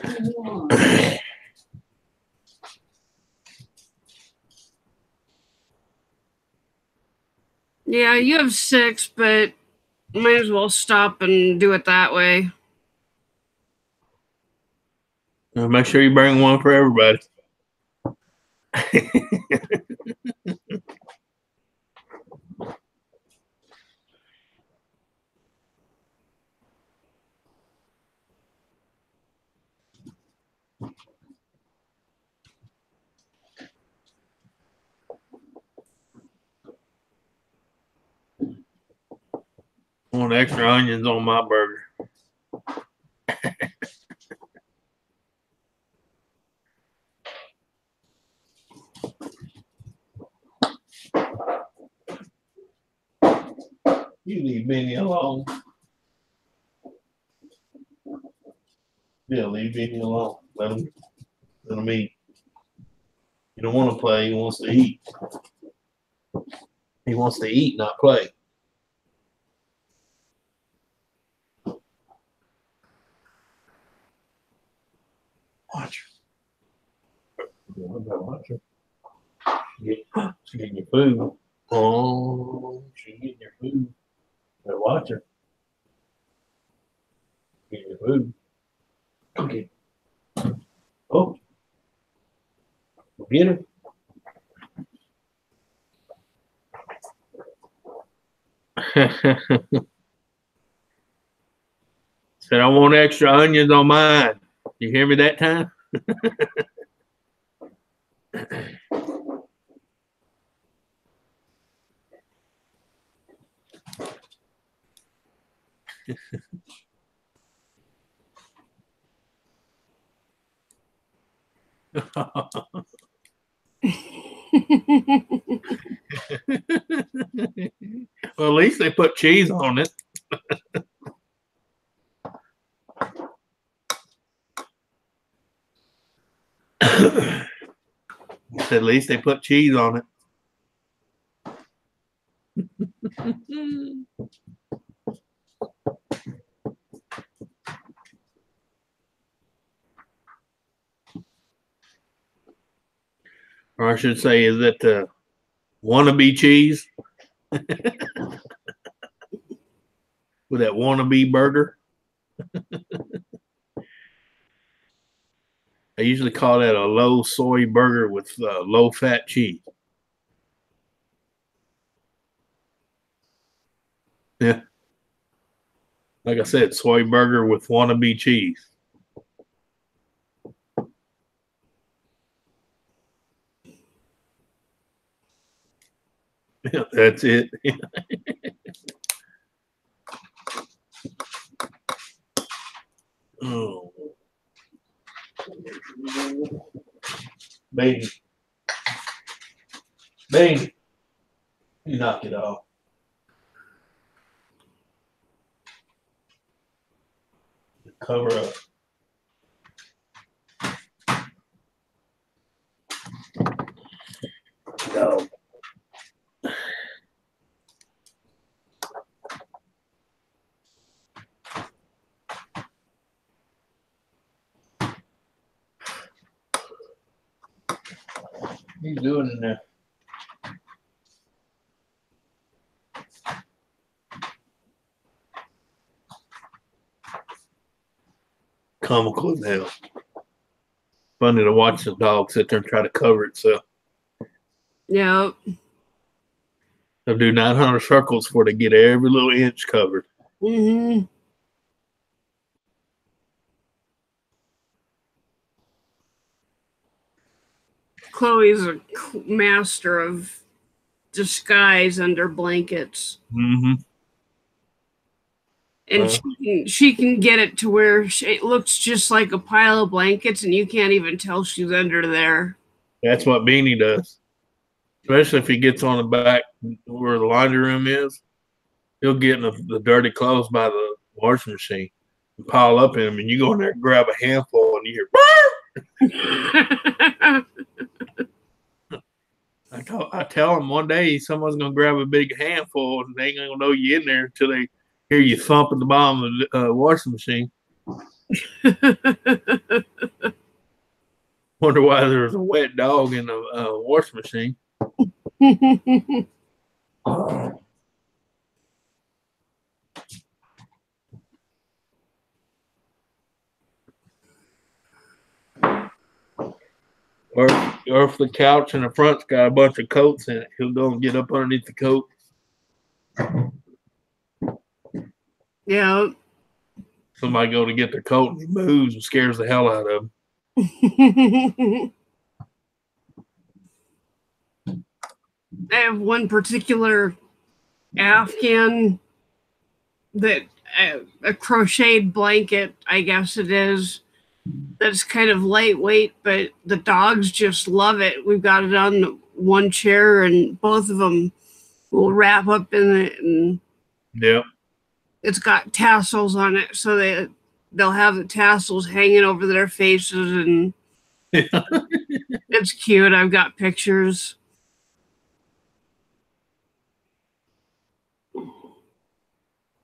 [SPEAKER 3] What do you want?
[SPEAKER 1] Yeah, you have 6, but might as well stop and do it that way.
[SPEAKER 2] Make sure you bring one for everybody. want extra onions on my burger. You leave Benny alone. Yeah, leave Benny alone. Let him eat. He don't want to play. He wants to eat. He wants to eat, not play. Watch her. Watch her. She's getting your food. Oh, she's getting your food. Better watch her. Getting your food. Okay. Oh. Go get her. Said I want extra onions on mine. You hear me that time? Well, at least they put cheese on it. At least they put cheese on it. Or I should say, is it wannabe cheese? With that wannabe burger? I usually call that a low soy burger with low fat cheese. Yeah. Like I said, soy burger with wannabe cheese. Yeah, that's it. Oh. Baby. Baby. You knock it off. Cover up. No. What are you doing in there? Comical as hell. Funny to watch the dog sit there and try to cover itself.
[SPEAKER 1] Yep.
[SPEAKER 2] They'll do 900 circles before they get every little inch covered.
[SPEAKER 1] Mm-hmm. Chloe's a master of disguise under blankets.
[SPEAKER 2] Mm-hmm.
[SPEAKER 1] And she can get it to where it looks just like a pile of blankets and you can't even tell she's under there.
[SPEAKER 2] That's what Beanie does. Especially if he gets on the back where the laundry room is. He'll get in the dirty clothes by the washing machine and pile up in them, and you go in there and grab a handful and you hear, I tell him one day someone's going to grab a big handful and they ain't going to know you in there until they hear you thump at the bottom of the washing machine. Wonder why there's a wet dog in the washing machine. Or if the couch in the front's got a bunch of coats in it, he'll go and get up underneath the coat.
[SPEAKER 1] Yeah.
[SPEAKER 2] Somebody go to get their coat and he moves and scares the hell out of him.
[SPEAKER 1] I have one particular Afghan that a crocheted blanket, I guess it is. That's kind of lightweight, but the dogs just love it. We've got it on one chair, and both of them will wrap up in it, and
[SPEAKER 2] Yep.
[SPEAKER 1] it's got tassels on it, so they'll have the tassels hanging over their faces, and it's cute. I've got pictures.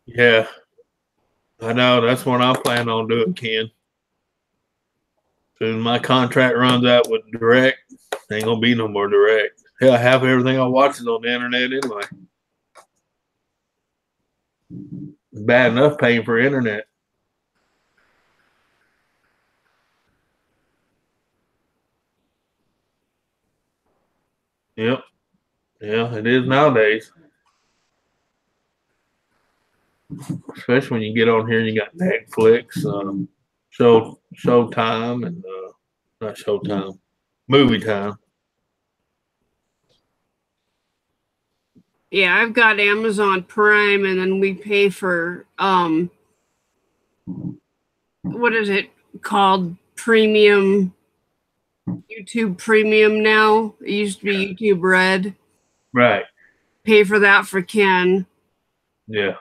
[SPEAKER 2] Yeah. I know. That's what I plan on doing, Ken. Soon my contract runs out with direct, ain't gonna be no more direct. Hell, half everything I watch is on the internet anyway. It's bad enough paying for internet. Yep. Yeah, it is nowadays. Especially when you get on here and you got Netflix, Showtime, and not Showtime, Movie Time.
[SPEAKER 1] Yeah, I've got Amazon Prime, and then we pay for what is it called? Premium, YouTube Premium now. It used to be YouTube Red.
[SPEAKER 2] Right.
[SPEAKER 1] Pay for that for Ken.
[SPEAKER 2] Yeah.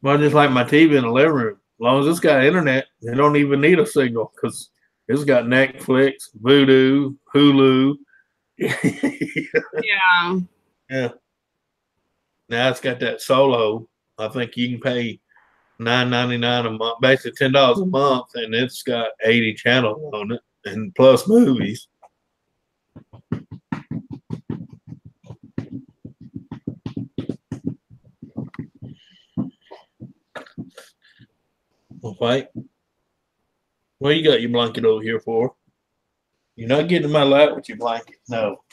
[SPEAKER 2] Well, just like my TV in the living room. As long as it's got internet, it don't even need a signal because it's got Netflix, Vudu, Hulu.
[SPEAKER 1] Yeah.
[SPEAKER 2] Yeah. Now it's got that solo. I think you can pay $9.99 a month, basically $10 a month, and it's got 80 channels on it, and plus movies. Okay. What you got your blanket over here for? You're not getting in my lap with your blanket. No.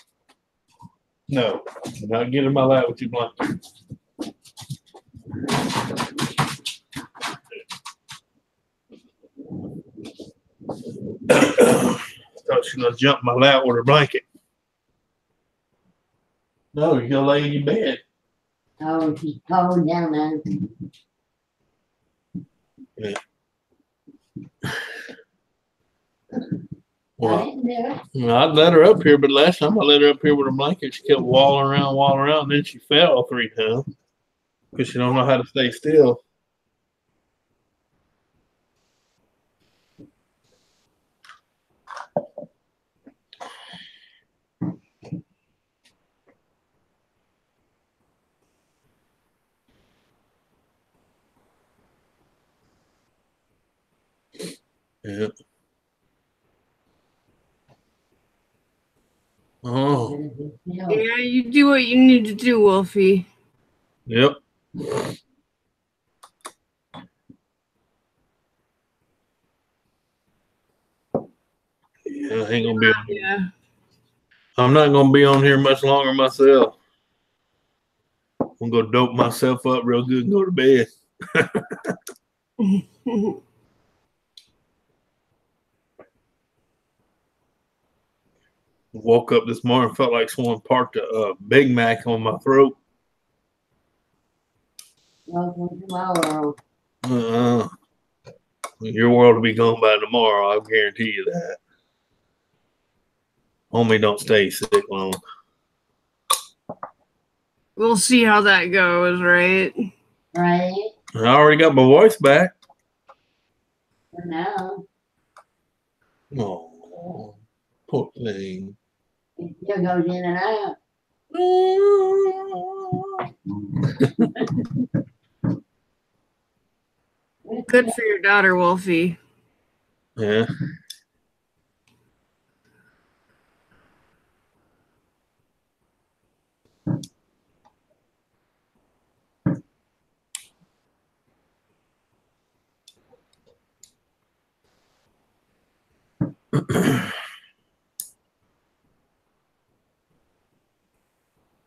[SPEAKER 2] No. You're not getting in my lap with your blanket. Thought she was gonna jump in my lap with her blanket. No, you're gonna lay in your bed.
[SPEAKER 3] Oh, she's cold down there.
[SPEAKER 2] Yeah.
[SPEAKER 3] I
[SPEAKER 2] Well,
[SPEAKER 3] didn't do it.
[SPEAKER 2] I'd let her up here, but last time I let her up here with her blanket, she kept walling around, and then she fell 3 times because she don't know how to stay still. Yeah. Oh.
[SPEAKER 1] Yeah, you do what you need to do, Wolfie.
[SPEAKER 2] Yep. Yeah, I ain't gonna be on here.
[SPEAKER 1] Yeah.
[SPEAKER 2] I'm not gonna be on here much longer myself. I'm gonna dope myself up real good and go to bed. Woke up this morning, felt like someone parked a Big Mac on my throat.
[SPEAKER 3] Welcome to my world.
[SPEAKER 2] Your world will be gone by tomorrow. I guarantee you that. Homie, don't stay sick long.
[SPEAKER 1] We'll see how that goes, right?
[SPEAKER 3] Right?
[SPEAKER 2] I already got my voice back.
[SPEAKER 3] For now.
[SPEAKER 2] Oh, poor thing.
[SPEAKER 3] It still goes in and out.
[SPEAKER 1] Good for your daughter, Wolfie.
[SPEAKER 2] Yeah.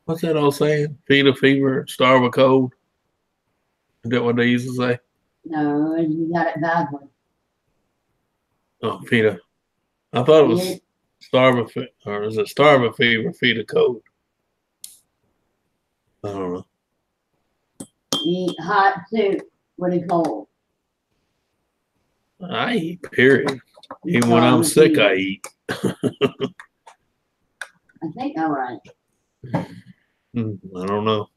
[SPEAKER 2] What's that old saying? Feed a fever, starve a cold. Is that what they used to say?
[SPEAKER 3] No, you got it backwards.
[SPEAKER 2] Oh, feed a. I thought it was
[SPEAKER 3] Yeah.
[SPEAKER 2] starve a fever, or is it starve a fever, feed a cold? I don't know.
[SPEAKER 3] You eat hot soup with a cold.
[SPEAKER 2] I eat, period. Even when I'm sick, I eat.
[SPEAKER 3] I think I'm right.
[SPEAKER 2] I don't know.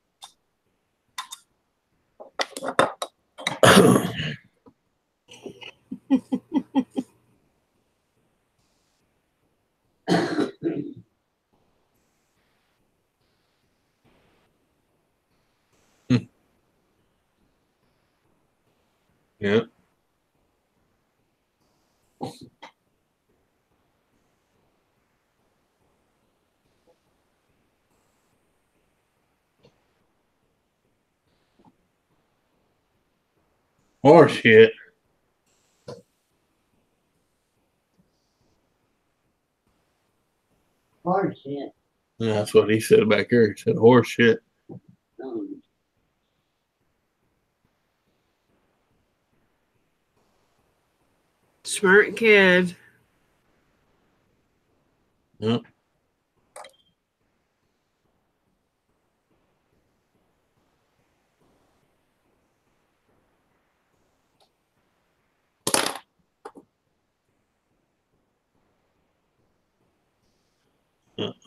[SPEAKER 2] Yeah. Or shit.
[SPEAKER 3] Horse shit.
[SPEAKER 2] Yeah, that's what he said back there. He said horse shit.
[SPEAKER 3] Um,
[SPEAKER 1] Smart kid.
[SPEAKER 2] Yep.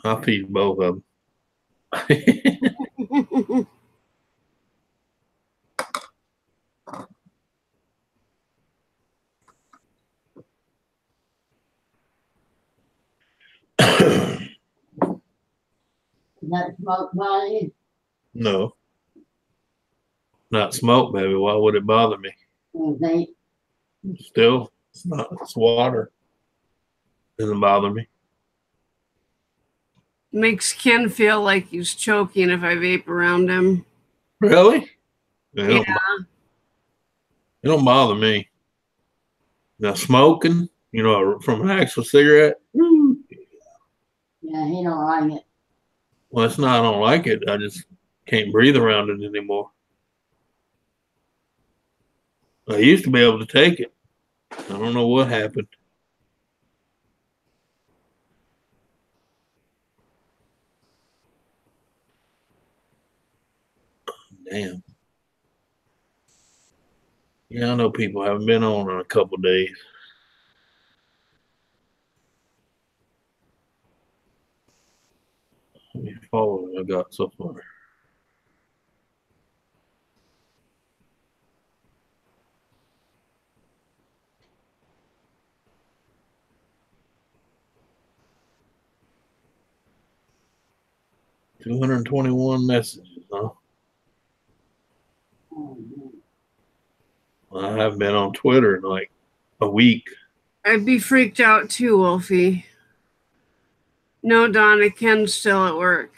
[SPEAKER 2] I'll feed both of them.
[SPEAKER 3] that smoke body.
[SPEAKER 2] No, not smoke, baby. Why would it bother me?
[SPEAKER 3] They
[SPEAKER 2] Still, it's not. It's water. Doesn't bother me.
[SPEAKER 1] Makes Ken feel like he's choking if I vape around him.
[SPEAKER 2] Really?
[SPEAKER 1] Yeah.
[SPEAKER 2] It don't bother me. Now smoking, from an actual cigarette.
[SPEAKER 3] yeah, he don't like it.
[SPEAKER 2] Well, it's not. I don't like it. I just can't breathe around it anymore. I used to be able to take it. I don't know what happened. Damn. Yeah, I know people haven't been on in a couple days. How many followers I got so far? $221 messages, huh?
[SPEAKER 3] Oh,
[SPEAKER 2] Well, I haven't been on Twitter in like a week.
[SPEAKER 1] I'd be freaked out too, Wolfie. No, Donna, Ken's still at work.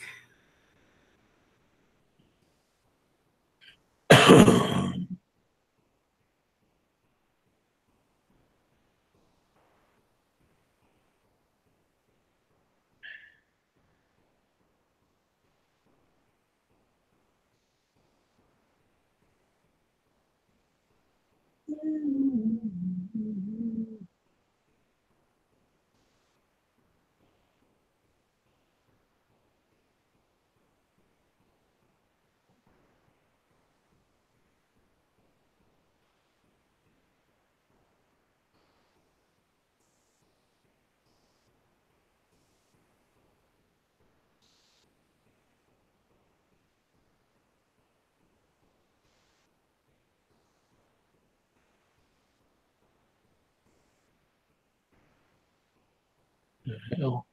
[SPEAKER 2] Hell.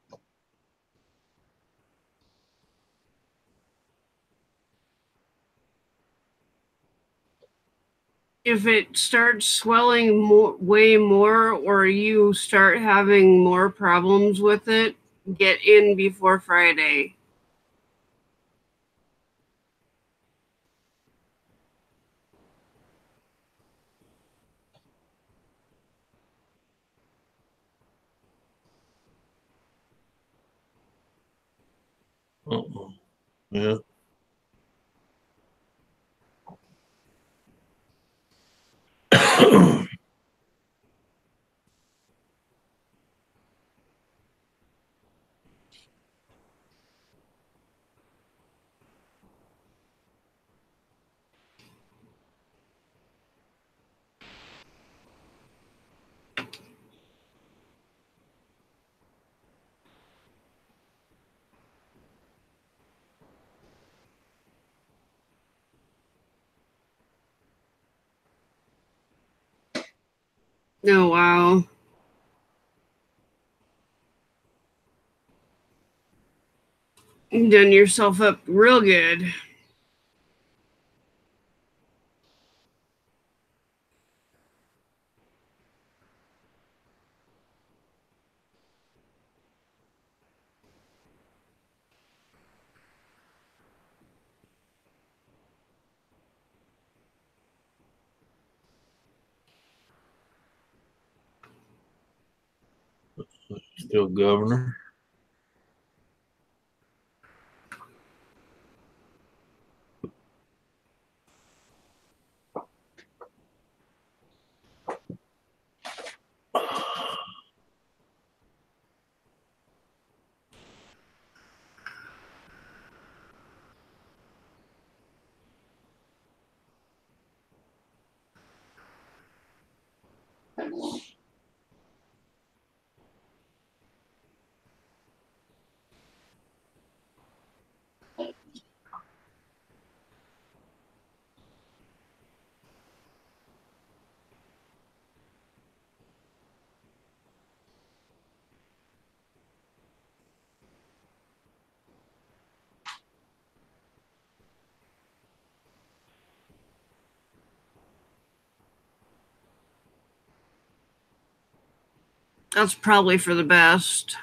[SPEAKER 1] If it starts swelling way more, or you start having more problems with it, get in before Friday.
[SPEAKER 2] Uh-oh. Yeah.
[SPEAKER 1] Oh, wow. You done yourself up real good.
[SPEAKER 2] Still governor.
[SPEAKER 1] That's probably for the best.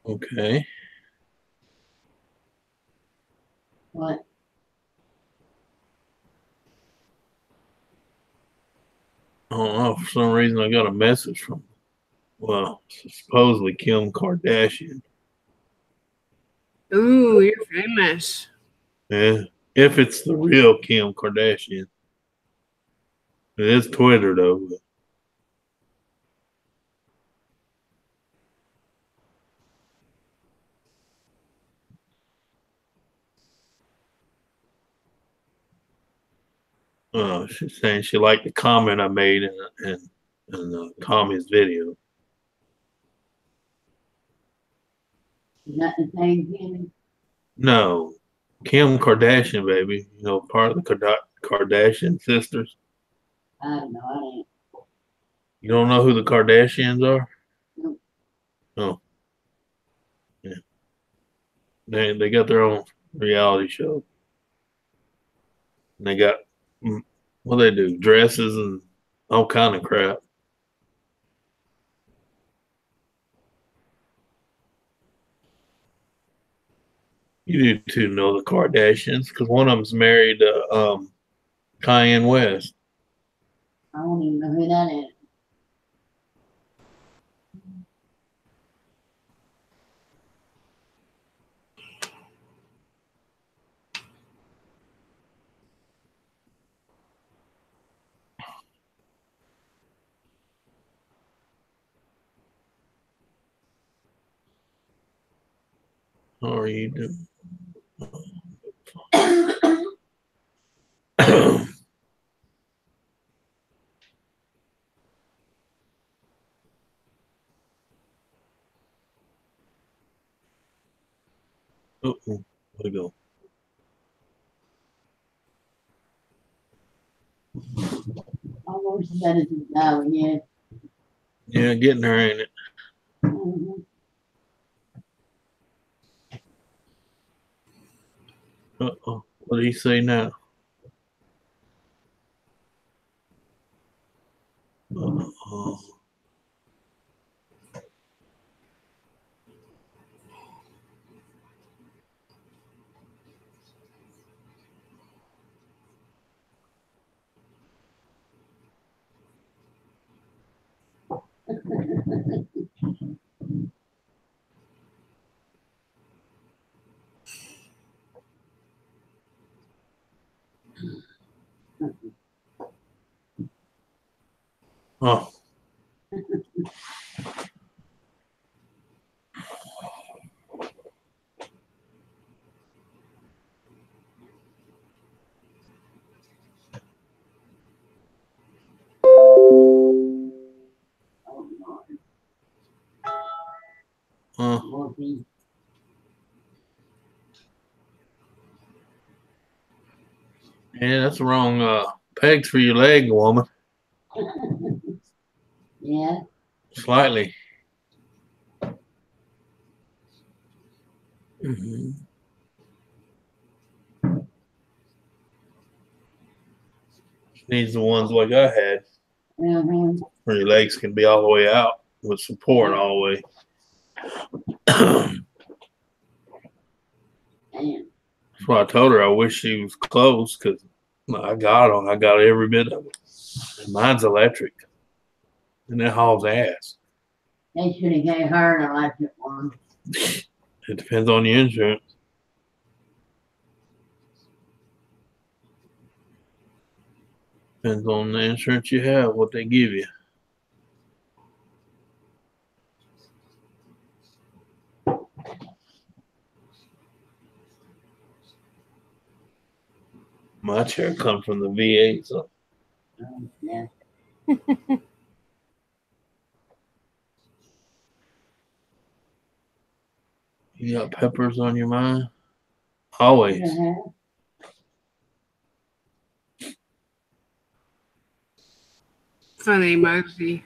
[SPEAKER 2] Okay.
[SPEAKER 3] What?
[SPEAKER 2] I don't know. For some reason, I got a message from, well, supposedly Kim Kardashian.
[SPEAKER 1] Ooh, you're famous.
[SPEAKER 2] Yeah. If it's the real Kim Kardashian. It is Twitter, though. She's saying she liked the comment I made in Tommy's video.
[SPEAKER 3] Is that the same Jimmy?
[SPEAKER 2] No, Kim Kardashian, baby. You know, part of the Kardashian sisters.
[SPEAKER 3] I don't know. I didn't.
[SPEAKER 2] You don't know who the Kardashians are?
[SPEAKER 3] No.
[SPEAKER 2] Oh, yeah. They got their own reality show. And they got what they do, dresses and all kind of crap. You do too know the Kardashians because one of them's married to Kanye West.
[SPEAKER 3] I don't even know who that is.
[SPEAKER 2] How are you doing? Oh, where'd it go?
[SPEAKER 3] Almost as bad as it's now, yeah.
[SPEAKER 2] Yeah, getting there, ain't it?
[SPEAKER 3] Mhm.
[SPEAKER 2] Uh-oh. What do you say now? Uh-oh. Oh,
[SPEAKER 3] Oh, Lord.
[SPEAKER 2] uh,
[SPEAKER 3] Morphine.
[SPEAKER 2] yeah, that's the wrong pegs for your leg, woman.
[SPEAKER 3] Yeah,
[SPEAKER 2] Slightly. Mhm. Needs the ones like I had,
[SPEAKER 3] mhm.
[SPEAKER 2] where your legs can be all the way out with support all the way. That's
[SPEAKER 3] Damn.
[SPEAKER 2] why I told her I wish she was close because I got them. I got every bit of it. And mine's electric, and it hauls ass.
[SPEAKER 3] They should have gave her an electric one.
[SPEAKER 2] It depends on your insurance. Depends on the insurance you have, what they give you. My chair comes from the VA, so
[SPEAKER 3] Yeah.
[SPEAKER 2] you got peppers on your mind? Always.
[SPEAKER 3] Yeah.
[SPEAKER 1] Funny, Mosey.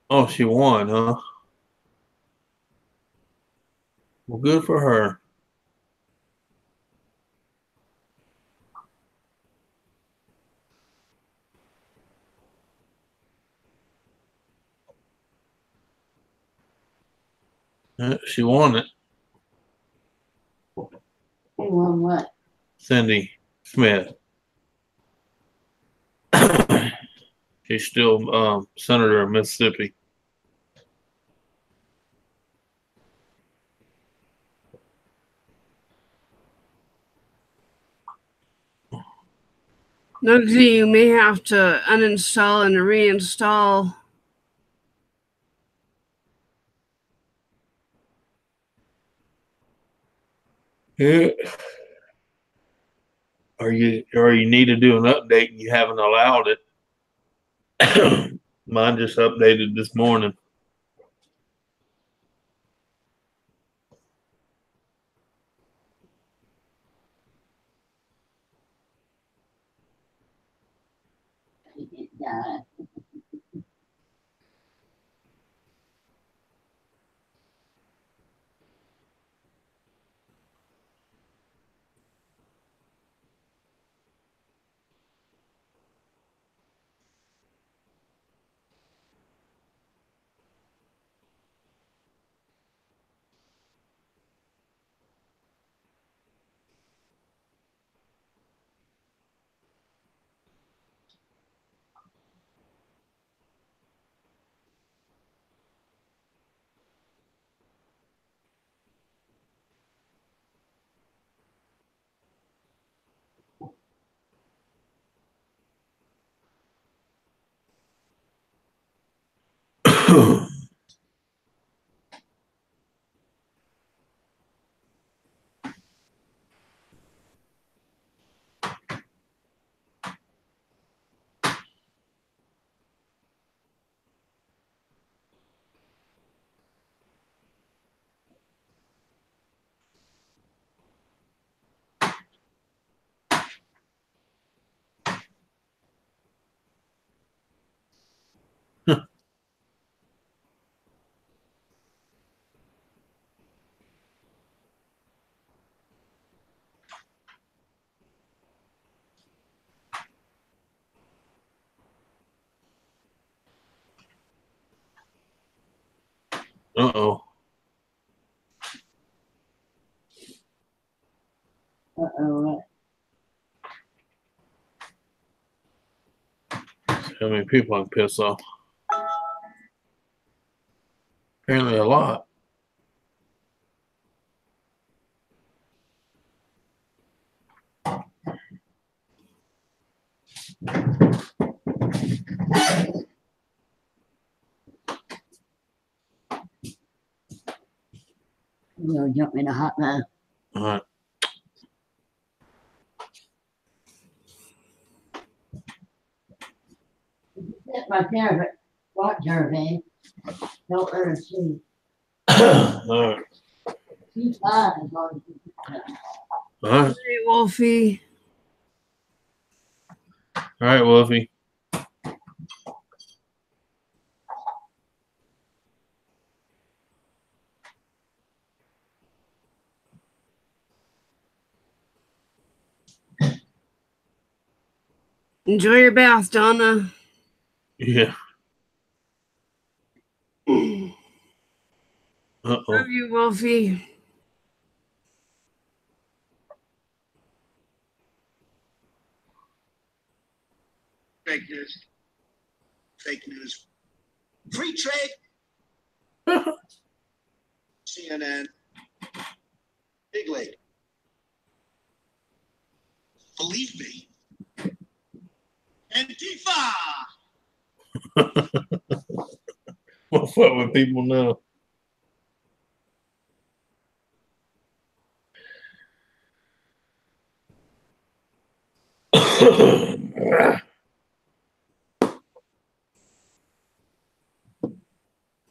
[SPEAKER 2] Oh, she won, huh? Well, good for her. She won it.
[SPEAKER 3] Who won what?
[SPEAKER 2] Cindy Smith. She's still senator of Mississippi.
[SPEAKER 1] Nosy, you may have to uninstall and reinstall.
[SPEAKER 2] Yeah. Or you need to do an update and you haven't allowed it. Mine just updated this morning.
[SPEAKER 3] Yeah.
[SPEAKER 2] Uh-oh.
[SPEAKER 3] Uh-oh.
[SPEAKER 2] How many people I can piss off? Apparently a lot.
[SPEAKER 3] You gonna jump in the hot now?
[SPEAKER 2] All right.
[SPEAKER 3] Sit right there, but watch her, man. Don't let her see.
[SPEAKER 2] All right.
[SPEAKER 3] She's fine as long as you keep her.
[SPEAKER 2] All right.
[SPEAKER 1] Hey, Wolfie.
[SPEAKER 2] All right, Wolfie.
[SPEAKER 1] Enjoy your bath, Donna.
[SPEAKER 2] Yeah.
[SPEAKER 1] Love
[SPEAKER 2] Uh-oh.
[SPEAKER 1] you, Wolfie.
[SPEAKER 4] Fake news. Fake news. Free trade. CNN. Big lady. Believe me. Antifa.
[SPEAKER 2] What fuck with people now?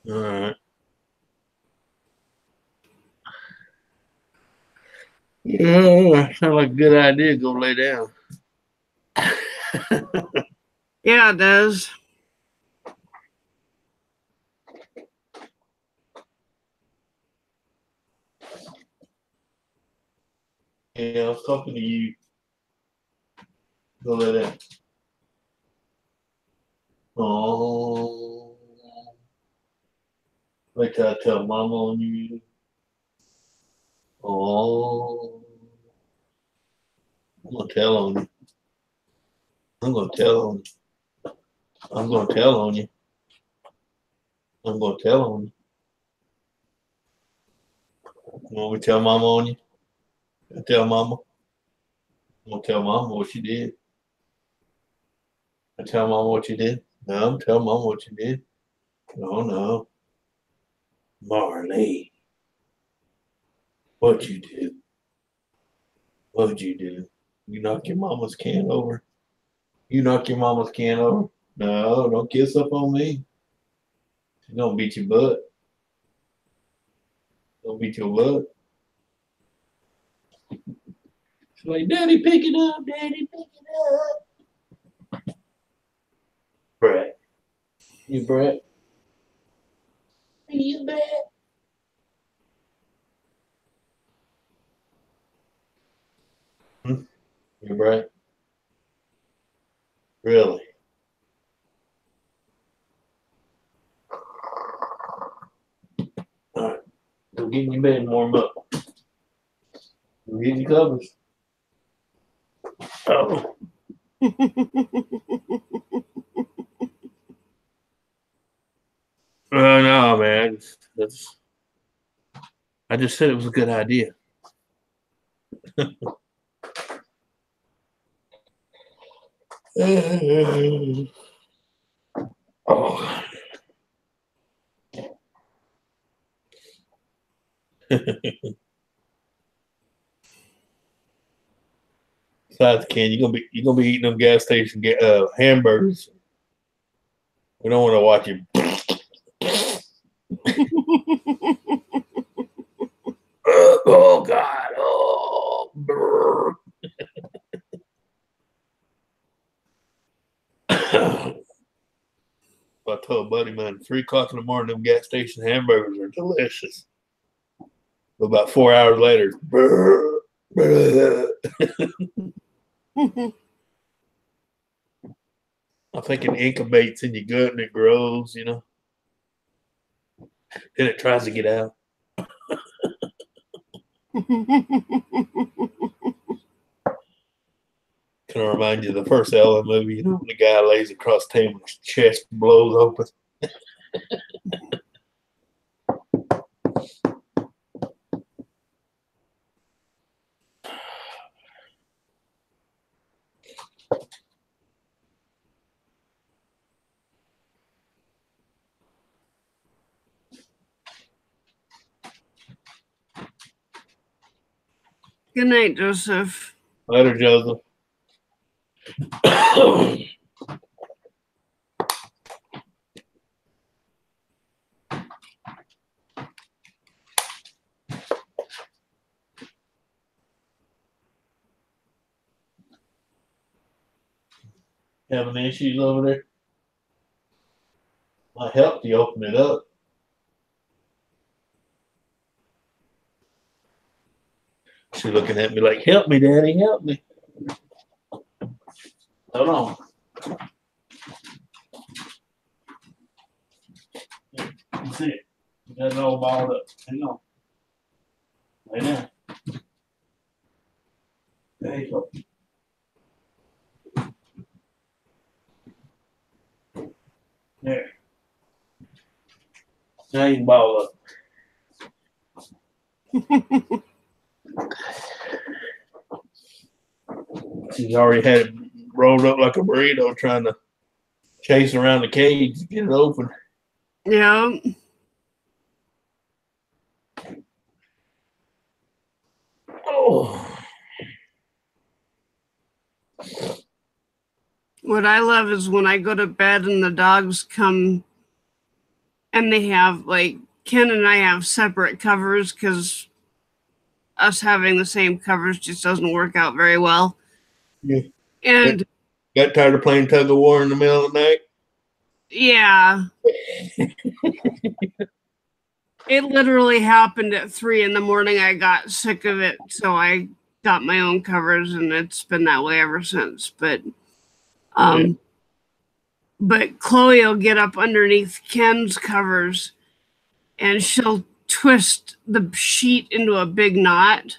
[SPEAKER 2] All right. Yeah, sounds like a good idea. Go lay down.
[SPEAKER 1] Yeah, it does.
[SPEAKER 2] Yeah, I was talking to you. Go lay down. Oh. Wait till I tell Mama on you. Oh. I'm gonna tell on you. I'm gonna tell on you. I'm gonna tell on you. I'm gonna tell on you. You want me to tell Mama on you? I tell Mama. I'm gonna tell Mama what you did. I tell Mama what you did. No, I'm tell Mama what you did. No, no. Marley, what you do? What'd you do? You knock your mama's can over? You knock your mama's can over? No, don't kiss up on me. She's gonna beat your butt. Don't beat your butt. She's like, Daddy, pick it up. Daddy, pick it up. Brett. You Brett? You Brett? You Brett? Really? All right. Go get in your bed and warm up. Go get your covers. Oh. No, man. I just said it was a good idea. Oh. Besides, Ken, you're gonna be eating them gas station hamburgers. We don't want to watch you. Oh God! Oh, brr. I told buddy man, 3 o'clock in the morning, them gas station hamburgers are delicious. But about 4 hours later, brr, brr. I think it incubates in your gut and it grows, you know. Then it tries to get out. Kind of remind you of the first Ellen movie, you know, when the guy lays across the table, his chest blows open.
[SPEAKER 1] Good night, Joseph.
[SPEAKER 2] Later, Joseph. Having issues over there? I helped you open it up. She's looking at me like, help me, Daddy, help me. Hold on. You see it? You got it all balled up. Hang on. Lay down. There you go. There. Now you can ball up. She's already had it rolled up like a burrito trying to chase around the cage to get it open.
[SPEAKER 1] Yeah.
[SPEAKER 2] Oh.
[SPEAKER 1] What I love is when I go to bed and the dogs come and they have, like, Ken and I have separate covers because us having the same covers just doesn't work out very well.
[SPEAKER 2] Yeah.
[SPEAKER 1] And
[SPEAKER 2] Got tired of playing tug of war in the middle of the night?
[SPEAKER 1] yeah. It literally happened at 3 a.m. I got sick of it, so I got my own covers, and it's been that way ever since. But Chloe will get up underneath Ken's covers, and she'll twist the sheet into a big knot.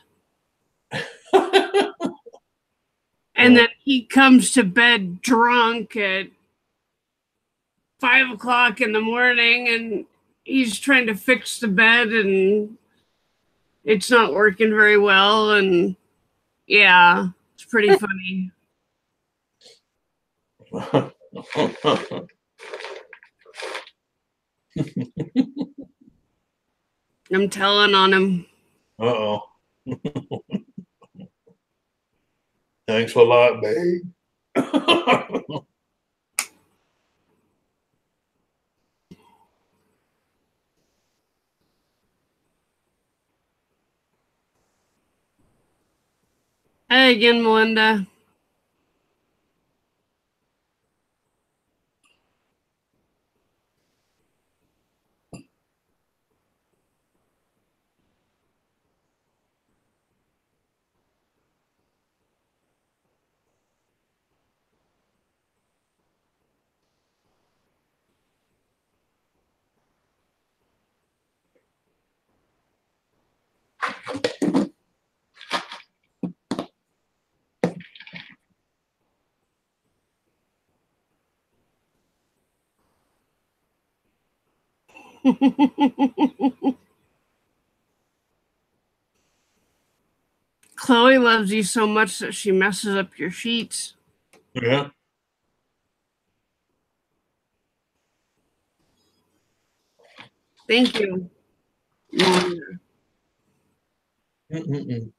[SPEAKER 1] And then he comes to bed drunk at 5 o'clock in the morning, and he's trying to fix the bed, and it's not working very well. And yeah, it's pretty funny. I'm telling on him.
[SPEAKER 2] Uh-oh. Thanks a lot, babe.
[SPEAKER 1] Hey again, Melinda. Chloe loves you so much that she messes up your sheets.
[SPEAKER 2] Yeah.
[SPEAKER 1] Thank you, Melinda.
[SPEAKER 2] Mm-mm-mm.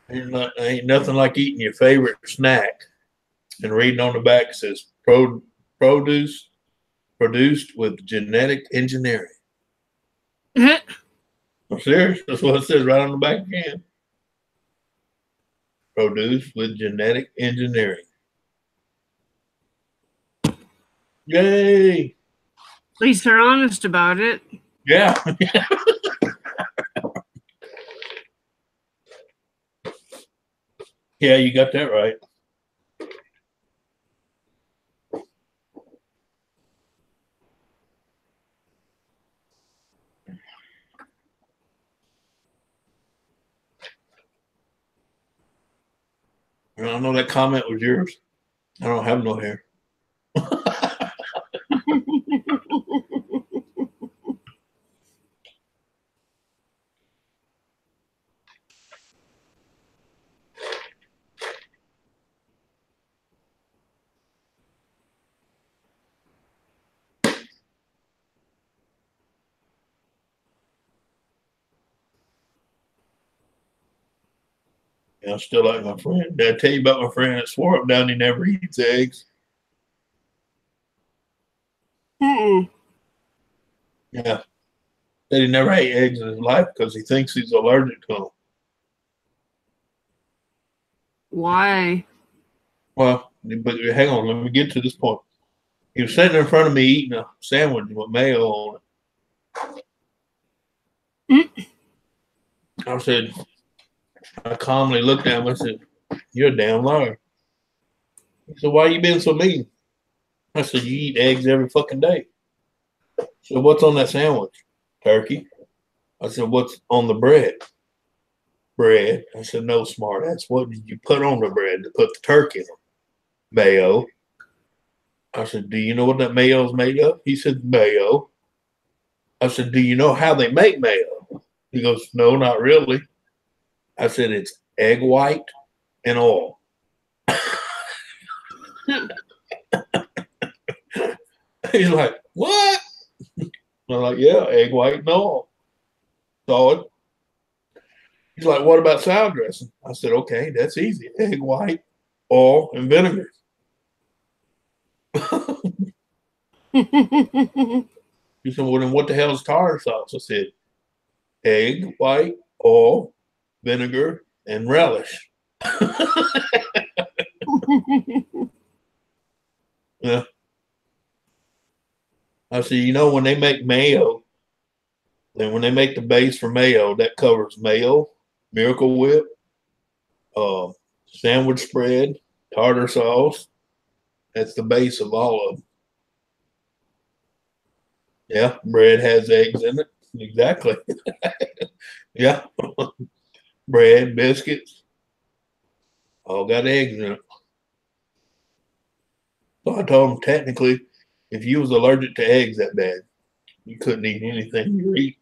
[SPEAKER 2] Ain't nothing like eating your favorite snack and reading on the back says produced with genetic engineering. I'm serious. That's what it says right on the back again. Produced with genetic engineering. Yay!
[SPEAKER 1] At least they're honest about it.
[SPEAKER 2] Yeah. Yeah, you got that right. I know that comment was yours. I don't have no hair. Yeah, I still like my friend. Did I tell you about my friend that swore up down he never eats eggs?
[SPEAKER 1] Mm-mm.
[SPEAKER 2] Yeah. Said he never ate eggs in his life because he thinks he's allergic to them.
[SPEAKER 1] Why?
[SPEAKER 2] Well, but hang on, let me get to this point. He was sitting in front of me eating a sandwich with mayo on it. I said, I calmly looked at him. I said, "You're a damn liar." He said, "Why you being so mean?" I said, "You eat eggs every fucking day." So what's on that sandwich? Turkey. I said, "What's on the bread?" Bread. I said, "No, smart ass. What did you put on the bread to put the turkey on?" Mayo. I said, "Do you know what that mayo is made of?" He said, "Mayo." I said, "Do you know how they make mayo?" He goes, "No, not really." I said, "It's egg white and oil." He's like, "What?" I'm like, "Yeah, egg white and oil. Solid." He's like, "What about salad dressing?" I said, "Okay, that's easy. Egg white, oil, and vinegar." He said, "Well, then what the hell is tartar sauce?" I said, "Egg white, oil, vinegar, and relish." Yeah. I said, when they make mayo, then when they make the base for mayo, that covers mayo, Miracle Whip, uh, sandwich spread, tartar sauce. That's the base of all of them. Yeah, bread has eggs in it. Exactly. Yeah. Bread, biscuits, all got eggs in it. So I told him technically, if you was allergic to eggs that bad, you couldn't eat anything you eat.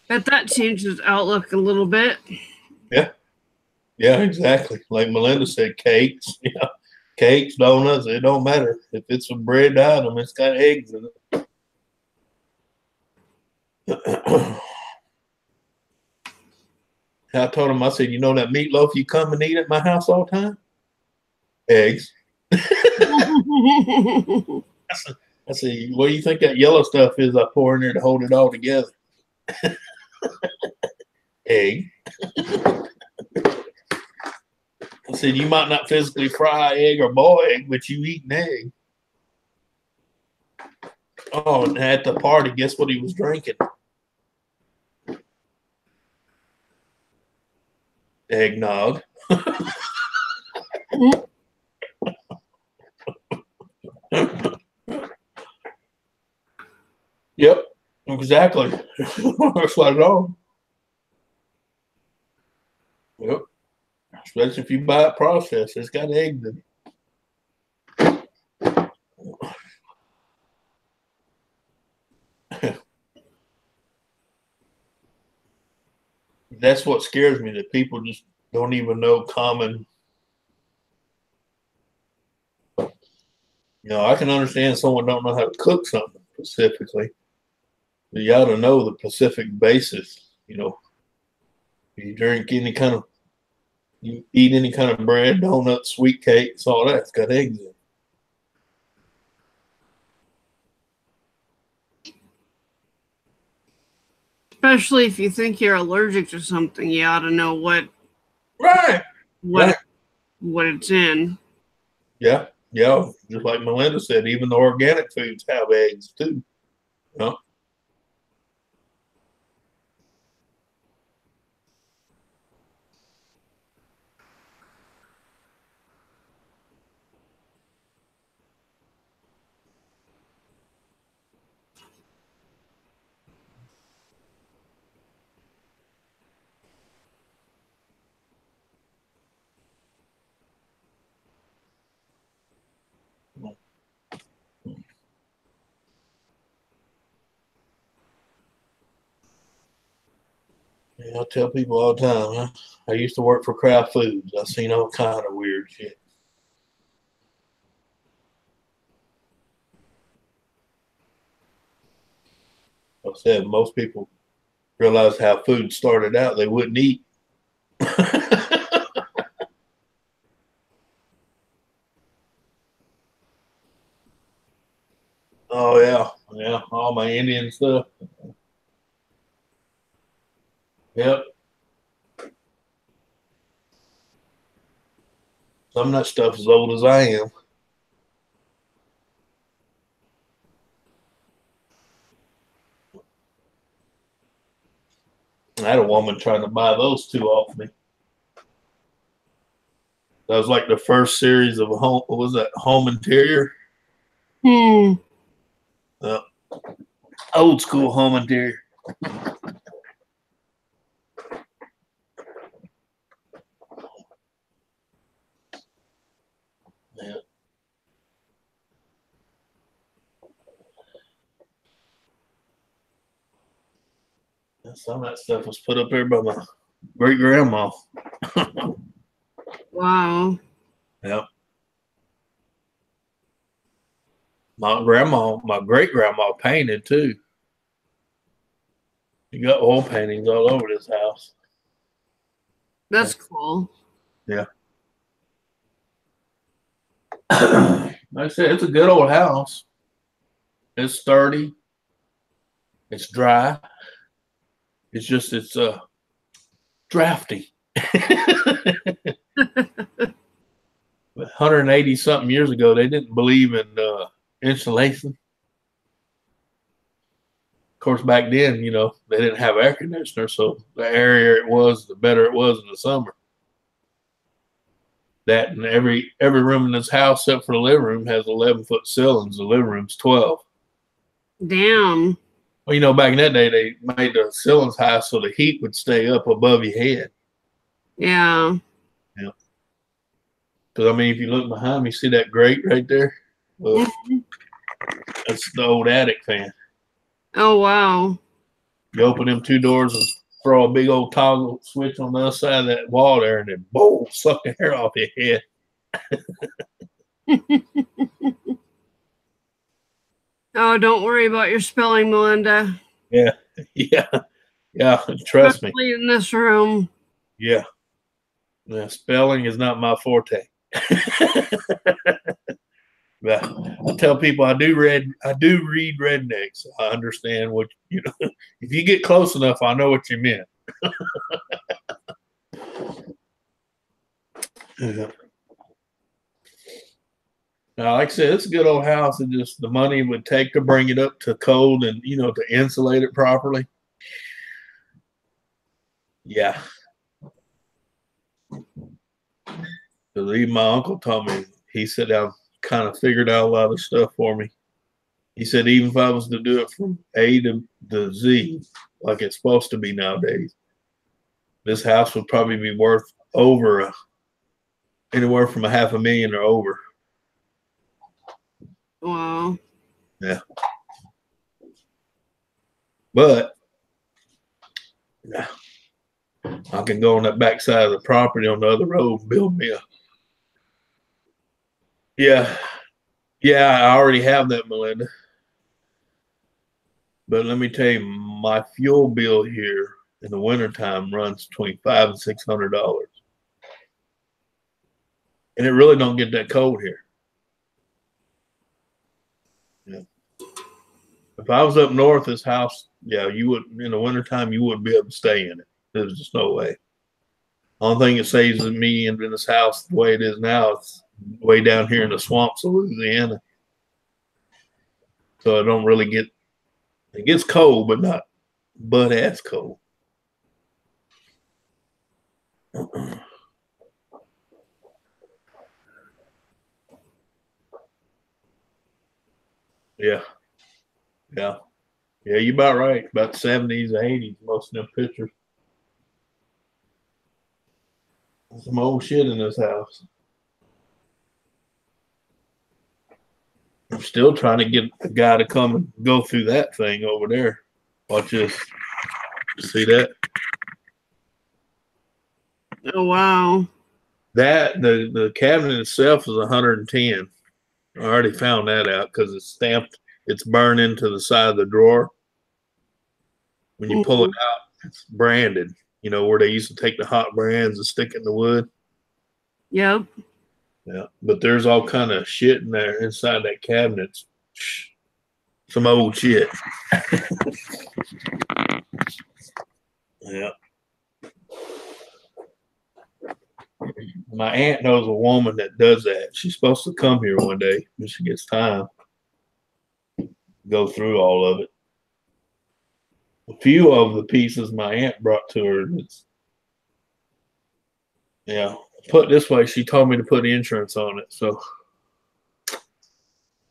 [SPEAKER 1] Bet that changes outlook a little bit.
[SPEAKER 2] Yeah. Yeah, exactly. Like Melinda said, cakes, yeah, cakes, donuts, it don't matter. If it's a bread item, it's got eggs in it. I told him, I said, that meatloaf you come and eat at my house all the time? Eggs. I said, what do you think that yellow stuff is I pour in there to hold it all together? Egg. I said, you might not physically fry egg or boil egg, but you eat an egg. Oh, and at the party, guess what he was drinking? Eggnog. Yep, exactly. That's what I know. Yep. Especially if you buy it processed, it's got eggs in it. That's what scares me, that people just don't even know common. I can understand someone don't know how to cook something specifically, but you ought to know the specific basis. You drink any kind of, you eat any kind of bread, donuts, sweet cakes, all that. It's got eggs in it.
[SPEAKER 1] Especially if you think you're allergic to something, you ought to know what
[SPEAKER 2] Right.
[SPEAKER 1] what
[SPEAKER 2] Right.
[SPEAKER 1] what it's in.
[SPEAKER 2] Yeah. Yeah. Just like Melinda said, even the organic foods have eggs too. Yeah. I tell people all the time, huh? I used to work for Kraft Foods. I've seen all kind of weird shit. Like I said, most people realize how food started out, they wouldn't eat. Oh yeah, yeah, all my Indian stuff. Yep. Some of that stuff is old as I am. I had a woman trying to buy those two off me. That was like the first series of home. What was that? Home Interior. Old school Home Interior. Yeah. Some of that stuff was put up there by my great grandma.
[SPEAKER 1] Wow.
[SPEAKER 2] Yep. My great grandma painted too. You got oil paintings all over this house.
[SPEAKER 1] That's cool.
[SPEAKER 2] Yeah. Like I said, it's a good old house. It's sturdy. It's dry. It's just drafty. 180 something years ago, they didn't believe in insulation. Of course, back then, you know, they didn't have air conditioner, so the airier it was, the better it was in the summer. That and every room in this house, except for the living room, has 11-foot ceilings. The living room's 12.
[SPEAKER 1] Damn.
[SPEAKER 2] Well, you know, back in that day, they made the ceilings high so the heat would stay up above your head.
[SPEAKER 1] Yeah.
[SPEAKER 2] Yeah. Because, I mean, if you look behind me, see that grate right there? Well, that's the old attic fan.
[SPEAKER 1] Oh, wow.
[SPEAKER 2] You open them two doors and throw a big old toggle switch on the other side of that wall there, and then boom, suck the hair off your head.
[SPEAKER 1] Oh, don't worry about your spelling, Melinda.
[SPEAKER 2] Yeah. Trust me.
[SPEAKER 1] Especially in this room.
[SPEAKER 2] Yeah. Spelling is not my forte. But I tell people I do read rednecks. I understand what you know. If you get close enough, I know what you meant. Yeah. Now, like I said, it's a good old house. It just the money it would take to bring it up to code and to insulate it properly. Yeah. Because even my uncle told me, he sat down, kind of figured out a lot of stuff for me. He said even if I was to do it from A to Z, like it's supposed to be nowadays, this house would probably be worth over anywhere from $500,000 or over.
[SPEAKER 1] Wow.
[SPEAKER 2] Yeah. But I can go on that back side of the property on the other road and build me a. Yeah. I already have that, Melinda. But let me tell you, my fuel bill here in the wintertime runs between $500 and $600. And it really don't get that cold here. Yeah. If I was up north, this house, you would in the wintertime, you wouldn't be able to stay in it. There's just no way. Only thing that saves me in this house the way it is now, it's way down here in the swamps of Louisiana. So I don't really it gets cold, but not butt ass cold. Yeah. You're about right. About the 70s, 80s, most of them pictures. Some old shit in this house. I'm still trying to get a guy to come and go through that thing over there. Watch this. See that?
[SPEAKER 1] Oh wow.
[SPEAKER 2] That the cabinet itself is 110. I already found that out because it's stamped. It's burned into the side of the drawer. When you pull it out, it's branded. You know where they used to take the hot brands and stick it in the wood.
[SPEAKER 1] Yep.
[SPEAKER 2] Yeah, but there's all kind of shit in there inside that cabinet. Some old shit. Yeah. My aunt knows a woman that does that. She's supposed to come here one day when she gets time. Go through all of it. A few of the pieces my aunt brought to her. Yeah. Put it this way, she told me to put insurance on it. So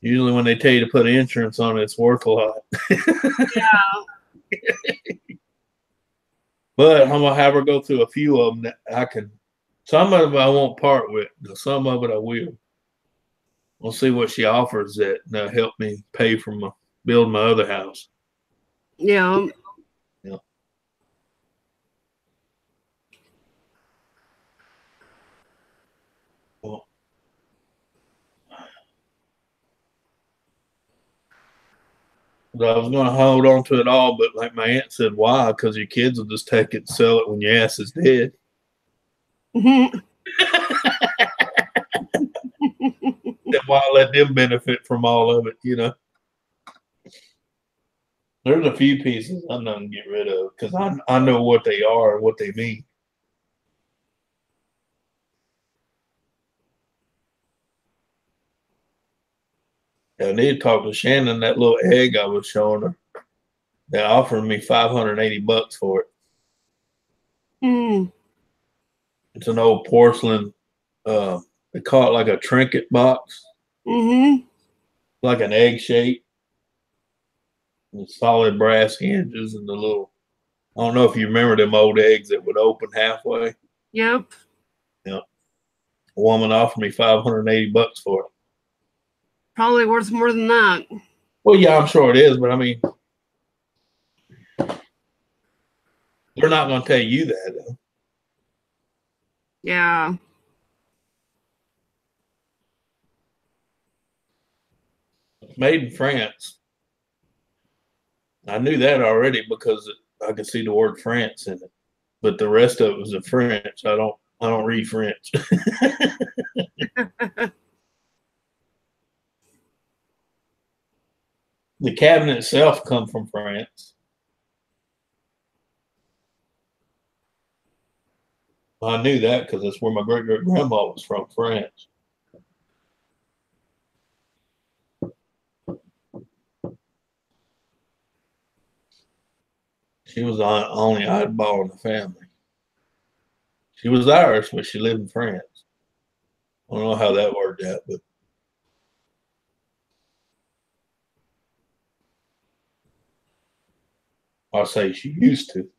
[SPEAKER 2] usually when they tell you to put insurance on it, it's worth a lot.
[SPEAKER 1] Yeah.
[SPEAKER 2] But I'm gonna have her go through a few of them that I can. Some of them I won't part with. Some of it I will. We'll see what she offers that'll help me pay for build my other house.
[SPEAKER 1] Yeah.
[SPEAKER 2] Yeah. Well, I was going to hold on to it all, but like my aunt said, why? Because your kids will just take it and sell it when your ass is dead.
[SPEAKER 1] Mhm.
[SPEAKER 2] Then why let them benefit from all of it, you know? There's a few pieces I'm not going to get rid of because I know what they are and what they mean. I need to talk to Shannon, that little egg I was showing her. They offered me $580 for it.
[SPEAKER 1] Mm.
[SPEAKER 2] It's an old porcelain, they call it like a trinket box,
[SPEAKER 1] Mhm.
[SPEAKER 2] like an egg shape. With solid brass hinges and the little, I don't know if you remember them old eggs that would open halfway.
[SPEAKER 1] Yep.
[SPEAKER 2] Yeah. A woman offered me $580 for it.
[SPEAKER 1] Probably worth more than that.
[SPEAKER 2] Well, yeah, I'm sure it is, but I mean, they're not going to tell you that, though.
[SPEAKER 1] Yeah.
[SPEAKER 2] It's made in France. I knew that already because I could see the word France in it, but the rest of it was in French. I don't read French. The cabinet itself come from France. I knew that because that's where my great great grandma was from, France. She was the only oddball in the family. She was Irish, but she lived in France. I don't know how that worked out, but I'll say she used to.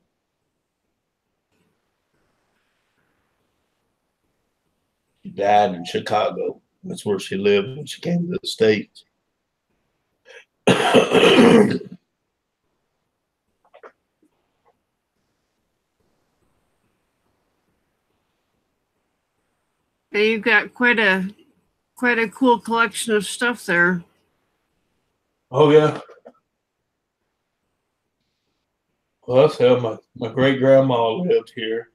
[SPEAKER 2] She died in Chicago. That's where she lived when she came to the States.
[SPEAKER 1] And you've got quite a cool collection of stuff there.
[SPEAKER 2] Oh yeah. Well, that's how my great grandma lived here.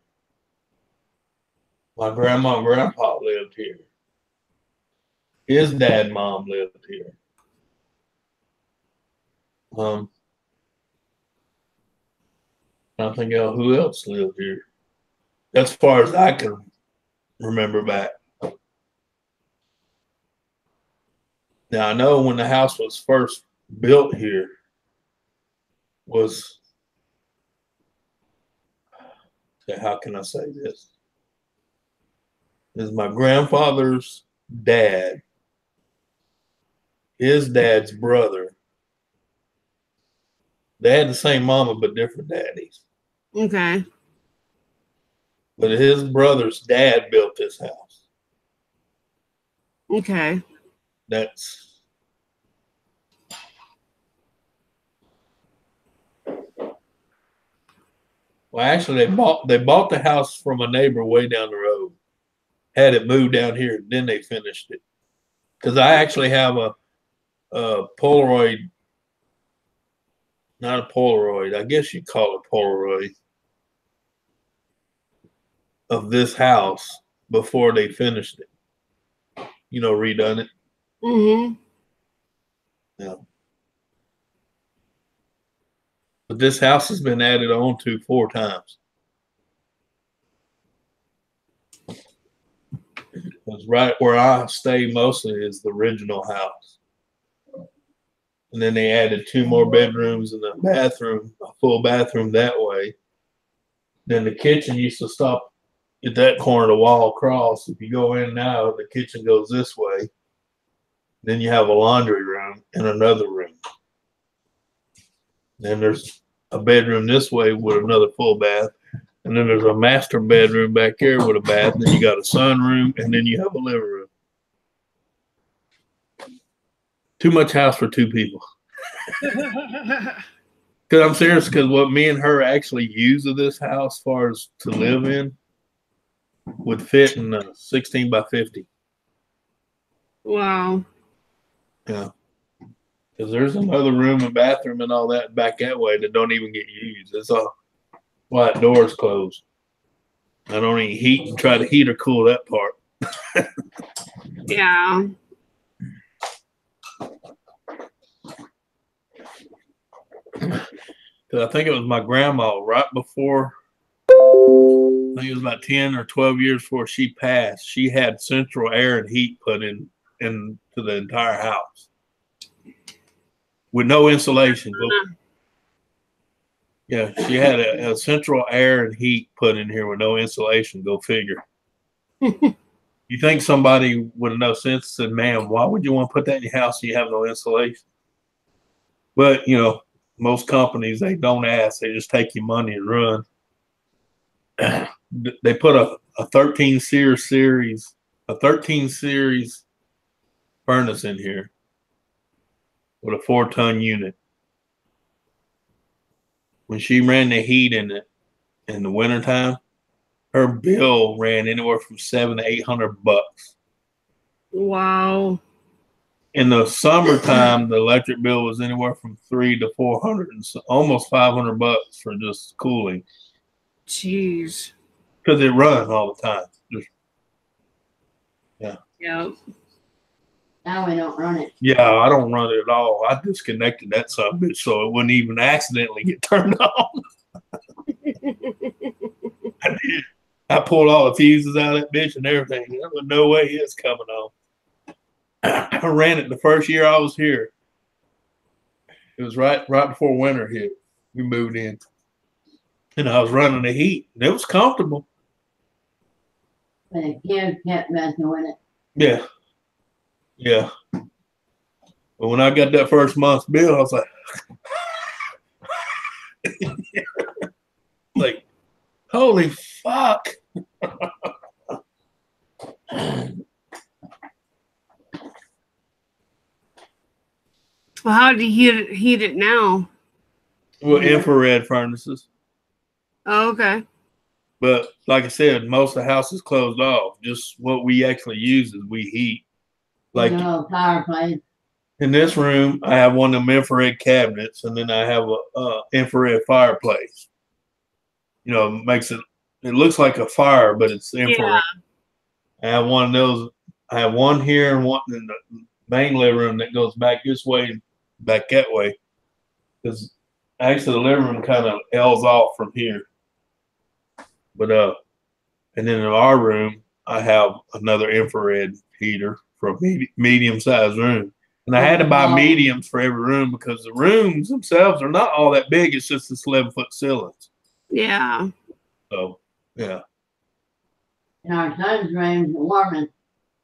[SPEAKER 2] My grandma and grandpa lived here. His dad and mom lived here. I think who else lived here. As far as I can remember back. Now I know when the house was first built here was, how can I say this? Is my grandfather's dad, his dad's brother. They had the same mama but different daddies.
[SPEAKER 1] Okay.
[SPEAKER 2] But his brother's dad built this house.
[SPEAKER 1] Okay.
[SPEAKER 2] That's Well, actually, they bought the house from a neighbor way down the road. Had it moved down here, then they finished it. Because I actually have a Polaroid, not a Polaroid. I guess you'd call it Polaroid of this house before they finished it. You know, redone it.
[SPEAKER 1] Mm-hmm.
[SPEAKER 2] Yeah. But this house has been added on to 4 times. Because right where I stay mostly is the original house. And then they added 2 more bedrooms and a bathroom, a full bathroom that way. Then the kitchen used to stop at that corner of the wall across. If you go in now, the kitchen goes this way. Then you have a laundry room and another room. Then there's a bedroom this way with another full bath. And then there's a master bedroom back here with a bath. And then you got a sunroom, and then you have a living room. Too much house for 2 people. Because I'm serious, because what me and her actually use of this house, as far as to live in, would fit in a 16 by 50.
[SPEAKER 1] Wow.
[SPEAKER 2] Yeah. Because there's another room and bathroom and all that back that way that don't even get used. It's all why that door's closed. I don't even heat and try to heat or cool that part.
[SPEAKER 1] Yeah.
[SPEAKER 2] Because I think it was my grandma right before, I think it was about 10 or 12 years before she passed. She had central air and heat put into the entire house with no insulation. Yeah, she had a central air and heat put in here with no insulation. Go figure. You think somebody with no sense said, "Man, why would you want to put that in your house if you have no insulation?" But you know, most companies, they don't ask; they just take your money and run. They put a 13 series furnace in here with a 4-ton unit. When she ran the heat in it in the wintertime, her bill ran anywhere from $700 to $800.
[SPEAKER 1] Wow.
[SPEAKER 2] In the summertime, the electric bill was anywhere from $300 to $400, and almost $500 for just cooling.
[SPEAKER 1] Jeez.
[SPEAKER 2] Because it runs all the time.
[SPEAKER 1] Yeah.
[SPEAKER 3] Now we don't run it.
[SPEAKER 2] Yeah, I don't run it at all. I disconnected that son of a bitch so it wouldn't even accidentally get turned on. I did. I pulled all the fuses out of that bitch and everything. There was no way it's coming on. I ran it the first year I was here. It was right before winter hit. We moved in. And I was running the heat. And it was comfortable.
[SPEAKER 3] But the kids kept messing with it.
[SPEAKER 2] Yeah. Yeah. But when I got that first month's bill, I was like, holy fuck.
[SPEAKER 1] Well, how do you heat it now?
[SPEAKER 2] Well, infrared furnaces.
[SPEAKER 1] Oh, okay.
[SPEAKER 2] But like I said, most of the house is closed off. Just what we actually use is we heat. Like
[SPEAKER 3] You know, fireplace.
[SPEAKER 2] in this room, I have one of them infrared cabinets, and then I have a infrared fireplace. You know, it looks like a fire, but it's infrared.
[SPEAKER 1] Yeah.
[SPEAKER 2] I have one of those. I have one here and one in the main living room that goes back this way and back that way. Because actually the living room kind of L's off from here. But and then in our room, I have another infrared heater for a medium-sized room. And I had to buy mediums for every room because the rooms themselves are not all that big. It's just this 11-foot ceilings.
[SPEAKER 1] Yeah.
[SPEAKER 2] So, yeah.
[SPEAKER 3] In our son's room, the warming.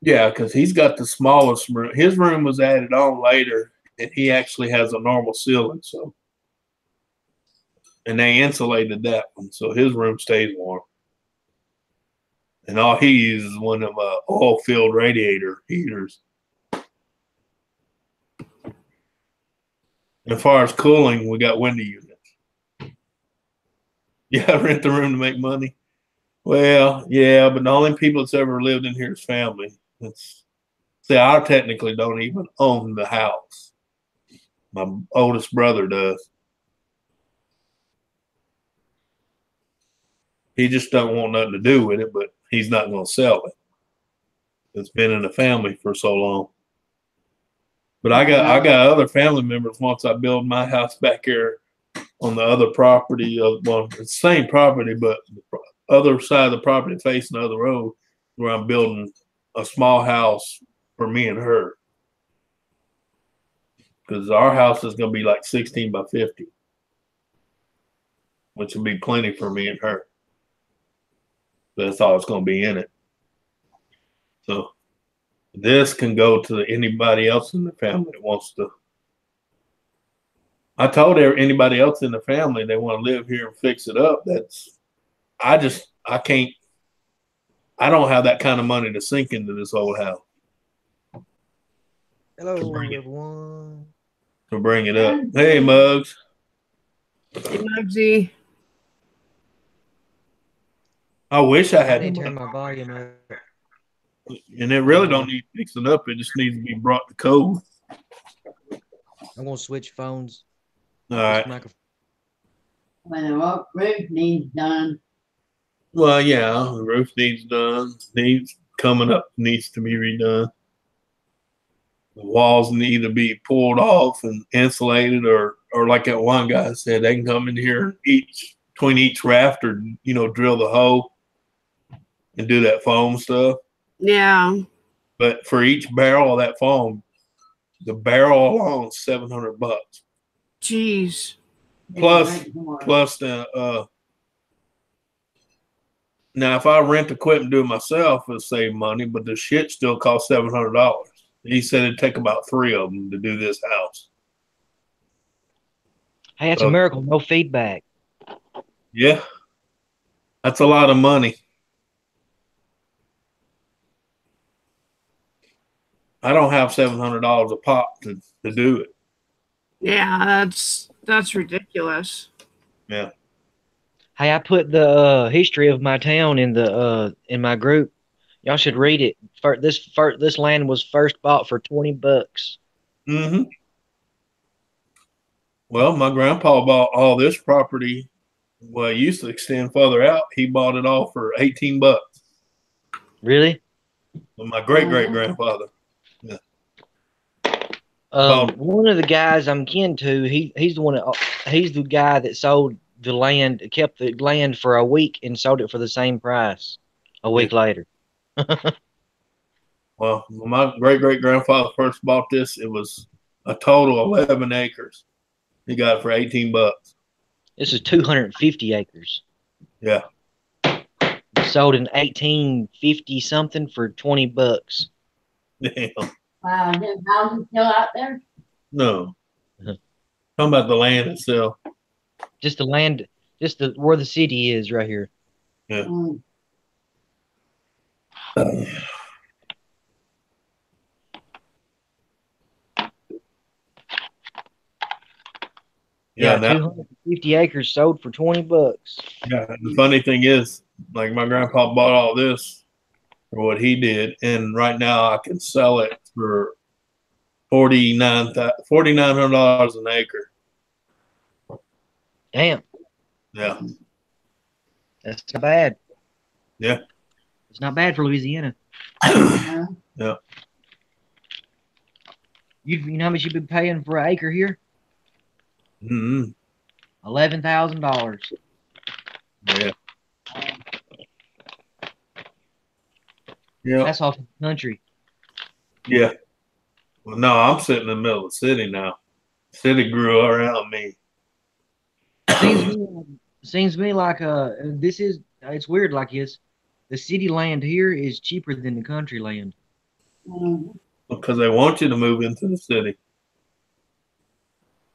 [SPEAKER 2] Yeah, because he's got the smallest room. His room was added on later, and he actually has a normal ceiling. So, and they insulated that one, so his room stays warm. And all he uses is one of them oil-filled radiator heaters. As far as cooling, we got window units. Yeah, rent the room to make money. Well, yeah, but the only people that's ever lived in here is family. See, I technically don't even own the house. My oldest brother does. He just don't want nothing to do with it, but he's not going to sell it. It's been in the family for so long. But I got other family members. Once I build my house back here on the other property, well, it's the same property, but the other side of the property facing the other road, where I'm building a small house for me and her. Because our house is going to be like 16 by 50, which will be plenty for me and her. That's all it's going to be in it. So this can go to anybody else in the family that wants to. I told anybody else in the family they want to live here and fix it up. I can't. I don't have that kind of money to sink into this old house.
[SPEAKER 5] Hello, everyone.
[SPEAKER 2] To bring it up. Hey, Mugs.
[SPEAKER 1] Hey, Mugsy.
[SPEAKER 2] I wish I
[SPEAKER 5] I
[SPEAKER 2] had
[SPEAKER 5] didn't
[SPEAKER 2] the
[SPEAKER 5] turn
[SPEAKER 2] money.
[SPEAKER 5] my volume up.
[SPEAKER 2] And it really don't need fixing up. It just needs to be brought to code.
[SPEAKER 5] I'm gonna switch phones.
[SPEAKER 2] All
[SPEAKER 5] This
[SPEAKER 2] right.
[SPEAKER 5] microphone.
[SPEAKER 3] When the roof needs done,
[SPEAKER 2] Well, yeah, the roof needs done. Needs coming up. Needs to be redone. The walls need to be pulled off and insulated, or like that one guy said, they can come in here between each rafter, drill the hole and do that foam stuff.
[SPEAKER 1] Yeah.
[SPEAKER 2] But for each barrel of that foam, the barrel alone is $700.
[SPEAKER 1] Jeez.
[SPEAKER 2] Plus the now if I rent equipment and do it myself, it'll save money, but the shit still costs $700. He said it'd take about 3 of them to do this house.
[SPEAKER 5] Hey, that's a miracle. No feedback.
[SPEAKER 2] Yeah, that's a lot of money. I don't have $700 a pop to do it.
[SPEAKER 1] Yeah, that's ridiculous.
[SPEAKER 2] Yeah.
[SPEAKER 5] Hey, I put the history of my town in my group. Y'all should read it. This land was first bought for $20.
[SPEAKER 2] Mm-hmm. Well, my grandpa bought all this property. Well, it used to extend further out. He bought it all for $18.
[SPEAKER 5] Really?
[SPEAKER 2] Well, my great grandfather.
[SPEAKER 5] One of the guys I'm kin to, he's the guy that sold the land, kept the land for a week and sold it for the same price a week later.
[SPEAKER 2] Well, when my great grandfather first bought this, it was a total 11 acres. He got it for $18.
[SPEAKER 5] This is 250 acres.
[SPEAKER 2] Yeah.
[SPEAKER 5] Sold in 1850 something for $20.
[SPEAKER 2] Damn.
[SPEAKER 3] wow, this house is still out there?
[SPEAKER 2] No. Talking about the land itself.
[SPEAKER 5] Just the land, where the city is right here.
[SPEAKER 2] Yeah.
[SPEAKER 3] Mm.
[SPEAKER 2] Yeah,
[SPEAKER 5] 250 acres sold for $20.
[SPEAKER 2] Yeah, the funny thing is, like my grandpa bought all this for what he did, and right now I can sell it for $4,900 an acre.
[SPEAKER 5] Damn,
[SPEAKER 2] Yeah,
[SPEAKER 5] that's not bad.
[SPEAKER 2] Yeah.
[SPEAKER 5] It's not bad for Louisiana.
[SPEAKER 3] Uh,
[SPEAKER 2] yeah.
[SPEAKER 5] You know how much you've been paying for an acre here?
[SPEAKER 2] Mm-hmm.
[SPEAKER 5] $11,000.
[SPEAKER 2] Yeah. Yeah.
[SPEAKER 5] That's off the country.
[SPEAKER 2] Yeah. Well, no, I'm sitting in the middle of the city now. City grew around me.
[SPEAKER 5] Seems to me like it's weird like this. The city land here is cheaper than the country land.
[SPEAKER 3] mm.
[SPEAKER 2] Because they want you to move into the city.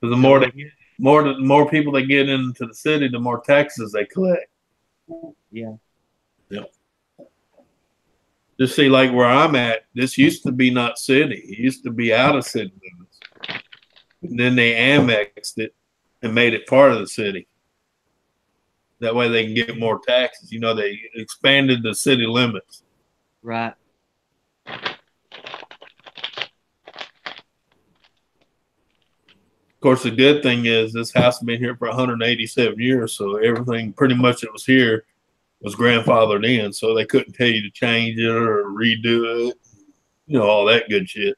[SPEAKER 2] Because the more people they get into the city, the more taxes they collect.
[SPEAKER 5] Yeah.
[SPEAKER 2] Yep. Just see, like where I'm at, this used to be not city. It used to be out of city limits. And then they annexed it and made it part of the city. That way they can get more taxes. You know, they expanded the city limits.
[SPEAKER 5] Right.
[SPEAKER 2] Of course, the good thing is this house has been here for 187 years, so everything pretty much that was here was grandfathered in, so they couldn't tell you to change it or redo it. You know, all that good shit.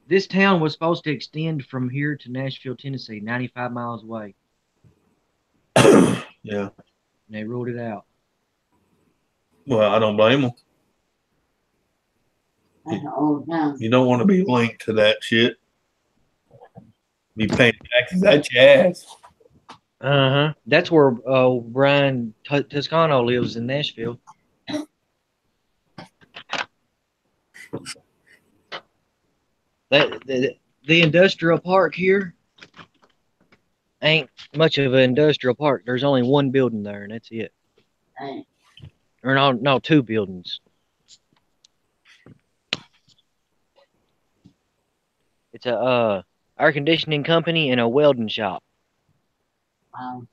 [SPEAKER 5] This town was supposed to extend from here to Nashville, Tennessee, 95 miles away.
[SPEAKER 2] Yeah.
[SPEAKER 5] And they ruled it out.
[SPEAKER 2] Well, I don't blame them.
[SPEAKER 3] That's an old town.
[SPEAKER 2] You don't want to be linked to that shit. Be paying taxes at your ass.
[SPEAKER 5] Uh-huh. That's where Brian Toscano lives in Nashville. The industrial park here ain't much of an industrial park. There's only one building there, and that's it.
[SPEAKER 3] Hey,
[SPEAKER 5] Or no, two buildings. It's a air conditioning company and a welding shop.
[SPEAKER 3] wow.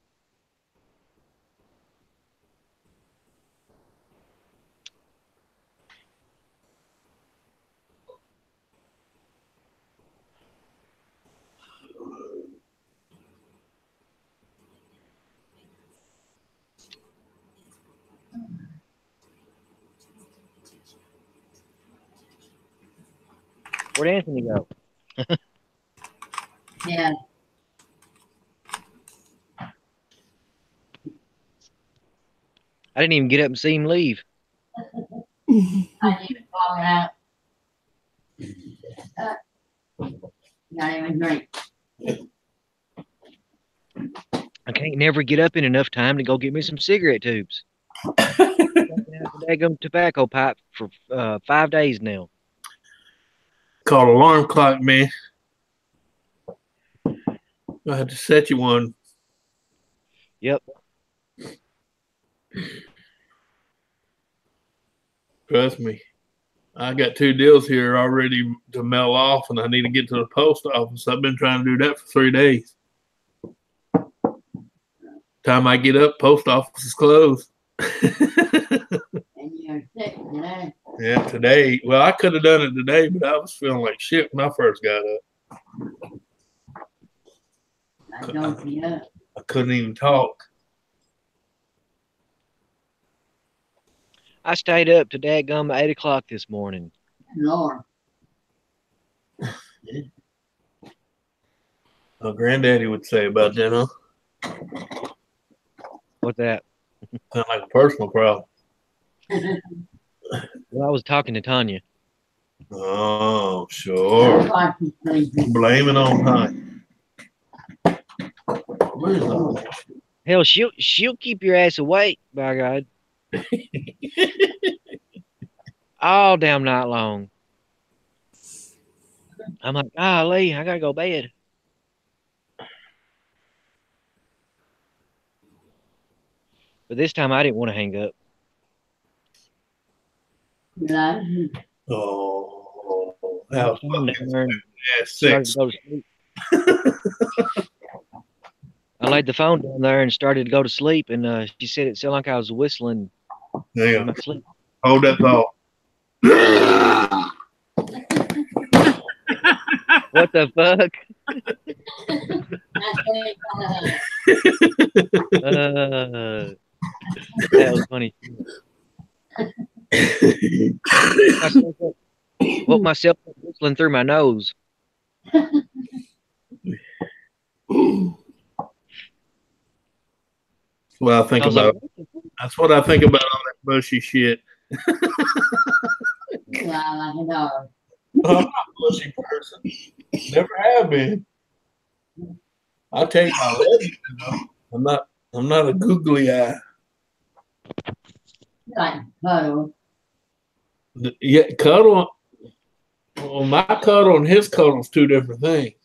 [SPEAKER 5] Where'd Anthony go?
[SPEAKER 3] Yeah,
[SPEAKER 5] I didn't even get up and see him leave.
[SPEAKER 3] I need to call it out. Not even drink.
[SPEAKER 5] I can't never get up in enough time to go get me some cigarette tubes. I've been out the daggum tobacco pipe for 5 days now.
[SPEAKER 2] Called alarm clock, man. I had to set you one.
[SPEAKER 5] Yep.
[SPEAKER 2] Trust me. I got 2 deals here already to mail off, and I need to get to the post office. I've been trying to do that for 3 days. Time I get up, post office is closed.
[SPEAKER 3] And you're sick today.
[SPEAKER 2] Yeah, today. Well, I could have done it today, but I was feeling like shit when I first got up.
[SPEAKER 3] I don't see up.
[SPEAKER 2] I couldn't even talk.
[SPEAKER 5] I stayed up to daggum 8 o'clock this morning.
[SPEAKER 3] Lord.
[SPEAKER 2] My granddaddy would say about that, huh?
[SPEAKER 5] What's that?
[SPEAKER 2] Sound like a personal problem.
[SPEAKER 5] Well, I was talking to Tanya.
[SPEAKER 2] Oh, sure.
[SPEAKER 3] Like he's sleeping.
[SPEAKER 2] Blame it on time. Where's the
[SPEAKER 5] Hell, she'll keep your ass awake, by God. All damn night long. I'm like, golly, I gotta go to bed. But this time I didn't want to hang up.
[SPEAKER 3] Like,
[SPEAKER 2] Oh, how
[SPEAKER 5] Down there and
[SPEAKER 2] ass
[SPEAKER 5] started
[SPEAKER 2] six.
[SPEAKER 5] to go to sleep. I laid the phone down there and started to go to sleep, and she said it sounded like I was whistling in
[SPEAKER 2] Damn.
[SPEAKER 5] my sleep.
[SPEAKER 2] Hold that thought.
[SPEAKER 5] What the fuck? That was funny. Woke myself up whistling through my nose.
[SPEAKER 2] Well, I think
[SPEAKER 5] I was
[SPEAKER 2] about.
[SPEAKER 5] like,
[SPEAKER 2] That's what I think about all that bushy shit.
[SPEAKER 3] like a dog.
[SPEAKER 2] I'm not a bushy person. Never have been. I'll tell you my legend, you know. I'm not a googly eye.
[SPEAKER 3] Like puddle.
[SPEAKER 2] Yeah, cuddle. Well, my cuddle and his cuddle is 2 different things.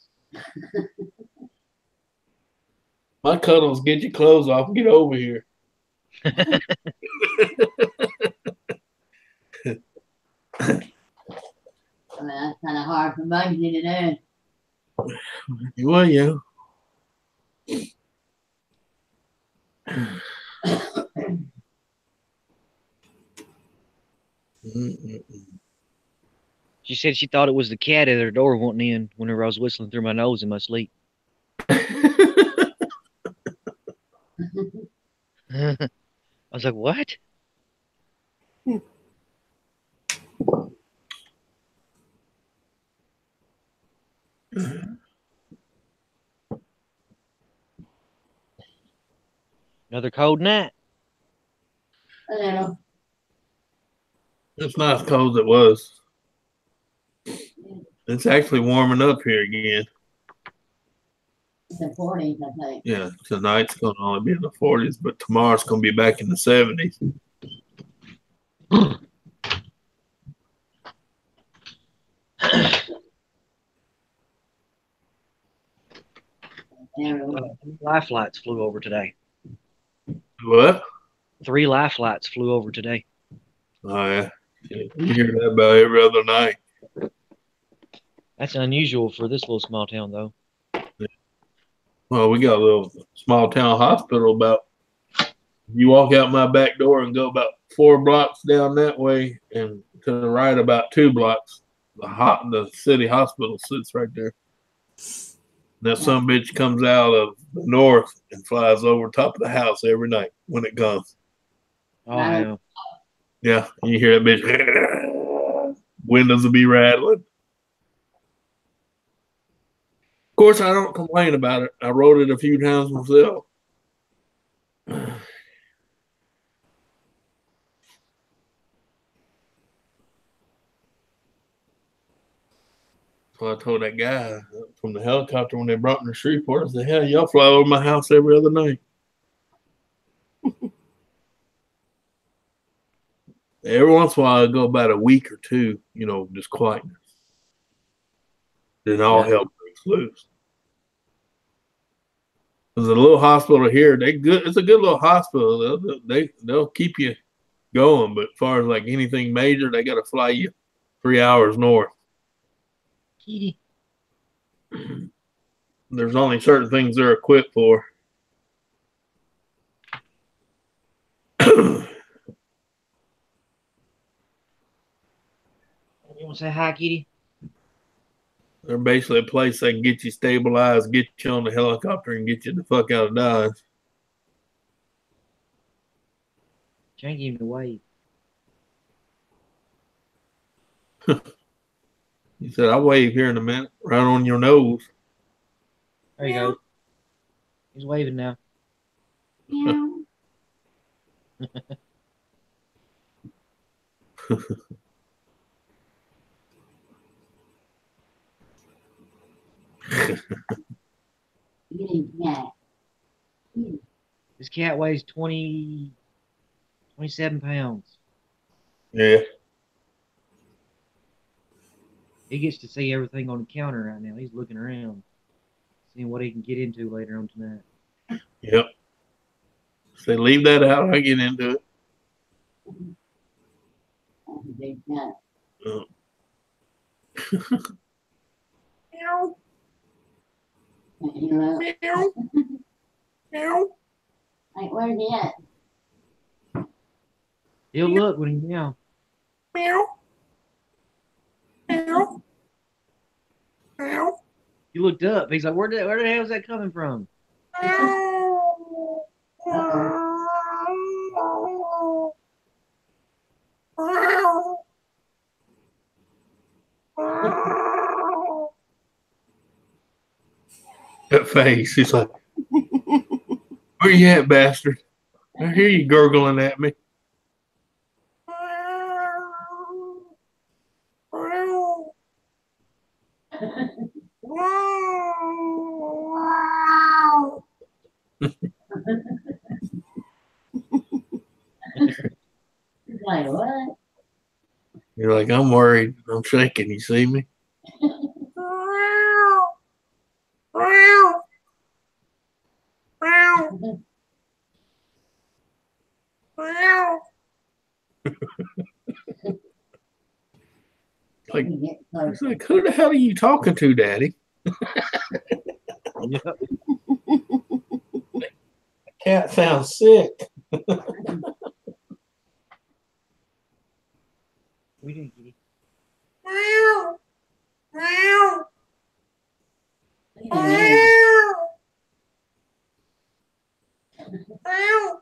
[SPEAKER 2] My cuddles get your clothes off and get over here.
[SPEAKER 3] I mean, that's kind of hard for Bugsy to do.
[SPEAKER 2] Well, yeah.
[SPEAKER 5] She said she thought it was the cat at her door wanting in whenever I was whistling through my nose in my sleep. I was like, what? Another cold night.
[SPEAKER 3] A little.
[SPEAKER 2] It's not as cold as it was. It's actually warming up here again.
[SPEAKER 3] It's the 40s, I think.
[SPEAKER 2] Yeah, tonight's going to only be in the 40s, but tomorrow's going to be back in the 70s.
[SPEAKER 5] Life flights flew over today.
[SPEAKER 2] What?
[SPEAKER 5] 3 life flights flew over today.
[SPEAKER 2] Oh, yeah. You hear that about every other night.
[SPEAKER 5] That's unusual for this little small town, though.
[SPEAKER 2] Well, we got a little small town hospital about, you walk out my back door and go about 4 blocks down that way, and to the right about 2 blocks, the city hospital sits right there. That some bitch comes out of the north and flies over top of the house every night when it comes.
[SPEAKER 5] Oh, yeah.
[SPEAKER 2] Yeah, you hear that bitch. Windows will be rattling. Of course, I don't complain about it. I rode it a few times myself. So I told that guy from the helicopter when they brought me to Shreveport, I said, hell, y'all fly over my house every other night. Every once in a while, I go about a week or 2, just quietness. Then all hell breaks loose. There's a little hospital here. It's a good little hospital. They'll keep you going, but as far as like anything major, they got to fly you 3 hours north.
[SPEAKER 5] Kitty.
[SPEAKER 2] There's only certain things they're equipped for.
[SPEAKER 5] You want to say hi, Kitty?
[SPEAKER 2] They're basically a place that can get you stabilized, get you on the helicopter, and get you the fuck out of Dodge.
[SPEAKER 5] She ain't giving away.
[SPEAKER 2] He said, I'll wave here in a minute, right on your nose.
[SPEAKER 5] There you go. He's waving now. This cat weighs 27 pounds.
[SPEAKER 2] Yeah.
[SPEAKER 5] He gets to see everything on the counter right now. He's looking around, seeing what he can get into later on tonight.
[SPEAKER 2] Yep. Say, leave that out. I get into it.
[SPEAKER 3] That's a big cat.
[SPEAKER 2] Oh.
[SPEAKER 3] Meow.
[SPEAKER 2] Meow. Meow.
[SPEAKER 3] Like, where's he at?
[SPEAKER 5] He'll look when he meow.
[SPEAKER 2] Meow. Meow. Meow.
[SPEAKER 5] He looked up. He's like, where the hell is that coming from?
[SPEAKER 2] That face. He's like, where you at, bastard? I hear you gurgling at me.
[SPEAKER 3] He's like, what?
[SPEAKER 2] You're like, I'm worried. I'm shaking. You see me? Like, it's like, who the hell are you talking to, Daddy?
[SPEAKER 5] Yep.
[SPEAKER 2] cat sounds sick.
[SPEAKER 5] We didn't get it.
[SPEAKER 3] Look at that.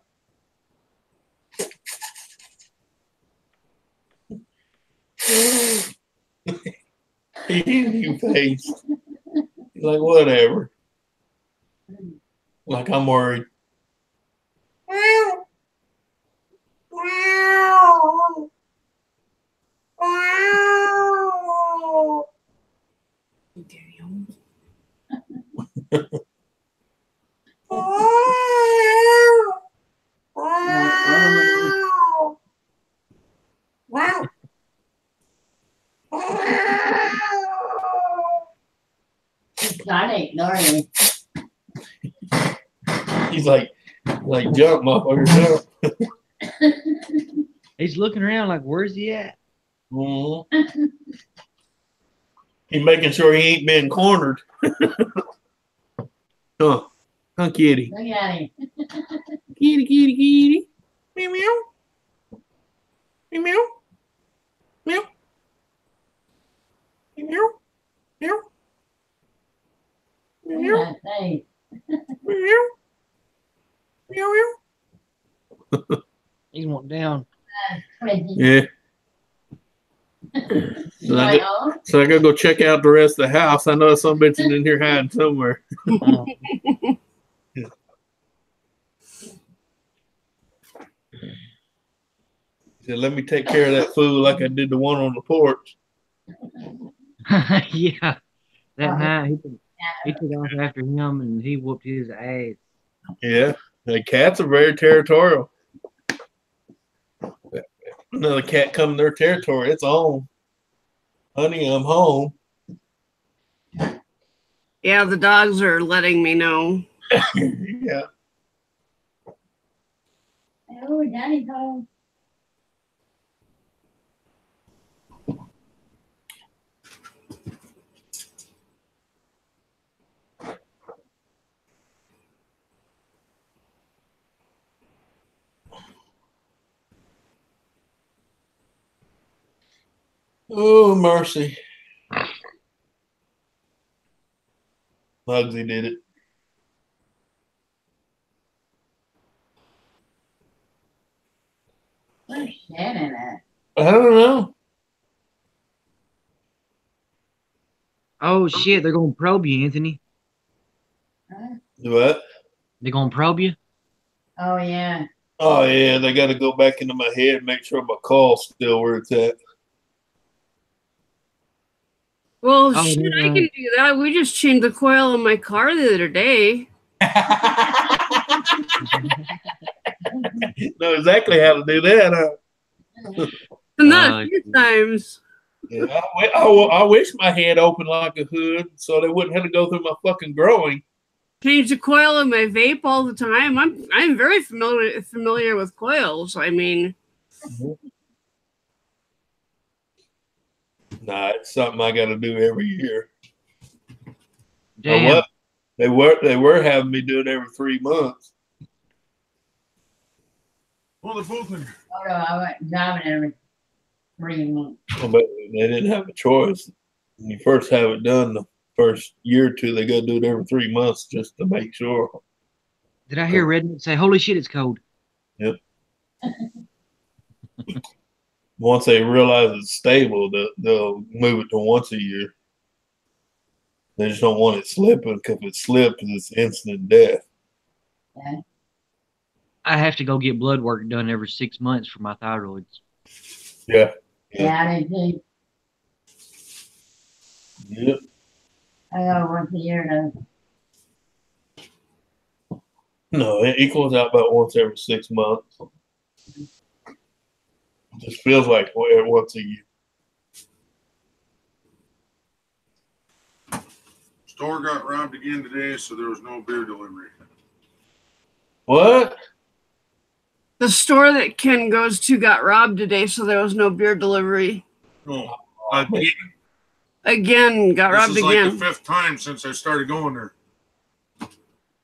[SPEAKER 2] He hit you face. He's like, whatever. Like, I'm worried.
[SPEAKER 3] Trying to ignore me.
[SPEAKER 2] He's like jump, motherfucker, jump.
[SPEAKER 5] He's looking around like, where's he at?
[SPEAKER 2] Mm-hmm. He's making sure he ain't been cornered. Huh, kitty.
[SPEAKER 3] Look at him.
[SPEAKER 2] Kitty, kitty, kitty. Meow, meow. Meow, meow. Meow. Meow. Meow.
[SPEAKER 3] Look
[SPEAKER 2] Meow.
[SPEAKER 3] at that face.
[SPEAKER 2] Meow. Meow, meow.
[SPEAKER 5] He's wanting down.
[SPEAKER 3] Crazy.
[SPEAKER 2] Yeah. So I gotta go check out the rest of the house. I know some bitch in here hiding somewhere. Said, let me take care of that fool like I did the one on the porch.
[SPEAKER 5] Yeah. That night he took off after him and he whooped his ass.
[SPEAKER 2] Yeah. The cats are very territorial. Another cat come to their territory, it's on. Honey, I'm home.
[SPEAKER 1] Yeah, the dogs are letting me know.
[SPEAKER 2] Yeah.
[SPEAKER 3] Oh, Daddy's home.
[SPEAKER 2] Oh, mercy. Bugsy did it.
[SPEAKER 3] Where's Shannon at?
[SPEAKER 2] I don't know.
[SPEAKER 5] Oh shit, they're gonna probe you, Anthony.
[SPEAKER 3] Huh?
[SPEAKER 2] What?
[SPEAKER 5] They're gonna probe you?
[SPEAKER 3] Oh, yeah.
[SPEAKER 2] Oh, yeah, they got to go back into my head and make sure my call's still where it's at.
[SPEAKER 1] Well,
[SPEAKER 5] Oh,
[SPEAKER 1] shit,
[SPEAKER 5] they're,
[SPEAKER 1] I can do that. We just changed the coil in my car the other day.
[SPEAKER 2] Know exactly how to do that, huh?
[SPEAKER 1] Not a few times.
[SPEAKER 2] Yeah, I wish my head opened like a hood so they wouldn't have to go through my fucking growing.
[SPEAKER 1] Change the coil in my vape all the time. I'm very familiar with coils. I mean,
[SPEAKER 2] Nah, it's something I got to do every year. Or
[SPEAKER 5] damn.
[SPEAKER 2] what? They were having me do it every 3 months.
[SPEAKER 4] Well, the both of you.
[SPEAKER 3] Oh, no, I went driving every 3 months.
[SPEAKER 2] But they didn't have a choice. When you first have it done, the first year or two, they got to do it every 3 months just to make sure.
[SPEAKER 5] Did I hear Redneck say, holy shit, it's cold?
[SPEAKER 2] Yep. Once they realize it's stable, they'll move it to once a year. They just don't want it slipping because if it slips, it's instant death.
[SPEAKER 3] Yeah.
[SPEAKER 5] I have to go get blood work done every 6 months for my thyroids.
[SPEAKER 2] Yeah.
[SPEAKER 3] Yeah, I did too.
[SPEAKER 2] Yep.
[SPEAKER 3] I go once a year though.
[SPEAKER 2] No, it equals out about once every 6 months. It just feels like once a year.
[SPEAKER 6] Store got robbed again today, so there was no beer delivery.
[SPEAKER 2] What?
[SPEAKER 1] the store that Ken goes to got robbed today, so there was no beer delivery.
[SPEAKER 6] Oh, again,
[SPEAKER 1] Again, got
[SPEAKER 6] this
[SPEAKER 1] robbed
[SPEAKER 6] is like
[SPEAKER 1] again.
[SPEAKER 6] the 5th time since I started going there.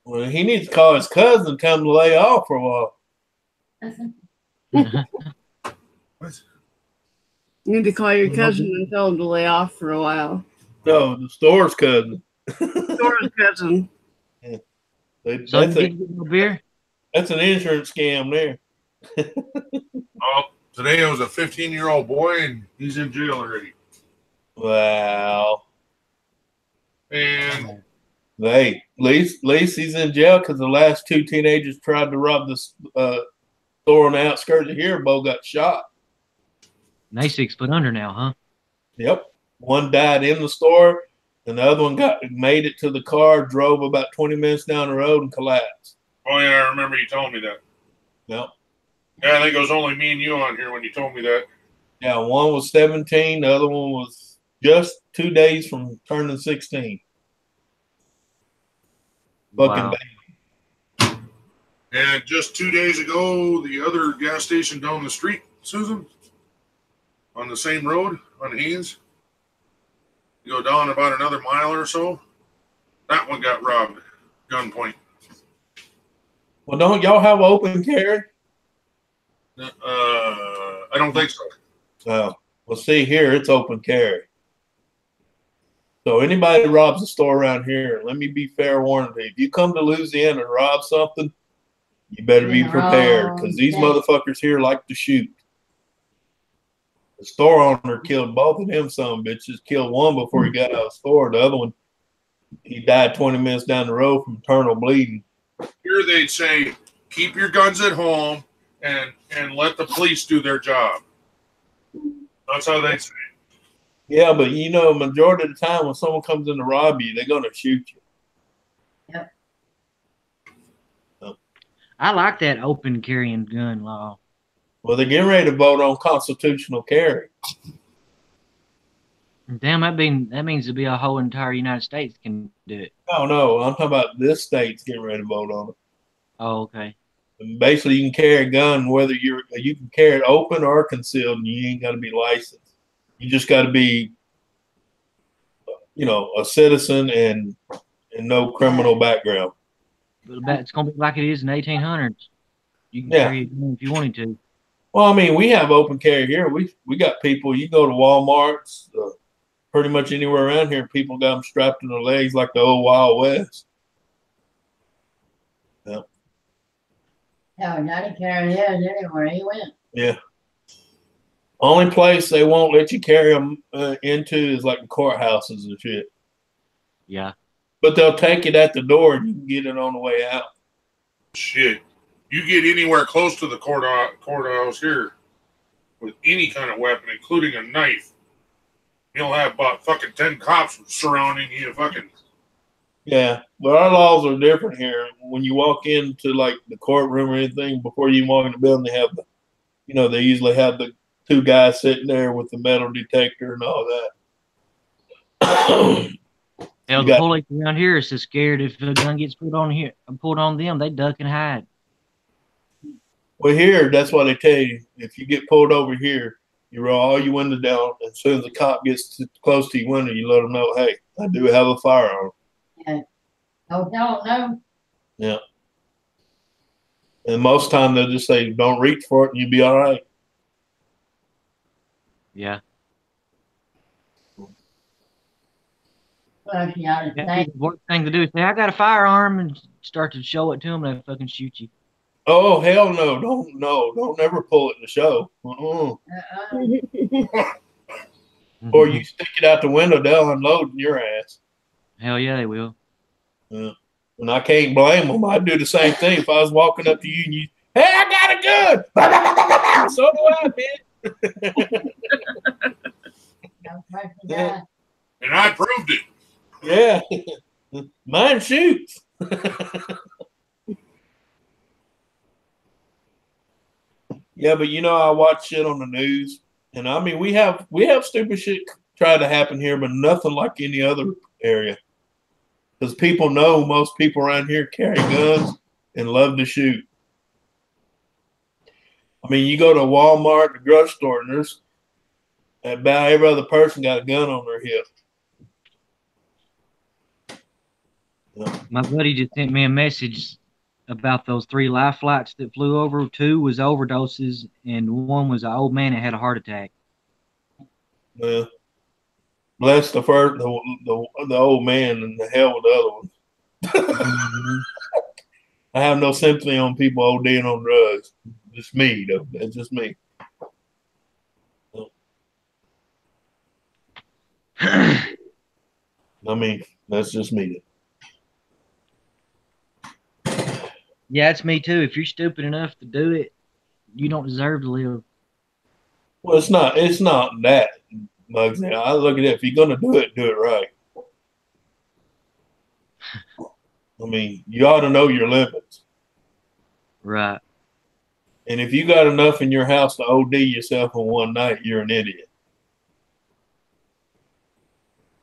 [SPEAKER 2] Well, he needs to call his cousin and tell him to lay off for a while.
[SPEAKER 6] What?
[SPEAKER 1] You need to call your cousin and tell him to lay off for a while.
[SPEAKER 2] No, the store's cousin.
[SPEAKER 1] Store's cousin.
[SPEAKER 5] So you didn't get no beer?
[SPEAKER 2] That's an insurance scam there.
[SPEAKER 6] Oh, today it was a 15-year-old boy, and he's in jail already.
[SPEAKER 2] Wow.
[SPEAKER 6] And
[SPEAKER 2] Hey, at least he's in jail because the last two teenagers tried to rob the store on the outskirts of here. Both got shot.
[SPEAKER 5] And they 6 foot under now, huh?
[SPEAKER 2] Yep. One died in the store, and the other one made it to the car, drove about 20 minutes down the road, and collapsed.
[SPEAKER 6] oh yeah, I remember you told me that.
[SPEAKER 2] Yep.
[SPEAKER 6] Yeah, I think it was only me and you on here when you told me that.
[SPEAKER 2] Yeah, one was 17, the other one was just 2 days from turning 16. Fucking
[SPEAKER 5] Wow.
[SPEAKER 2] baby.
[SPEAKER 6] And just 2 days ago, the other gas station down the street, Susan, on the same road on Haynes, you go down about another mile or so, that one got robbed, gunpoint.
[SPEAKER 2] Well, don't y'all have open carry?
[SPEAKER 6] I don't think so.
[SPEAKER 2] Oh, well, see here, it's open carry. So anybody that robs a store around here, let me be fair warned. If you come to Louisiana and rob something, you better be prepared because these motherfuckers here like to shoot. The store owner killed both of them son bitches. Killed one before he got out of the store. The other one, he died 20 minutes down the road from internal bleeding.
[SPEAKER 6] Here they'd say, keep your guns at home and let the police do their job. That's how they say.
[SPEAKER 2] Yeah, but you know, majority of the time when someone comes in to rob you, they're gonna shoot you.
[SPEAKER 5] I like that open carrying gun law.
[SPEAKER 2] Well, they're getting ready to vote on constitutional carry.
[SPEAKER 5] Damn, that means to be a whole entire United States can do it.
[SPEAKER 2] Oh no, I'm talking about this state's getting ready to vote on it.
[SPEAKER 5] Oh, okay.
[SPEAKER 2] And basically, you can carry a gun whether you can carry it open or concealed, and you ain't got to be licensed. You just got to be, you know, a citizen and no criminal background.
[SPEAKER 5] But it's gonna be like it is in the 1800s. You can
[SPEAKER 2] Yeah.
[SPEAKER 5] carry a gun if you wanted to.
[SPEAKER 2] Well, I mean, we have open carry here. We got people. You go to Walmart's, pretty much anywhere around here, people got them strapped to their legs like the old Wild West.
[SPEAKER 3] Yeah, Daddy carried his anywhere he went.
[SPEAKER 2] Yeah. Only place they won't let you carry them into is like the courthouses and shit.
[SPEAKER 5] Yeah.
[SPEAKER 2] But they'll take it at the door and you can get it on the way out.
[SPEAKER 6] Shit. You get anywhere close to the courthouse here with any kind of weapon, including a knife, you'll have about fucking 10 cops surrounding you. Fucking.
[SPEAKER 2] Yeah, but our laws are different here. When you walk into like the courtroom or anything, before you walk in the building, they have the, you know, they usually have the two guys sitting there with the metal detector and all that.
[SPEAKER 5] Hell,
[SPEAKER 2] You
[SPEAKER 5] the
[SPEAKER 2] got-
[SPEAKER 5] police around here is so scared if a gun gets pulled on them, they duck and hide.
[SPEAKER 2] Well, here, that's why they tell you, if you get pulled over here, you roll all your windows down. As soon as the cop gets close to your window, you let them know, hey, I do have a firearm.
[SPEAKER 3] Oh, don't know.
[SPEAKER 2] And most time they'll just say, don't reach for it and you'll be all right.
[SPEAKER 5] Yeah.
[SPEAKER 3] Well, you ought to
[SPEAKER 5] That'd
[SPEAKER 3] think.
[SPEAKER 5] be the worst thing to do is say, I got a firearm and start to show it to them, they fucking shoot you.
[SPEAKER 2] Oh, hell no. Don't never pull it in the show. Or you stick it out the window, they'll unload in your ass.
[SPEAKER 5] Hell yeah, they will.
[SPEAKER 2] And I can't blame them. I'd do the same thing if I was walking up to you and you, hey, I got a gun. So do I, bitch.
[SPEAKER 3] Don't trust the guy.
[SPEAKER 6] And I proved it.
[SPEAKER 2] Yeah. Mine shoots. Yeah, but you know, I watch shit on the news, and I mean, we have stupid shit try to happen here, but nothing like any other area. Because people know most people around here carry guns and love to shoot. I mean, you go to Walmart, the grocery store, and there's about every other person got a gun on their hip.
[SPEAKER 5] My buddy just sent me a message about those 3 life flights that flew over. 2 was overdoses, and 1 was an old man that had a heart attack.
[SPEAKER 2] Yeah. Bless the first, the old man, and the hell with the other one.
[SPEAKER 5] Mhm.
[SPEAKER 2] I have no sympathy on people ODing on drugs. Just me, though. That's just me. I mean, that's just me.
[SPEAKER 5] Yeah, it's me too. If you're stupid enough to do it, you don't deserve to live.
[SPEAKER 2] Well, it's not that, Muggsy. I look at it. If you're gonna do it right. I mean, you ought to know your limits.
[SPEAKER 5] Right.
[SPEAKER 2] And if you got enough in your house to OD yourself in one night, you're an idiot.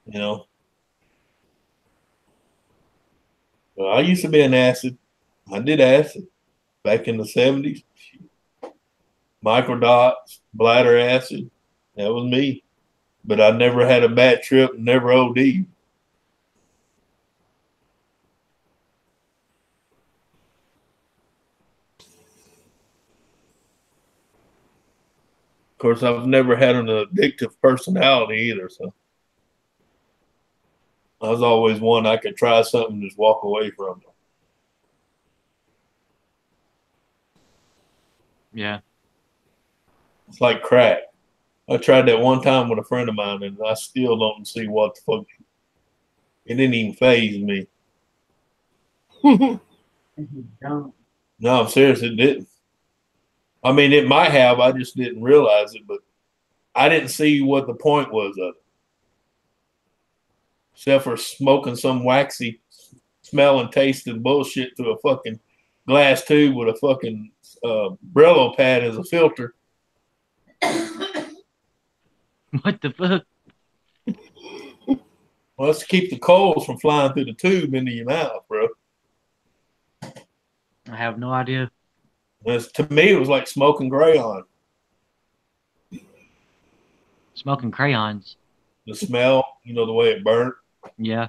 [SPEAKER 2] You know? Well, I used to be an acid. I did acid back in the 70s. Microdots, bladder acid. That was me. But I never had a bad trip, never OD'd. Of course, I've never had an addictive personality either, so I was always one I could try something and just walk away from it.
[SPEAKER 5] Yeah.
[SPEAKER 2] It's like crack. I tried that one time with a friend of mine, and I still don't see what the fuck. It didn't even faze me.
[SPEAKER 3] Don't.
[SPEAKER 2] No, I'm serious. It didn't. I mean, it might have. I just didn't realize it, but I didn't see what the point was of it. Except for smoking some waxy smell and tasting bullshit through a fucking glass tube with a fucking Brillo pad as a filter.
[SPEAKER 5] What the fuck?
[SPEAKER 2] Well, that's to keep the coals from flying through the tube into your mouth, bro.
[SPEAKER 5] I have no idea.
[SPEAKER 2] To me, it was like smoking crayon.
[SPEAKER 5] Smoking crayons.
[SPEAKER 2] The smell, you know, the way it burnt.
[SPEAKER 5] Yeah.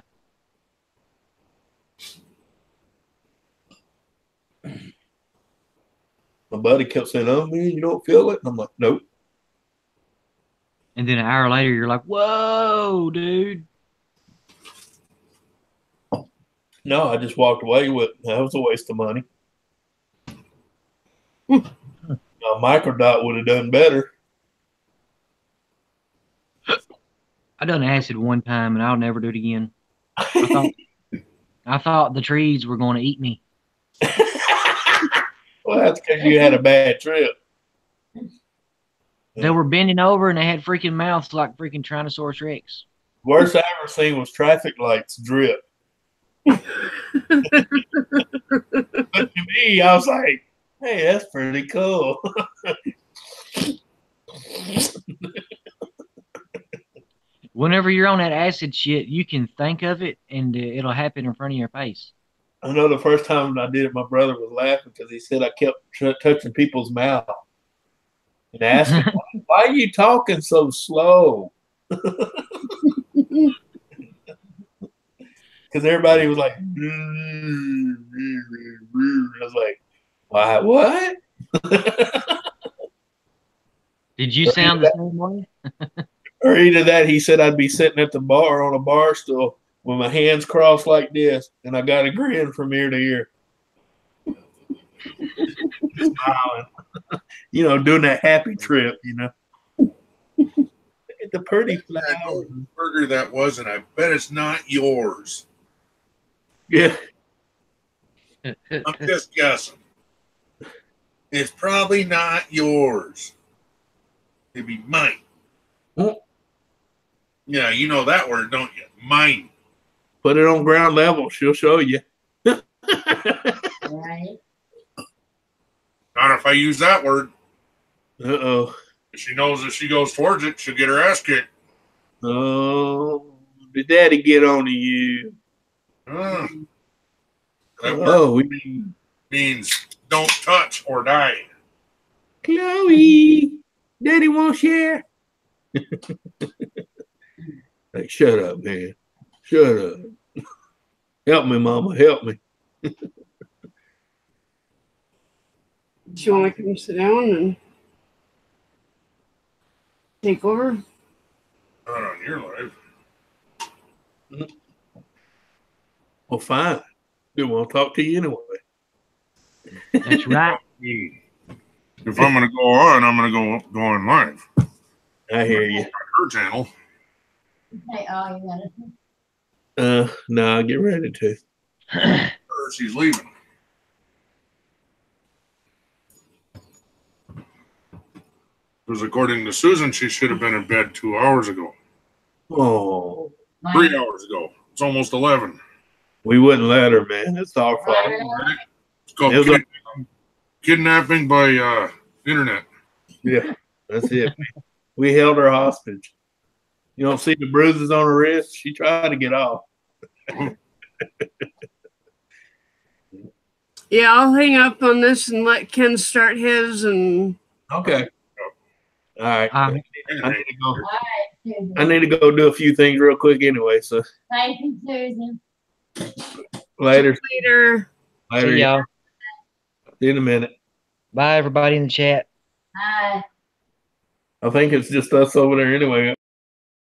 [SPEAKER 2] My buddy kept saying, "Oh man, you don't feel it?" And I'm like, "Nope."
[SPEAKER 5] And then an hour later, you're like, whoa, dude.
[SPEAKER 2] No, I just walked away with it. That was a waste of money. A microdot would have done better.
[SPEAKER 5] I done acid one time, and I'll never do it again. I thought the trees were going to eat me.
[SPEAKER 2] Well, that's because you had a bad trip.
[SPEAKER 5] They were bending over, and they had freaking mouths like freaking Tyrannosaurus Rex.
[SPEAKER 2] Worst I ever seen was traffic lights drip. But to me, I was like, "Hey, that's pretty cool."
[SPEAKER 5] Whenever you're on that acid shit, you can think of it, and it'll happen in front of your face.
[SPEAKER 2] I know the first time I did it, my brother was laughing because he said I kept touching people's mouth and asking, "Why are you talking so slow?" Because everybody was like, I was like, "Why? What?"
[SPEAKER 5] Did you sound the same way?
[SPEAKER 2] Or either that, he said I'd be sitting at the bar on a bar stool with my hands crossed like this, and I got a grin from ear to ear. Smiling. You know, doing that happy trip, you know. Look at the pretty
[SPEAKER 6] I know
[SPEAKER 2] flowers.
[SPEAKER 6] whose burger that was, and I bet it's not yours.
[SPEAKER 2] Yeah.
[SPEAKER 6] I'm just guessing. It's probably not yours. It'd be mine.
[SPEAKER 2] Oh.
[SPEAKER 6] Yeah, you know that word, don't you? Mine.
[SPEAKER 2] Put it on ground level. She'll show you.
[SPEAKER 3] Right?
[SPEAKER 6] Not if I use that word.
[SPEAKER 2] Uh-oh.
[SPEAKER 6] She knows if she goes towards it, she'll get her ass kicked.
[SPEAKER 2] Oh, did daddy get on to you?
[SPEAKER 6] That word
[SPEAKER 2] Oh,
[SPEAKER 6] means don't touch or die.
[SPEAKER 2] Chloe, daddy won't share. Hey, shut up, man. Shut up. Help me, Mama. Help me.
[SPEAKER 1] Do you want to come sit down and take over?
[SPEAKER 6] Not on your life.
[SPEAKER 2] Well, fine. Didn't want to talk to you anyway.
[SPEAKER 5] That's right.
[SPEAKER 6] If I'm gonna go on, I'm gonna go on live.
[SPEAKER 2] I hear you.
[SPEAKER 6] Her channel.
[SPEAKER 3] Hey, oh, you gotta.
[SPEAKER 2] No, I'll get ready to.
[SPEAKER 6] Or she's leaving. Because according to Susan, she should have been in bed 2 hours ago.
[SPEAKER 2] Oh,
[SPEAKER 6] 3 hours ago. It's almost 11.
[SPEAKER 2] we wouldn't let her, man. It's our fault.
[SPEAKER 6] It's called
[SPEAKER 2] It was
[SPEAKER 6] kidnapping by internet.
[SPEAKER 2] Yeah, that's it. We held her hostage. You don't see the bruises on her wrist? She tried to get off.
[SPEAKER 1] Yeah, I'll hang up on this and let Ken start his. And
[SPEAKER 2] Okay. All right. I need to go.
[SPEAKER 3] All right, Susan.
[SPEAKER 2] I need to go do a few things real quick anyway. So
[SPEAKER 3] Thank you, Susan.
[SPEAKER 2] later.
[SPEAKER 1] later.
[SPEAKER 2] Later.
[SPEAKER 5] See y'all.
[SPEAKER 2] See you in a minute.
[SPEAKER 5] Bye, everybody in the chat.
[SPEAKER 3] Bye.
[SPEAKER 2] I think it's just us over there anyway.